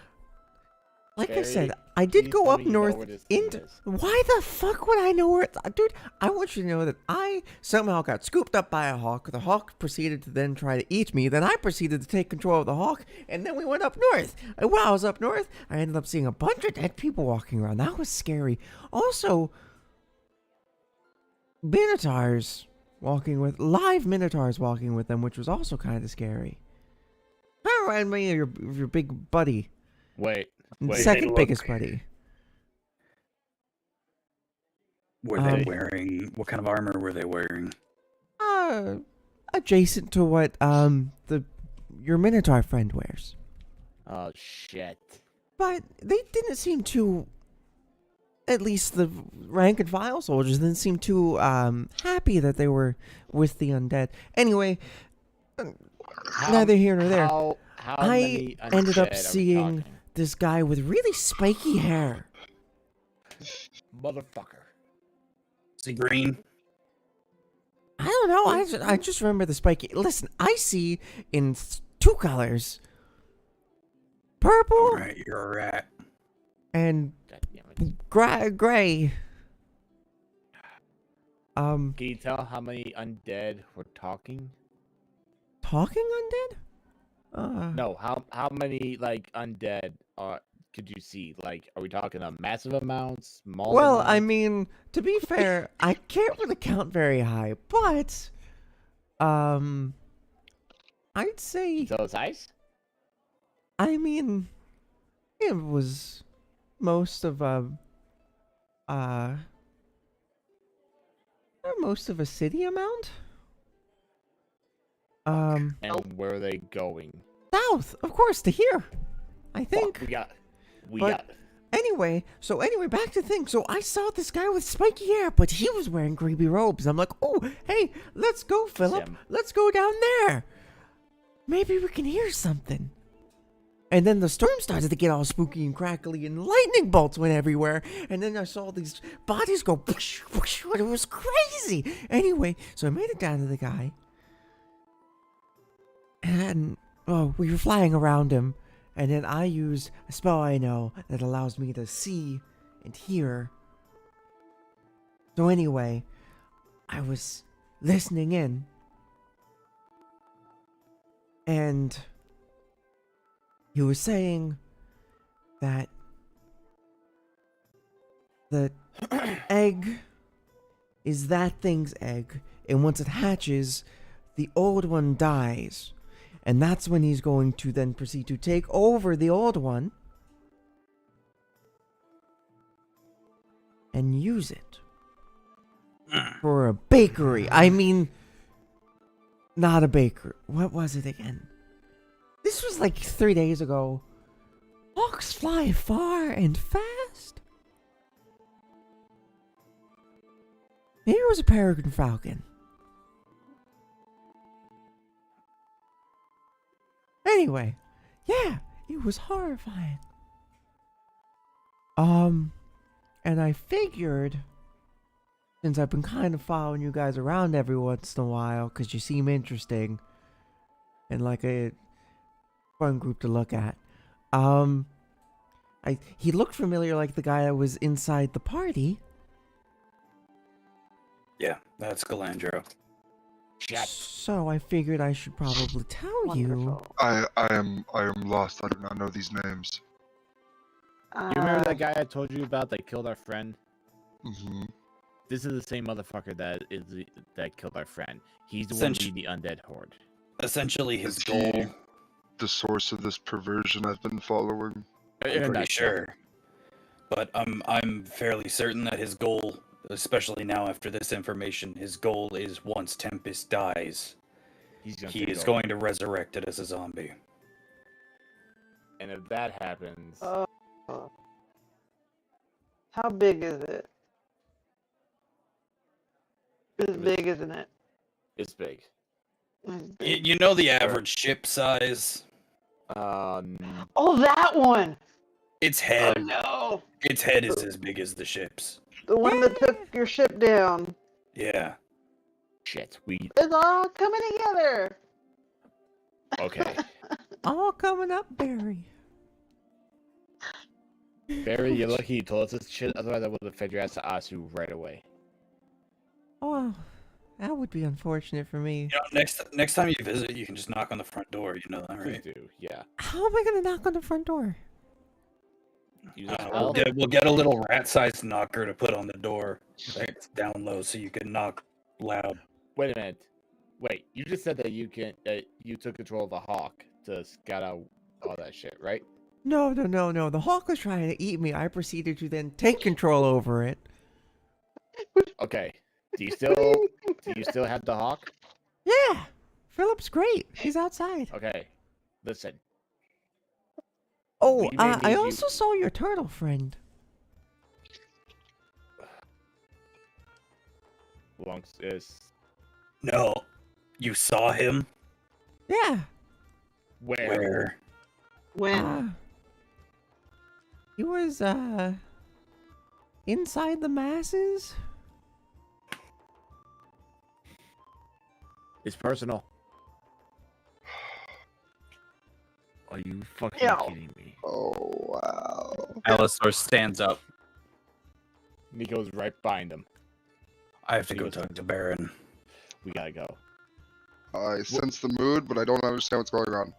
like I Barry, said, I did please go tell up me you know north where this thing into. is. Why the fuck would I know where? Dude, I want you to know that I somehow got scooped up by a hawk. The hawk proceeded to then try to eat me. Then I proceeded to take control of the hawk, and then we went up north. And while I was up north, I ended up seeing a bunch of dead people walking around. That was scary. Also, minotaurs walking with live minotaurs walking with them, which was also kind of scary. That reminded me of your big buddy, Wait. second they biggest look- buddy. Were they Um, wearing? What kind of armor were they wearing? Adjacent to what your minotaur friend wears. Oh, shit. But they didn't seem too, at least the rank and file soldiers didn't seem too happy that they were with the undead. Anyway, neither here nor there. How I many ended up undead are we seeing talking? this guy with really spiky hair. Motherfucker. Is he green? I don't know. I just remember the spiky. Listen, I see in two colors: purple All right, you're a rat. and God damn it. gray. Can you tell how many undead we're talking? Talking undead? No, how many like undead could you see? Like, are we talking a massive amounts, small Well, I amounts? mean, to be fair, I can't really count very high, but I'd Can say, you tell the size? I mean, it was most of uh most of a city amount. And where are they going? South, of course, to here. I think. Fuck, we But- got. Anyway, back to the thing. So I saw this guy with spiky hair, but he was wearing creepy robes. I'm like, oh, hey, let's go, Philip. Sim. Let's go down there. Maybe we can hear something. And then the storm started to get all spooky and crackly, and lightning bolts went everywhere. And then I saw these bodies go whoosh, whoosh, and it was crazy. Anyway, so I made it down to the guy. And, we were flying around him. And then I use a spell I know that allows me to see and hear. So anyway, I was listening in. And he was saying that the egg is that thing's egg. And once it hatches, the old one dies. And that's when he's going to then proceed to take over the old one and use it for a bakery. I mean, not a bakery. What was it again? This was like 3 days ago. Hawks fly far and fast. Maybe it was a peregrine falcon. Anyway, yeah, it was horrifying. And I figured, since I've been kind of following you guys around every once in a while, because you seem interesting and like a fun group to look at, he looked familiar, like the guy that was inside the party. Yeah, that's Galandro. So I figured I should probably tell you. Wonderful. I am lost. I do not know these names. You remember that guy I told you about that killed our friend? Hmm. This is the same motherfucker that killed our friend. He's the one Essentially- leading the undead horde. Essentially, his Is goal. he the source of this perversion I've been following? I'm pretty sure, but I'm fairly certain that his goal, especially now after this information, his goal is once Tempest dies, He he is going to resurrect it as a zombie. And if that happens, Oh. How big is it? It's big, isn't it? it's big. It's big. You know the average ship size? Oh, that one! Its Oh head, no! its head is as big as the ship's. The one that took your ship down. Yeah. Shit, we It's all coming together. okay. All coming up, Barry. Barry, you're lucky you told us this shit. Otherwise, I would have fed your ass to Asu right away. Oh, that would be unfortunate for me. You know, next time you visit, you can just knock on the front door. You know that, Please right? do, yeah. How am I gonna knock on the front door? Use a We'll spell. get a little rat-sized knocker to put on the door that's down low, so you can knock loud. Wait a minute. Wait, you just said that you took control of the hawk to scout out all that shit, right? No. The hawk was trying to eat me. I proceeded to then take control over it. Okay. Do you still have the hawk? Yeah, Philip's great. He's outside. Okay. Listen. Oh, We may I need you- also saw your turtle friend. Lunks is No, you saw him? Yeah. where? When? He was inside the masses. It's personal. Are you fucking Ew. kidding me? Oh wow. Alistar stands up. Nico's right behind him. I have to He go was- talk to Baron. We gotta go. I sense the mood, but I don't understand what's going on.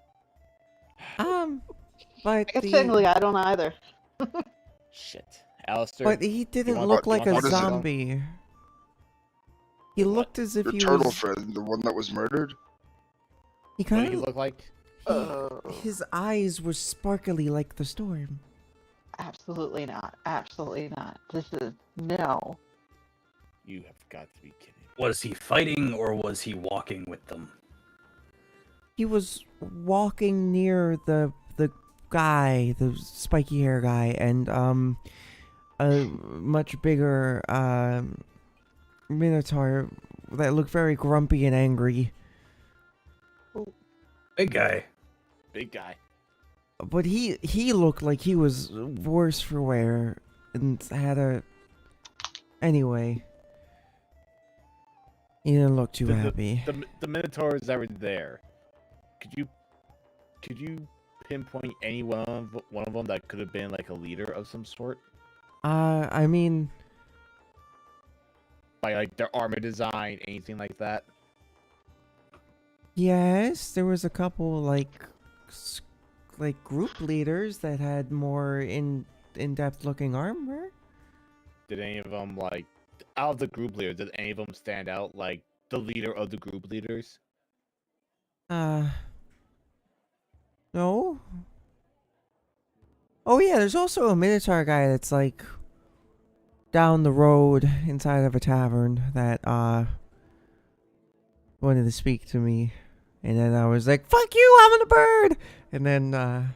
But I guess technically I don't either. Shit. Alistair. but he didn't want- look you like want a to talk to him? zombie. He What? looked as if Your he turtle was. friend, the one that was murdered. He What kind did he of. look like? His eyes were sparkly like the storm. Absolutely not. Absolutely not. This is no. You have got to be kidding. Was he fighting or was he walking with them? He was walking near the guy, the spiky hair guy, and a much bigger minotaur that looked very grumpy and angry. Big guy. Big guy. But he looked like he was worse for wear and had a. Anyway, he didn't look too happy. The minotaurs that were there. Could you pinpoint any one of them that could have been like a leader of some sort? I mean, By like their armor design, anything like that? yes, there was a couple like group leaders that had more in-depth looking armor. Did any of them like out of the group leaders? Did any of them stand out like the leader of the group leaders? No. Oh yeah, there's also a Minotaur guy that's like down the road inside of a tavern that wanted to speak to me. And then I was like, "Fuck you, I'm a bird." And then Down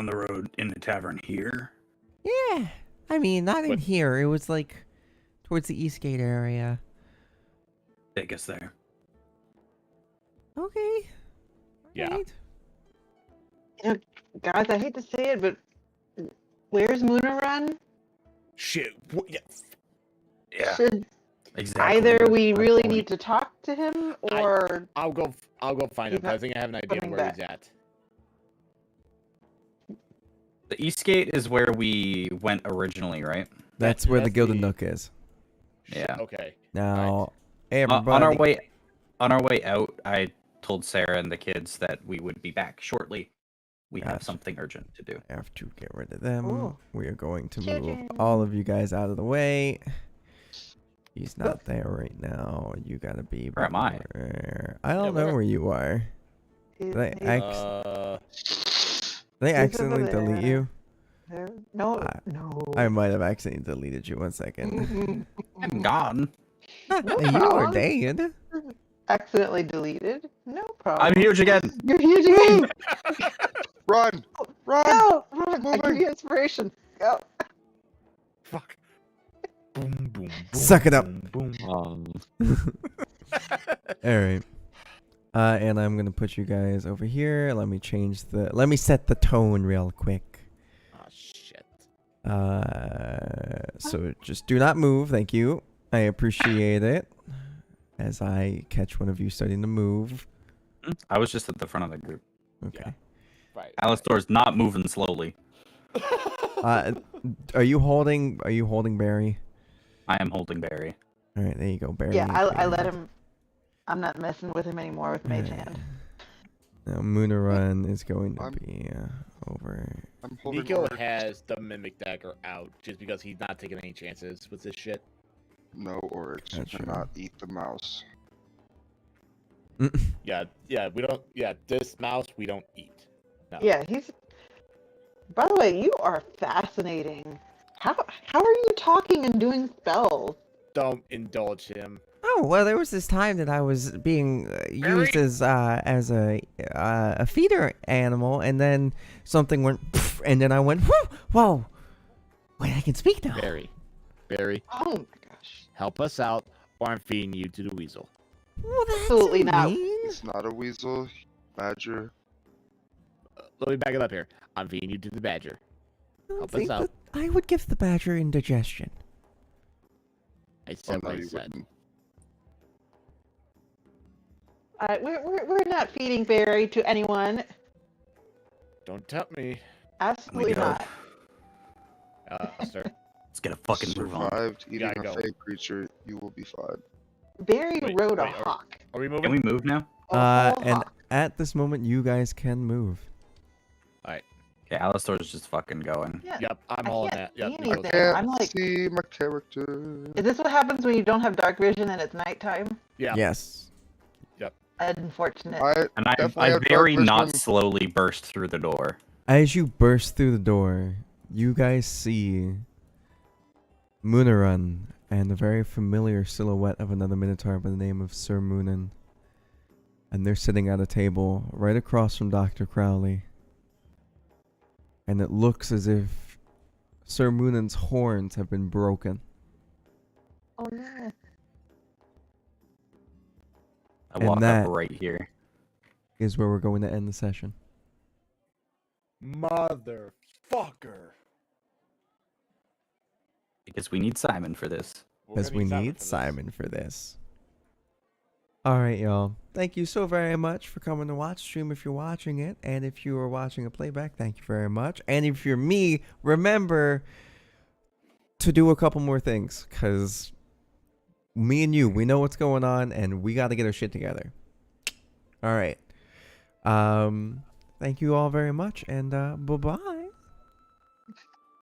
the road in the tavern here. yeah. I mean, not in What- here. It was like towards the Eastgate area. Take us there. Okay. Yeah. Alright. Guys, I hate to say it, but where's Moonerun? Shit. Yeah. Yeah, Should exactly. either we My really point. need to talk to him or I'll go find He's him. 'Cause I not think I have an idea coming where back. he's at. The East Gate is where we went originally, right? That's where the that's Gilded the- Nook is. Yeah. Okay. Now, hey, On everybody. on our way out, I told Sarah and the kids that we would be back shortly. We have Gotcha. something urgent to do. Have to get rid of them. Ooh. We are going to move Children. all of you guys out of the way. He's not there right now. You gotta be. Where am I? I don't know where- where you are. he's, They he's They over accidentally delete there. you. there. No, I- no. I might have accidentally deleted you. 1 second. Mhm. I'm gone. you are problem. dead. Accidentally deleted. No problem. I'm huge again. You're huge again. Run! Run! Go, run. I give Moving. you inspiration. Go. fuck. Boom boom. boom Suck it up. Boom. boom. All right. And I'm gonna put you guys over here. Let me set the tone real quick. Oh shit. So just do not move. Thank you. I appreciate it. As I catch one of you starting to move. I was just at the front of the group. Okay. Right. Alistar's not moving slowly. Are you holding Barry? I am holding Barry. All right, there you go, Barry. Yeah, I Barry. let him. I'm not messing with him anymore with Mage Hand. Now Moonerun is going to I'm- be over. I'm holding Nico order. has the mimic dagger out just because he's not taking any chances with this shit. No oryx. You Gotcha. cannot eat the mouse. Yeah, we don't. Yeah, this mouse we don't eat. No. Yeah, he's. By the way, you are fascinating. How are you talking and doing spells? Don't indulge him. Oh well, there was this time that I was being used as a feeder animal, and then something went, poof, and then I went, whoa, wait, I can speak now. Barry, Oh my gosh. help us out, or I'm feeding you to the weasel. Well, that's Absolutely not. mean. It's not a weasel. Badger. Let me back it up here. I'm feeding you to the badger. I don't Help us think out. that I would give the badger indigestion. I Oh, said no, what I you said. wouldn't. We're not feeding Barry to anyone. Don't tempt me. Absolutely go. not. Sir. Let's get a fucking move on. Survived eating Gotta a go. fake creature, you will be fine. Barry Wait, rode a wait, hawk. Are we moving? Can we move now? A whole And hawk. at this moment, you guys can move. Okay, Alistor's just fucking going. Yeah. Yep, I'm I all in can't that. Yep, see you go. anything. Can't I'm like, see my character. is this what happens when you don't have dark vision and it's nighttime? Yeah. Yes. Unfortunate. And I Definitely have dark very not vision. slowly burst through the door. As you burst through the door, you guys see Moonarun and the very familiar silhouette of another Minotaur by the name of Sir Moonan. And they're sitting at a table right across from Dr. Crowley. And it looks as if Sir Moonan's horns have been broken. Oh no. I And walk that- up right here. Is where we're going to end the session. Motherfucker. Because we need Simon for this. Because we need Simon for this. Alright, y'all. Thank you so very much for coming to watch stream if you're watching it. And if you are watching a playback, thank you very much. And if you're me, remember to do a couple more things. Because me and you, we know what's going on and we got to get our shit together. Alright. Thank you all very much and bye-bye.